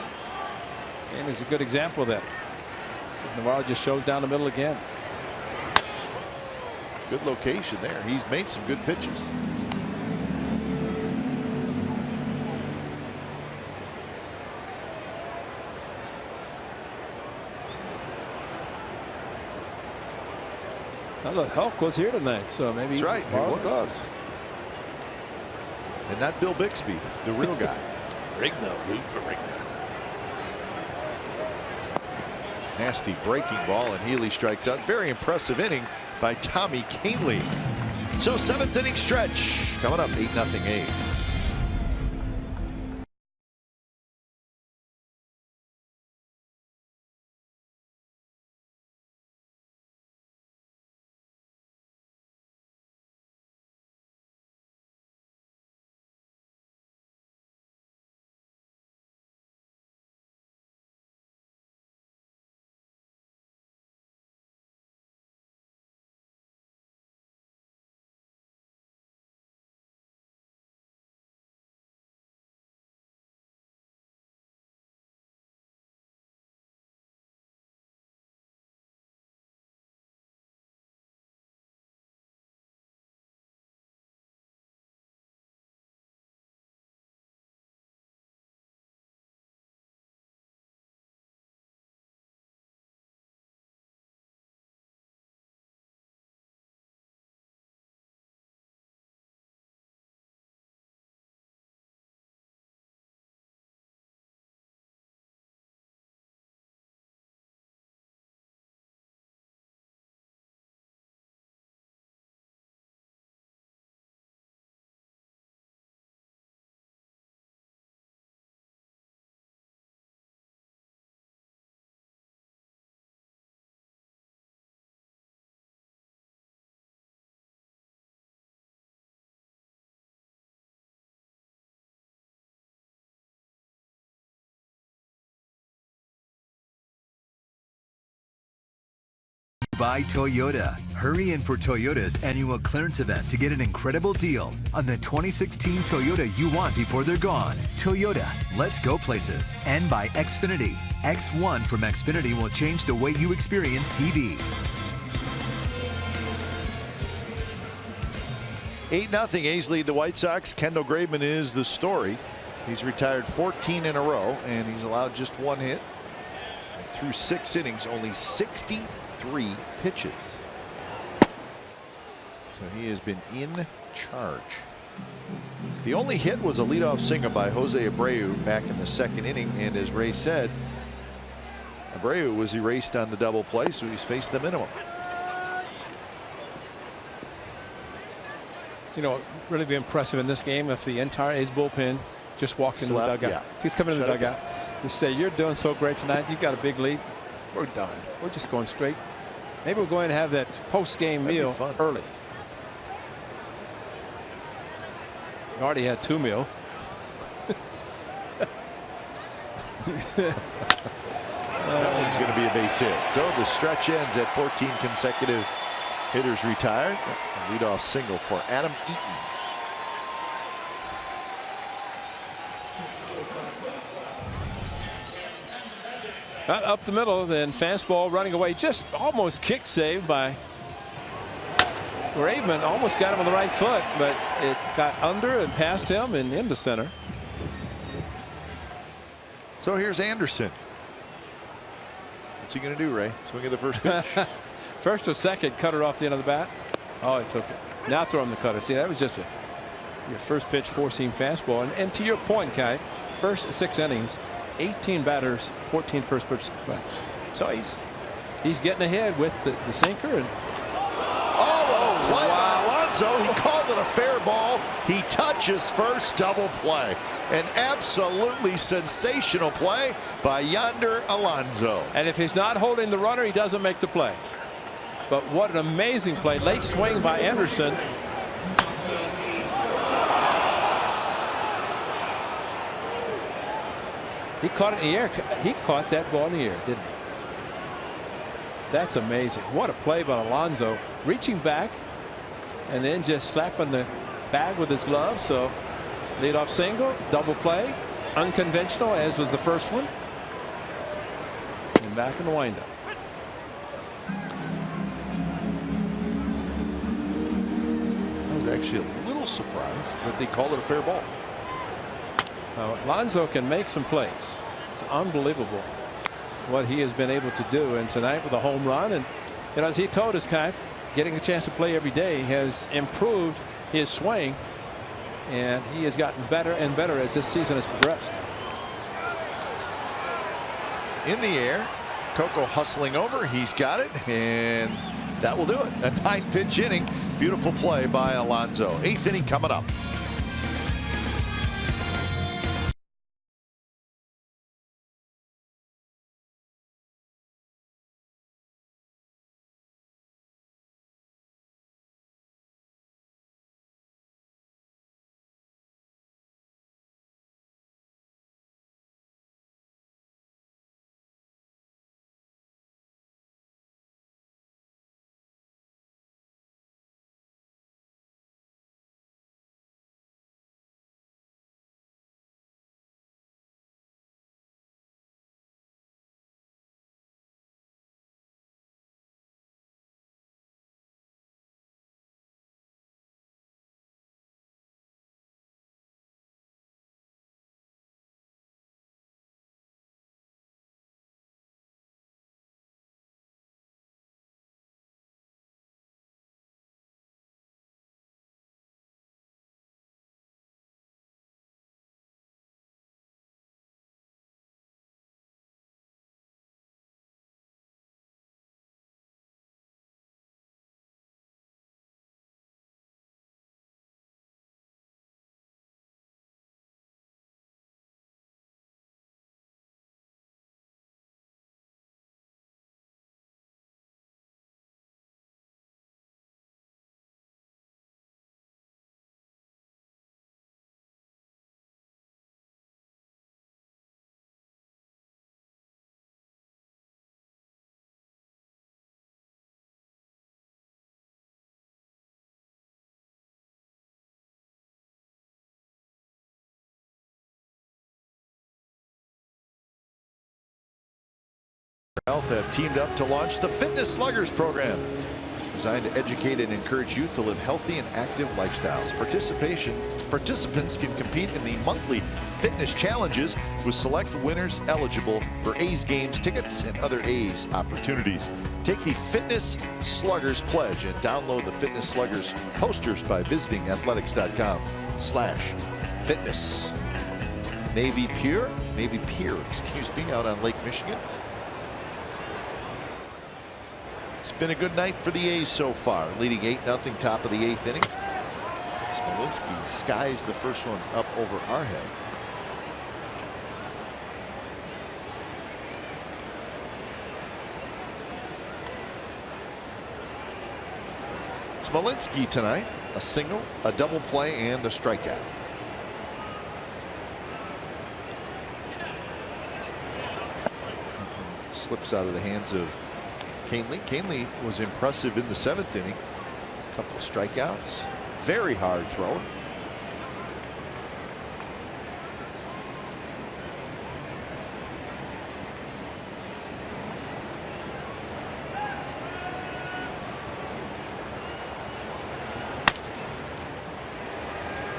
[SPEAKER 2] it's a good example of that. So Navarro just shows down the middle again.
[SPEAKER 1] Good location there. He's made some good pitches.
[SPEAKER 2] Now look, Hulk was here tonight, so maybe
[SPEAKER 1] that's right. He was. And not Bill Bixby, the real guy.
[SPEAKER 4] Ferrigno, Lou Ferrigno.
[SPEAKER 1] Nasty breaking ball, and Healy strikes out. Very impressive inning by Tommy Kahnle. So 7th inning stretch coming up. 8-0 A's.
[SPEAKER 3] By Toyota. Hurry in for Toyota's annual clearance event to get an incredible deal on the 2016 Toyota you want before they're gone. Toyota, let's go places. And by Xfinity. X1 from Xfinity will change the way you experience TV.
[SPEAKER 1] 8-0 A's lead the White Sox. Kendall Graveman is the story. He's retired 14 in a row, and he's allowed just 1 hit. Through 6 innings, only 63 pitches. So he has been in charge. The only hit was a leadoff single by Jose Abreu back in the 2nd inning, and as Ray said, Abreu was erased on the double play, so he's faced the minimum.
[SPEAKER 2] You know, really be impressive in this game if the entire A's bullpen just walked into the dugout.
[SPEAKER 1] Yeah.
[SPEAKER 2] He's coming in the
[SPEAKER 1] Shut
[SPEAKER 2] dugout. You say, you're doing so great tonight. You've got a big lead. We're done. We're just going straight. Maybe we're going to have that post-game meal early. We already had 2 meals.
[SPEAKER 1] That one's going to be a base hit. So the stretch ends at 14 consecutive hitters retired. A leadoff single for Adam Eaton.
[SPEAKER 2] Not up the middle, then fastball running away. Just almost kick save by Graveman. Almost got him on the right foot, but it got under and past him and into center.
[SPEAKER 1] So here's Anderson. What's he going to do, Ray? Swing at the first pitch?
[SPEAKER 2] First or second, cutter off the end of the bat. Oh, he took it. Now throw him the cutter. See, that was just your first pitch, 4-seam fastball. And to your point, Kai, first 6 innings, 18 batters, 14 first pitch strikes. So he's getting ahead with the sinker. And
[SPEAKER 1] play by Alonso. He called it a fair ball. He touches first, double play. An absolutely sensational play by Yonder Alonso.
[SPEAKER 2] And if he's not holding the runner, he doesn't make the play. But what an amazing play. Late swing by Anderson. He caught it in the air. He caught that ball in the air, didn't he? That's amazing. What a play by Alonso. Reaching back and then just slapping the bag with his glove. So leadoff single, double play, unconventional as was the first one. And back in the windup.
[SPEAKER 1] I was actually a little surprised that they called it a fair ball.
[SPEAKER 2] Alonso can make some plays. It's unbelievable what he has been able to do. And tonight with a home run, and you know, as he told us, Kai, getting a chance to play every day has improved his swing, and he has gotten better and better as this season has progressed.
[SPEAKER 1] In the air, Coco hustling over. He's got it, and that will do it. A 9-pitch inning. Beautiful play by Alonso. 8th inning coming up. Health have teamed up to launch the Fitness Sluggers program, designed to educate and encourage youth to live healthy and active lifestyles. Participants can compete in the monthly fitness challenges with select winners eligible for A's games tickets and other A's opportunities. Take the Fitness Sluggers pledge and download the Fitness Sluggers posters by visiting athletics.com/fitness. Navy Pier, excuse me, out on Lake Michigan. It's been a good night for the A's so far, leading 8-0 top of the 8th inning. Smolinski skies the first one up over our head. Smolinski tonight, a single, a double play, and a strikeout. Slips out of the hands of Kahnle. Kahnle was impressive in the 7th inning. A couple of strikeouts. Very hard throw.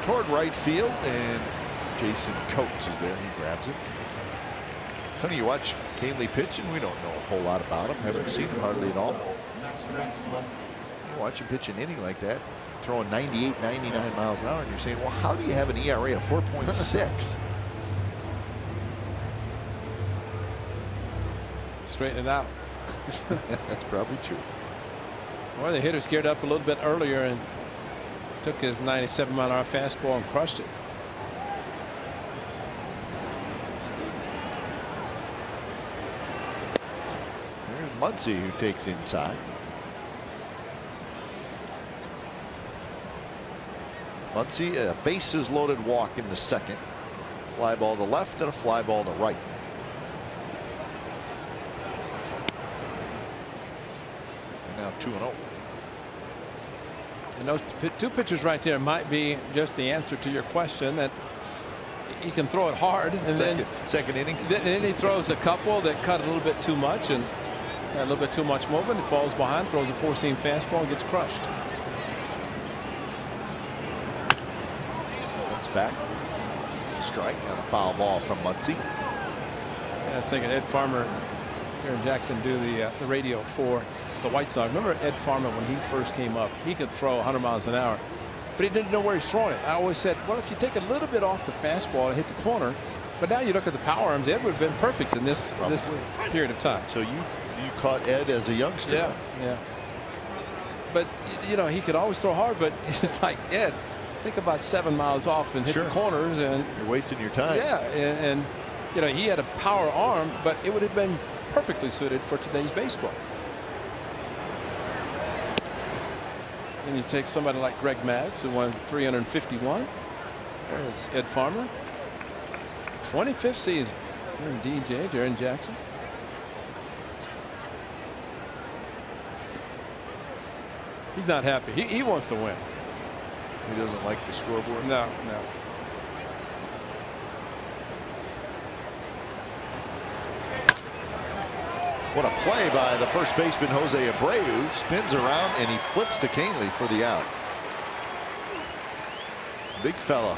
[SPEAKER 1] Toward right field, and Jason Coates is there. He grabs it. Funny, you watch Kahnle pitch, and we don't know a whole lot about him. Haven't seen him hardly at all. You watch him pitch an inning like that, throwing 98, 99 miles an hour, and you're saying, well, how do you have an ERA of 4.6?
[SPEAKER 2] Straighten it out.
[SPEAKER 1] That's probably true.
[SPEAKER 2] Well, the hitters geared up a little bit earlier and took his 97-mile-an-hour fastball and crushed it.
[SPEAKER 1] Muncy, who takes inside. Muncy, a bases loaded walk in the 2nd. Fly ball to left and a fly ball to right. And now 2-0.
[SPEAKER 2] And those two pitchers right there might be just the answer to your question, that he can throw it hard, and
[SPEAKER 1] second inning.
[SPEAKER 2] Then he throws a couple that cut a little bit too much, and a little bit too much movement. It falls behind, throws a 4-seam fastball, and gets crushed.
[SPEAKER 1] Comes back. It's a strike on a foul ball from Muncy.
[SPEAKER 2] Yeah, I was thinking Ed Farmer, Aaron Jackson, do the radio for the White Sox. Remember Ed Farmer when he first came up? He could throw 100 miles an hour, but he didn't know where he's throwing it. I always said, well, if you take a little bit off the fastball and hit the corner, But now you look at the power arms, Ed would have been perfect in this period of time.
[SPEAKER 1] So you caught Ed as a youngster.
[SPEAKER 2] Yeah, yeah. But you know, he could always throw hard, but it's like, Ed, think about 7 miles off and hit the corners, and
[SPEAKER 1] you're wasting your time.
[SPEAKER 2] Yeah, and you know, he had a power arm, but it would have been perfectly suited for today's baseball. And you take somebody like Greg Maddux, who won 351. There's Ed Farmer. 25th season. Here in DJ, Darren Jackson. He's not happy. He wants to win.
[SPEAKER 1] He doesn't like the scoreboard.
[SPEAKER 2] No, no.
[SPEAKER 1] What a play by the first baseman, Jose Abreu. Spins around and he flips to Kahnle for the out. Big fella.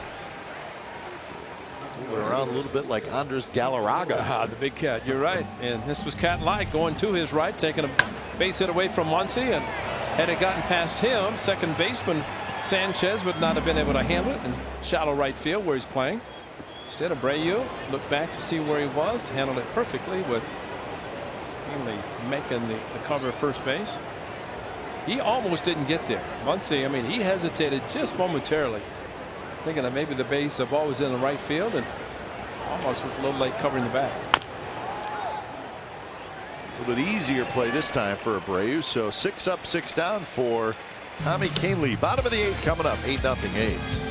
[SPEAKER 1] Moving around a little bit like Andres Galarraga.
[SPEAKER 2] The big cat. You're right. And this was cat-like, going to his right, taking a base hit away from Muncy. And had it gotten past him, second baseman Sanchez would not have been able to handle it in shallow right field where he's playing. Instead, Abreu looked back to see where he was, to handle it perfectly with Kahnle making the cover of first base. He almost didn't get there. Muncy, I mean, he hesitated just momentarily, thinking that maybe the base of ball was in the right field, and almost was a little late covering the bag.
[SPEAKER 1] A little bit easier play this time for Abreu. So 6 up, 6 down for Tommy Kahnle. Bottom of the 8th coming up. 8-0 A's.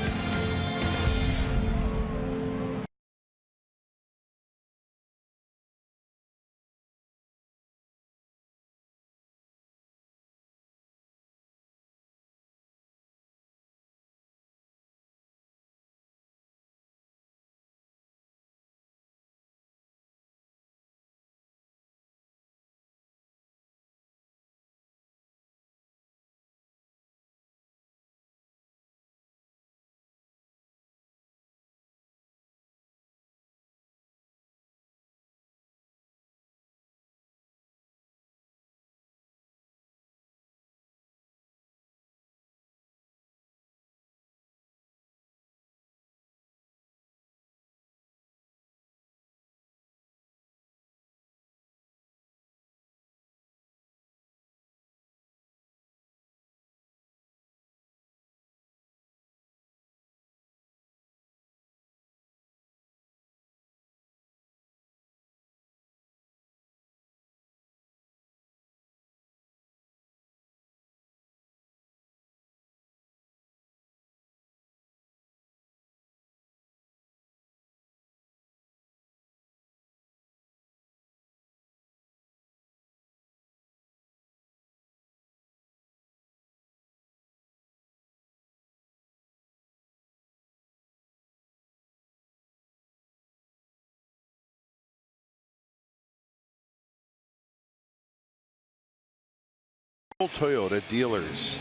[SPEAKER 1] Toyota dealers.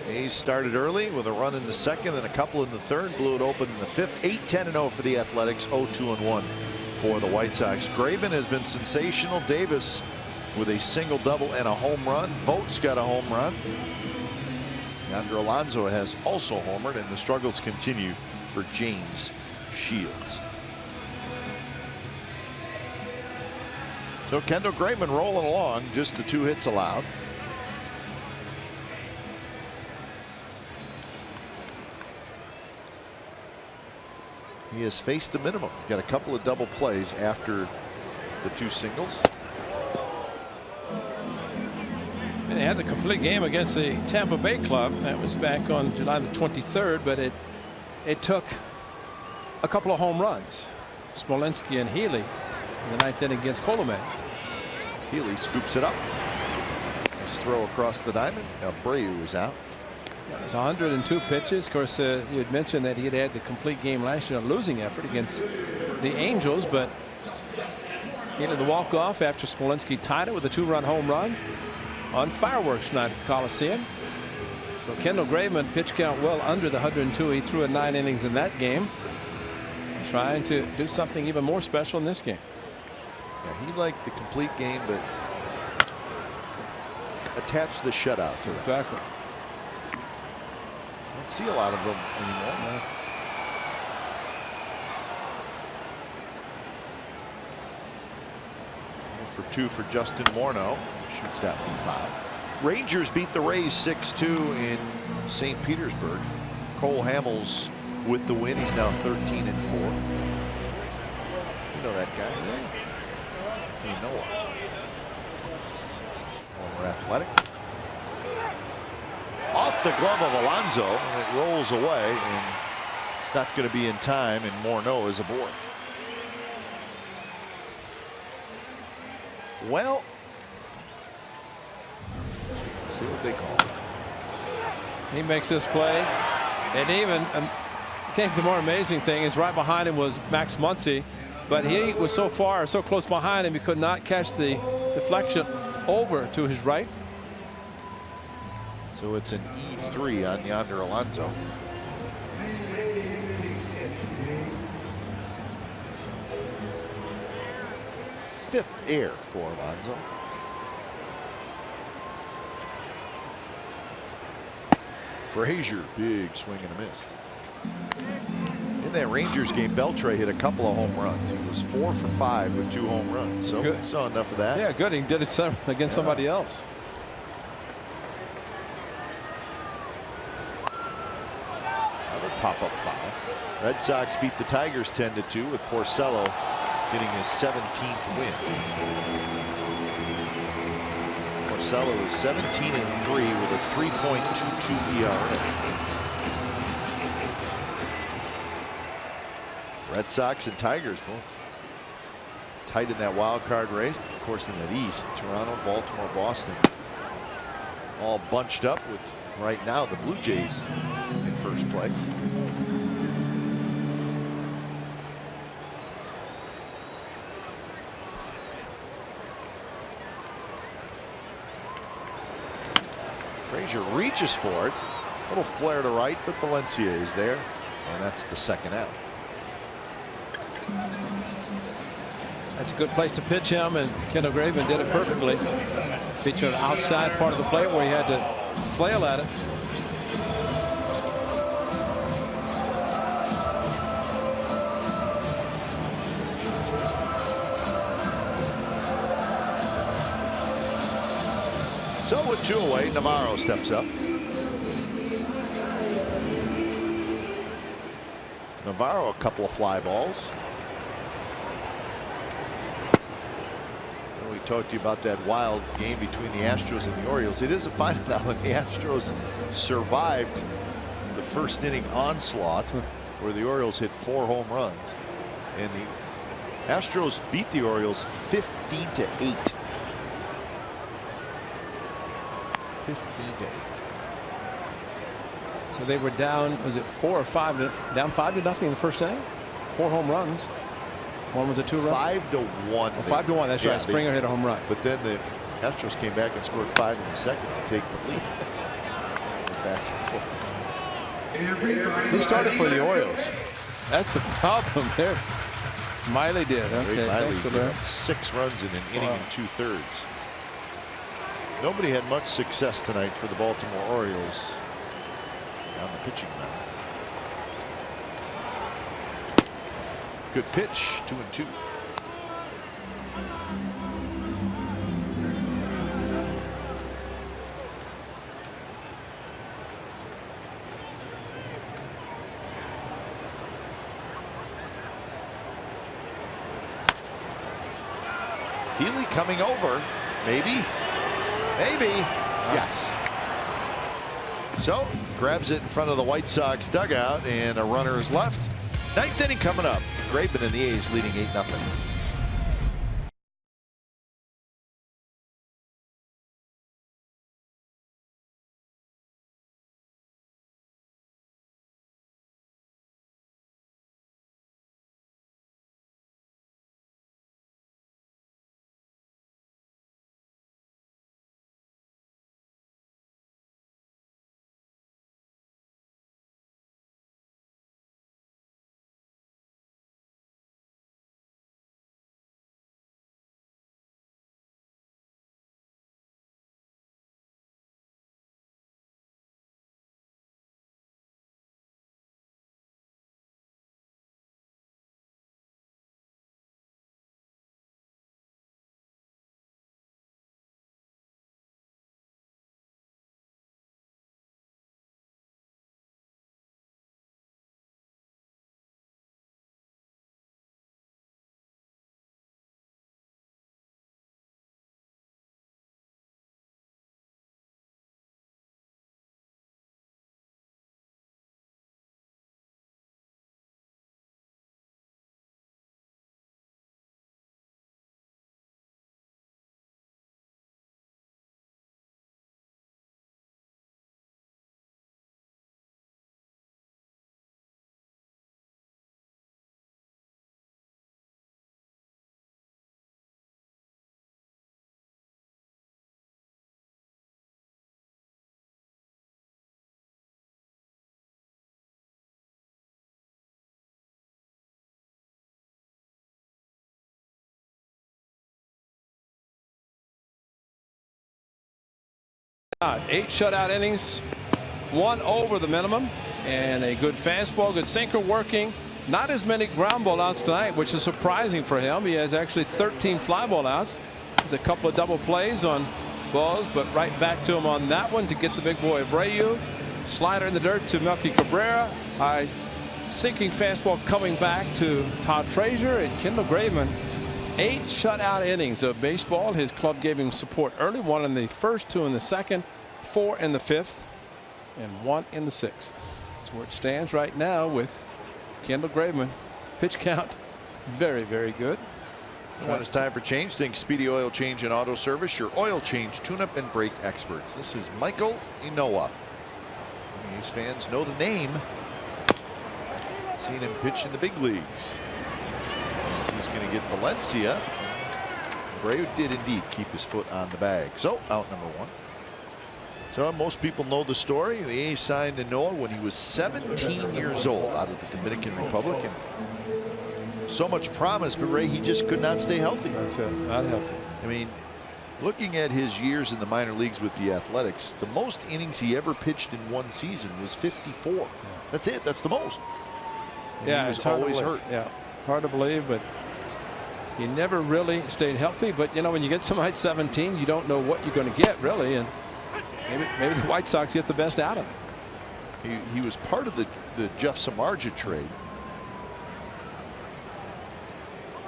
[SPEAKER 1] A's started early with a run in the second and a couple in the third. Blew it open in the fifth. 8-10-0 for the Athletics. 0-2-1 for the White Sox. Graven has been sensational. Davis with a single double and a home run. Vogt's got a home run. Yonder Alonso has also homered, and the struggles continue for James Shields. So Kendall Graveman rolling along, just the 2 hits allowed. He has faced the minimum. He's got a couple of double plays after the 2 singles.
[SPEAKER 2] And they had the complete game against the Tampa Bay club. That was back on July the 23rd, but it took a couple of home runs. Smolinski and Healy in the 9th inning against Coleman.
[SPEAKER 1] Healy scoops it up. Nice throw across the diamond. Abreu is out.
[SPEAKER 2] It was 102 pitches. Of course, you had mentioned that he had the complete game last year, a losing effort against the Angels, but he had the walk-off after Smolinski tied it with a 2-run home run on fireworks night at the Coliseum. So Kendall Graveman, pitch count well under the 102. He threw in 9 innings in that game, trying to do something even more special in this game.
[SPEAKER 1] Yeah, he liked the complete game, but attached the shutout to it.
[SPEAKER 2] Exactly.
[SPEAKER 1] Don't see a lot of them anymore. for 2 for Justin Morneau. Shoots that one foul. Rangers beat the Rays 6-2 in St. Petersburg. Cole Hamels with the win. He's now 13-4. You know that guy? Yeah. You know him. Former Athletic. Off the glove of Alonso, and it rolls away, and it's not going to be in time, and Morneau is aboard. Well, see what they call it.
[SPEAKER 2] He makes this play, and even I think the more amazing thing is right behind him was Max Muncy, but he was so far, so close behind him, he could not catch the deflection over to his right.
[SPEAKER 1] So it's an E3 on Yonder Alonso. Fifth air for Alonso. Frazier, big swing and a miss. In that Rangers game, Beltre hit a couple of home runs. He was 4 for 5 with 2 home runs. So we saw enough of that.
[SPEAKER 2] Yeah, good. He did it against somebody else.
[SPEAKER 1] Another pop-up foul. Red Sox beat the Tigers 10-2 with Porcello getting his 17th win. Porcello is 17-3 with a 3.22 ERA. Red Sox and Tigers both tight in that wild card race. Of course, in that East, Toronto, Baltimore, Boston, all bunched up with right now the Blue Jays in first place. Frazier reaches for it. A little flare to right, but Valencia is there, and that's the second out.
[SPEAKER 2] That's a good place to pitch him, and Kendall Graveman did it perfectly. Featured an outside part of the plate where he had to flail at it.
[SPEAKER 1] So with 2 away, Navarro steps up. Navarro, a couple of fly balls. We talked to you about that wild game between the Astros and the Orioles. It is a final now, and the Astros survived the first inning onslaught where the Orioles hit 4 home runs, and the Astros beat the Orioles 15-8. 15-8.
[SPEAKER 2] So they were down, was it 4 or 5? Down 5-0 in the first inning? 4 home runs. One was a 2-run.
[SPEAKER 1] 5-1.
[SPEAKER 2] Oh, 5-1. That's right. Springer hit a home run.
[SPEAKER 1] But then the Astros came back and scored 5 in the second to take the lead. Back and forth.
[SPEAKER 2] Who started for the Orioles? That's the problem there. Miley did. Okay, thanks to that.
[SPEAKER 1] 6 runs in an inning and 2/3. Nobody had much success tonight for the Baltimore Orioles on the pitching mound. Good pitch, 2-2. Healy coming over, maybe. Yes. So grabs it in front of the White Sox dugout, and a runner is left. 9th inning coming up. Graveman and the A's leading 8-0.
[SPEAKER 2] 8 shutout innings, 1 over the minimum, and a good fastball, good sinker working. Not as many ground ball outs tonight, which is surprising for him. He has actually 13 fly ball outs. There's a couple of double plays on balls, but right back to him on that one to get the big boy Abreu. Slider in the dirt to Melky Cabrera. High sinking fastball coming back to Todd Frazier, and Kendall Graveman. 8 shutout innings of baseball. His club gave him support early. 1 in the first, 2 in the second, 4 in the fifth, and 1 in the sixth. That's where it stands right now with Kendall Graveman. Pitch count very, very good.
[SPEAKER 1] When it's time for change, think Speedy Oil Change and Auto Service, your oil change, tune-up, and brake experts. This is Michael Inoa. These fans know the name. Seen him pitch in the big leagues. As he's going to get Valencia. Abreu did indeed keep his foot on the bag. So out number 1. So most people know the story. The A's signed Inoa when he was 17 years old out of the Dominican Republic. And so much promise, but Ray, he just could not stay healthy.
[SPEAKER 2] That's it. Not healthy.
[SPEAKER 1] I mean, looking at his years in the minor leagues with the Athletics, the most innings he ever pitched in one season was 54. Yeah. That's it. That's the most. And
[SPEAKER 2] yeah,
[SPEAKER 1] he was
[SPEAKER 2] it's hard
[SPEAKER 1] always
[SPEAKER 2] to
[SPEAKER 1] hurt.
[SPEAKER 2] Yeah, hard to believe, but he never really stayed healthy. But you know, when you get somebody at 17, you don't know what you're going to get really, and maybe the White Sox get the best out of it.
[SPEAKER 1] He was part of the Jeff Samardzija trade.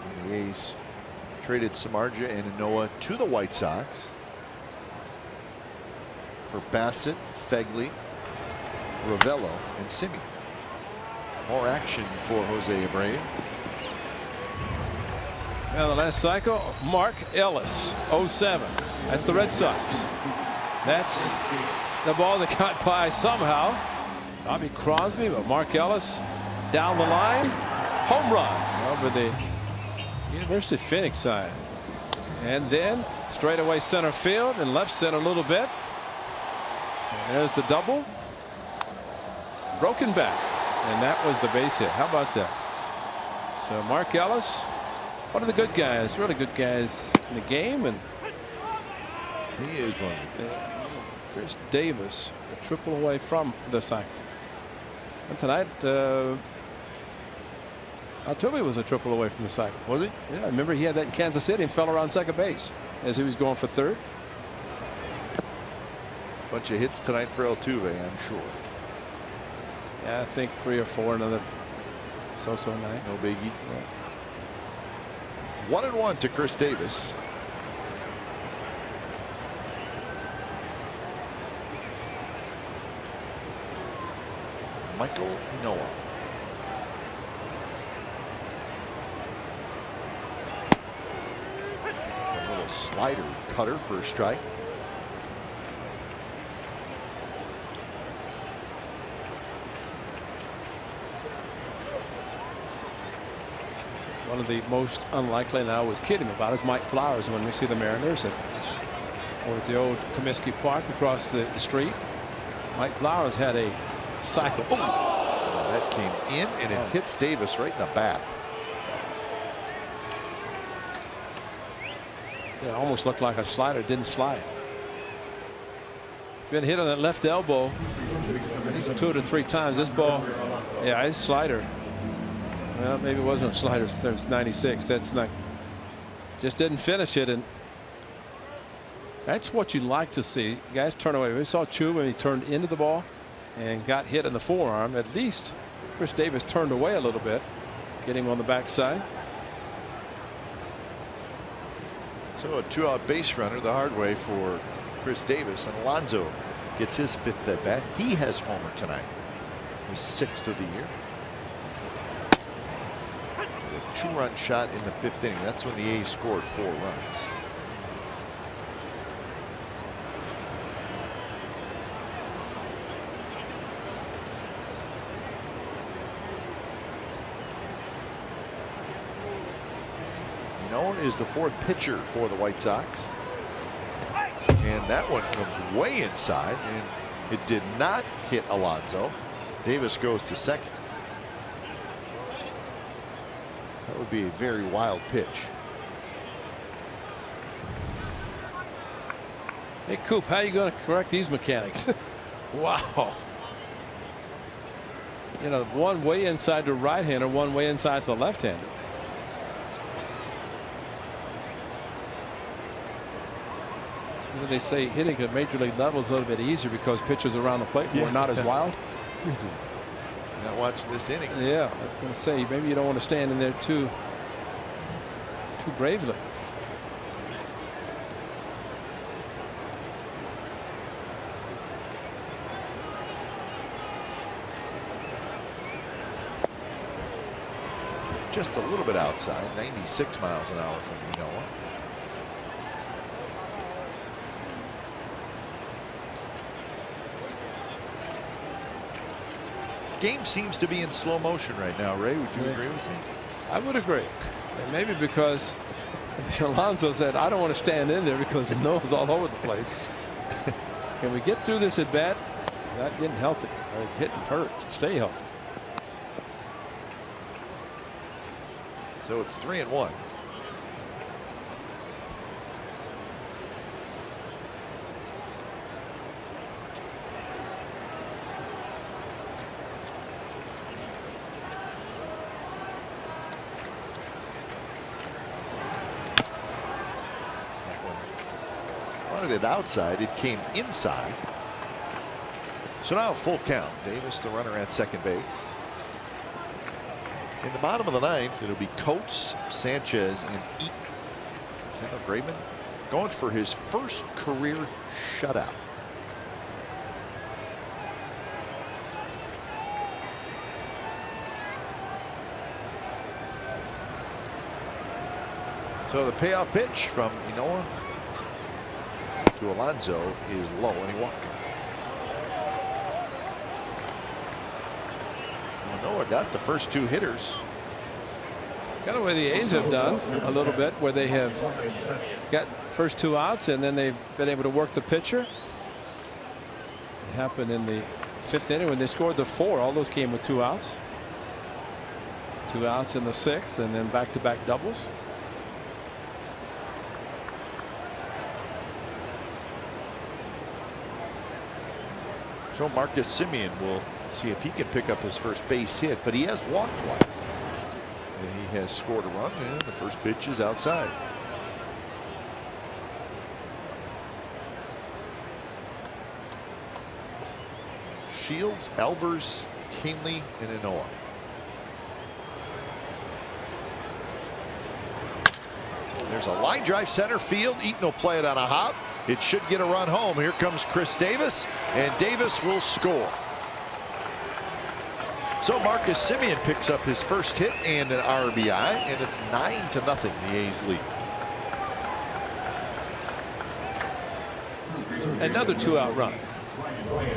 [SPEAKER 1] And the A's traded Samardzija and Inoa to the White Sox for Bassett, Fegley, Ravello, and Simeon. More action for Jose Abreu.
[SPEAKER 2] Well, the last cycle, Mark Ellis, 07. That's the Red Sox. That's the ball that got by somehow. Bobby Crosby, but Mark Ellis down the line. Home run over the University of Phoenix side. And then straightaway center field and left center a little bit. And there's the double. Broken back. And that was the base hit. How about that? So Mark Ellis, one of the good guys, really good guys in the game, and
[SPEAKER 1] he is one of the guys.
[SPEAKER 2] Chris Davis, a triple away from the cycle. And tonight, Altuve was a triple away from the cycle.
[SPEAKER 1] Was he?
[SPEAKER 2] Yeah, I remember he had that in Kansas City and fell around second base as he was going for third.
[SPEAKER 1] Bunch of hits tonight for Altuve, I'm sure.
[SPEAKER 2] Yeah, I think 3 or 4, another so-so night.
[SPEAKER 1] No biggie. Yeah. 1-1 to Chris Davis. Michael Inoa. A little slider cutter for a strike.
[SPEAKER 2] One of the most unlikely, and I always kid him about, is Mike Flowers when we see the Mariners or at the old Comiskey Park across the street. Mike Flowers had a cycle. Oh.
[SPEAKER 1] That came in and it hits Davis right in the back.
[SPEAKER 2] Yeah, almost looked like a slider, didn't slide. Been hit on that left elbow 2 to 3 times. This ball, yeah, his slider. Well, maybe it wasn't a slider. There's 96. That's not. Just didn't finish it, and that's what you like to see. Guys turn away. We saw Chu when he turned into the ball and got hit in the forearm. At least Chris Davis turned away a little bit, getting on the backside.
[SPEAKER 1] So a 2-out base runner the hard way for Chris Davis, and Alonso gets his 5th at bat. He has homered tonight, his 6th of the year. A 2-run shot in the 5th inning. That's when the A's scored 4 runs. Noah is the 4th pitcher for the White Sox. And that one comes way inside, and it did not hit Alonso. Davis goes to second. That would be a very wild pitch.
[SPEAKER 2] Hey, Coop, how are you going to correct these mechanics? Wow. You know, one way inside the right-hander, one way inside to the left-hander. You know, they say hitting at major league level is a little bit easier because pitchers around the plate were not as wild.
[SPEAKER 1] Not watching this inning.
[SPEAKER 2] Yeah, I was going to say maybe you don't want to stand in there too bravely.
[SPEAKER 1] Just a little bit outside, 96 miles an hour from Manoah. Game seems to be in slow motion right now, Ray. Would you agree with me?
[SPEAKER 2] I would agree. And maybe because Alonso said, I don't want to stand in there because the nose all over the place. Can we get through this at bat? Not getting healthy. Or hitting hurt. Stay healthy.
[SPEAKER 1] So it's 3-1. Wanted it outside. It came inside. So now a full count. Davis, the runner at second base. In the bottom of the ninth, it'll be Coates, Sanchez, and Eaton. Kendall Graveman going for his first career shutout. So the payoff pitch from Manoah to Alonso is low, and he walked. Manoah got the first two hitters.
[SPEAKER 2] Kind of where the A's have done a little bit, where they have got first two outs and then they've been able to work the pitcher. It happened in the fifth inning when they scored the 4. All those came with 2 outs. 2 outs in the 6th, and then back-to-back doubles.
[SPEAKER 1] So Marcus Semien will see if he can pick up his first base hit, but he has walked twice. And he has scored a run, and the first pitch is outside. Shields, Albers, Kinley, and Manoah. There's a line drive center field. Eaton will play it on a hop. It should get a run home. Here comes Chris Davis, and Davis will score. So Marcus Semien picks up his first hit and an RBI, and it's 9-0. The A's lead.
[SPEAKER 2] Another 2-out run.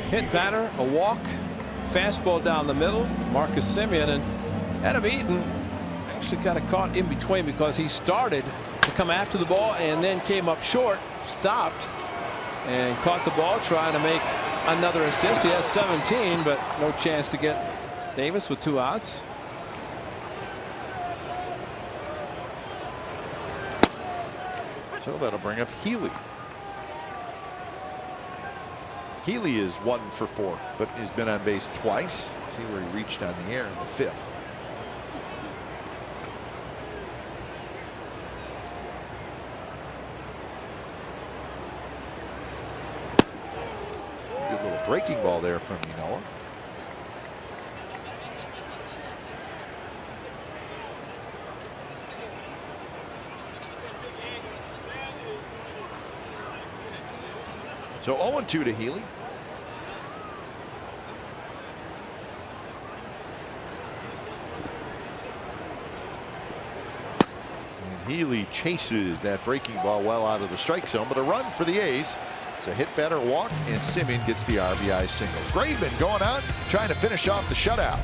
[SPEAKER 2] Hit batter, a walk, fastball down the middle. Marcus Semien, and Adam Eaton actually got caught in between because he started to come after the ball and then came up short, stopped, and caught the ball trying to make another assist. He has 17, but no chance to get Davis with 2 outs.
[SPEAKER 1] So that'll bring up Healy. Healy is 1 for 4, but has been on base twice. See where he reached on the air in the 5th. Good little breaking ball there from Manoah. So 0-2 to Healy. And Healy chases that breaking ball well out of the strike zone, but a run for the A's. It's a hit, batter, walk, and Semien gets the RBI single. Graveman going out, trying to finish off the shutout.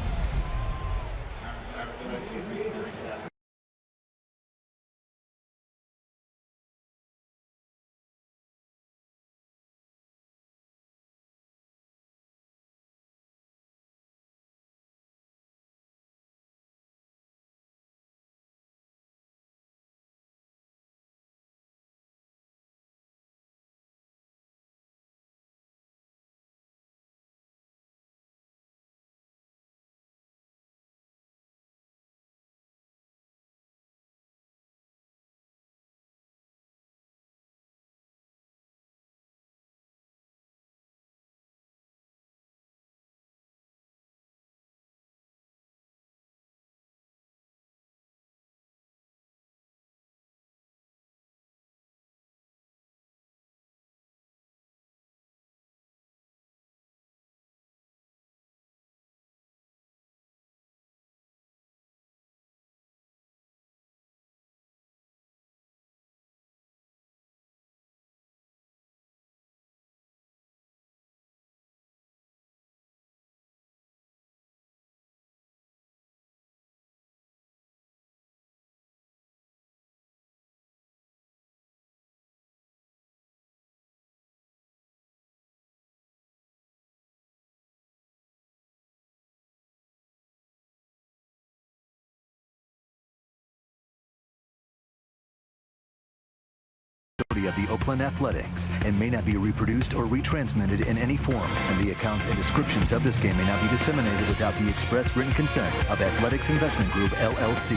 [SPEAKER 3] property of the Oakland Athletics and may not be reproduced or retransmitted in any form, and the accounts and descriptions of this game may not be disseminated without the express written consent of Athletics Investment Group, LLC.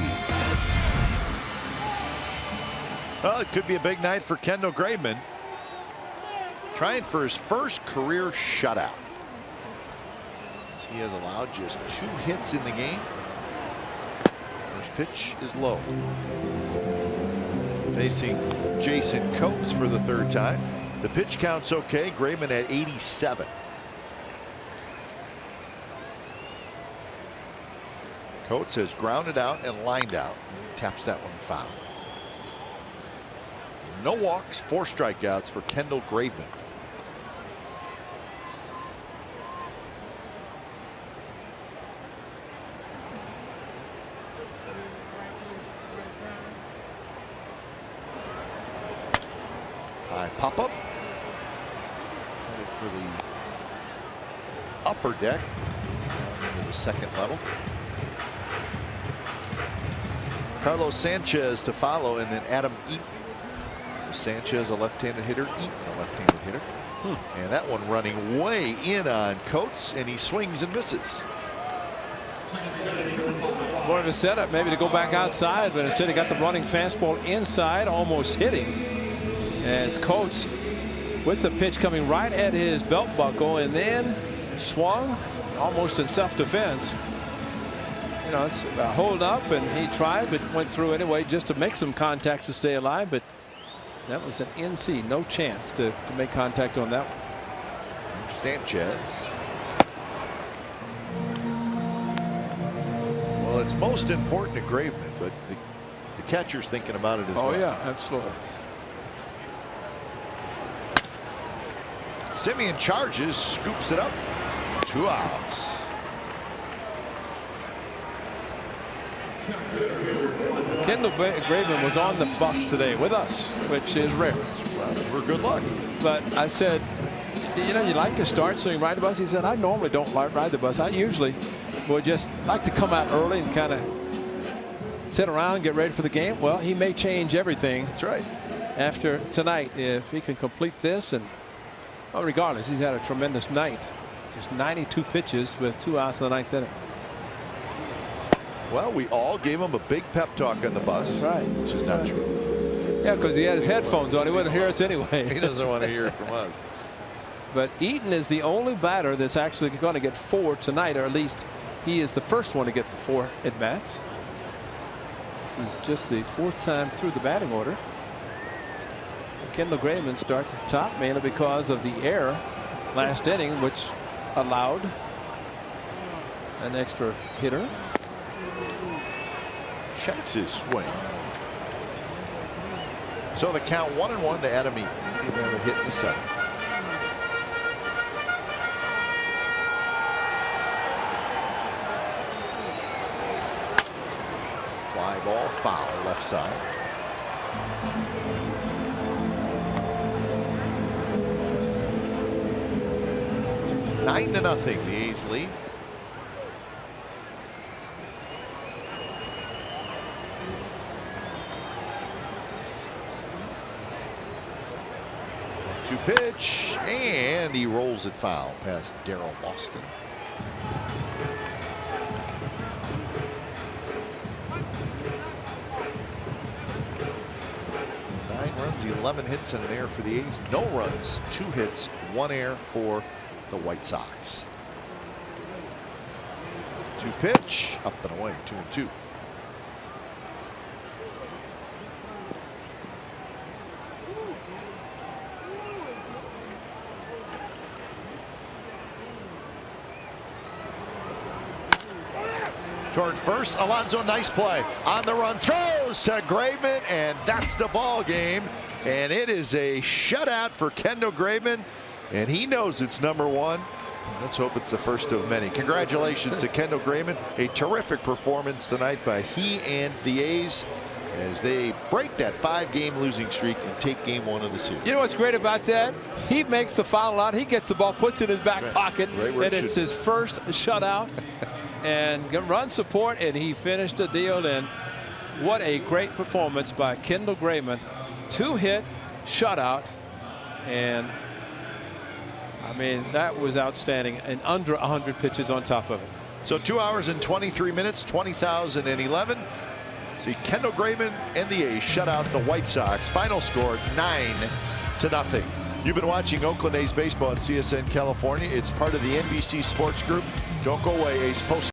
[SPEAKER 1] Well, it could be a big night for Kendall Graveman, trying for his first career shutout. He has allowed just 2 hits in the game. First pitch is low. Facing Jason Coates for the 3rd time. The pitch count's okay. Graveman at 87. Coates has grounded out and lined out. Taps that one foul. No walks, 4 strikeouts for Kendall Graveman. High pop-up. Headed for the upper deck. To the 2nd level. Carlos Sanchez to follow, and then Adam Eaton. So Sanchez a left-handed hitter, Eaton a left-handed hitter. And that one running way in on Coates, and he swings and misses.
[SPEAKER 2] More of a setup maybe to go back outside, but instead he got the running fastball inside, almost hitting. As Coates with the pitch coming right at his belt buckle, and then swung almost in self-defense. You know, it's a hold up, and he tried but went through anyway just to make some contact to stay alive, but that was an NC. No chance to make contact on that one.
[SPEAKER 1] Sanchez. Well, it's most important to Graveman, but the catcher's thinking about it as well.
[SPEAKER 2] Oh yeah, absolutely.
[SPEAKER 1] Simeon charges, scoops it up. 2 outs.
[SPEAKER 2] Kendall Graveman was on the bus today with us, which is rare.
[SPEAKER 1] Well, we're good luck.
[SPEAKER 2] But I said, you know, you like to start so you ride the bus. He said, I normally don't ride the bus. I usually would just like to come out early and kind of sit around and get ready for the game. Well, he may change everything.
[SPEAKER 1] That's right.
[SPEAKER 2] After tonight, if he can complete this, and well, regardless, he's had a tremendous night. Just 92 pitches with 2 outs in the 9th inning.
[SPEAKER 1] Well, we all gave him a big pep talk on the bus.
[SPEAKER 2] Right.
[SPEAKER 1] Which is not true.
[SPEAKER 2] Yeah, because he had his headphones on. He wouldn't hear us anyway.
[SPEAKER 1] He doesn't want to hear it from us.
[SPEAKER 2] But Eaton is the only batter that's actually going to get 4 tonight, or at least he is the first one to get 4 at bats. This is just the 4th time through the batting order. Kendall Graveman starts at the top, mainly because of the error last inning, which allowed an extra hitter.
[SPEAKER 1] Checks his swing. So the count 1-1 to Adam Eaton. He did have a hit in the 7th. Fly ball foul left side. Nine to nothing, the A's lead. To pitch, and he rolls it foul past Darryl Boston. Nine runs, 11 hits, and an error for the A's. No runs, 2 hits, 1 error for the White Sox. To pitch, up and away, 2-2. Toward first, Alonso, nice play. On the run, throws to Graveman, and that's the ball game. And it is a shutout for Kendall Graveman, and he knows it's #1. Let's hope it's the first of many. Congratulations to Kendall Graveman. A terrific performance tonight by he and the A's as they break that 5-game losing streak and take game 1 of the series.
[SPEAKER 2] You know what's great about that? He makes the foul out. He gets the ball, puts it in his back pocket, and it's his first shutout. And run support, and he finished the deal. And what a great performance by Kendall Graveman. 2 hit, shutout. And I mean, that was outstanding, and under 100 pitches on top of it.
[SPEAKER 1] So 2 hours and 23 minutes, 20,011. See, Kendall Graveman and the A's shut out the White Sox. Final score 9-0. You've been watching Oakland A's baseball on CSN California. It's part of the NBC Sports Group. Don't go away. A's post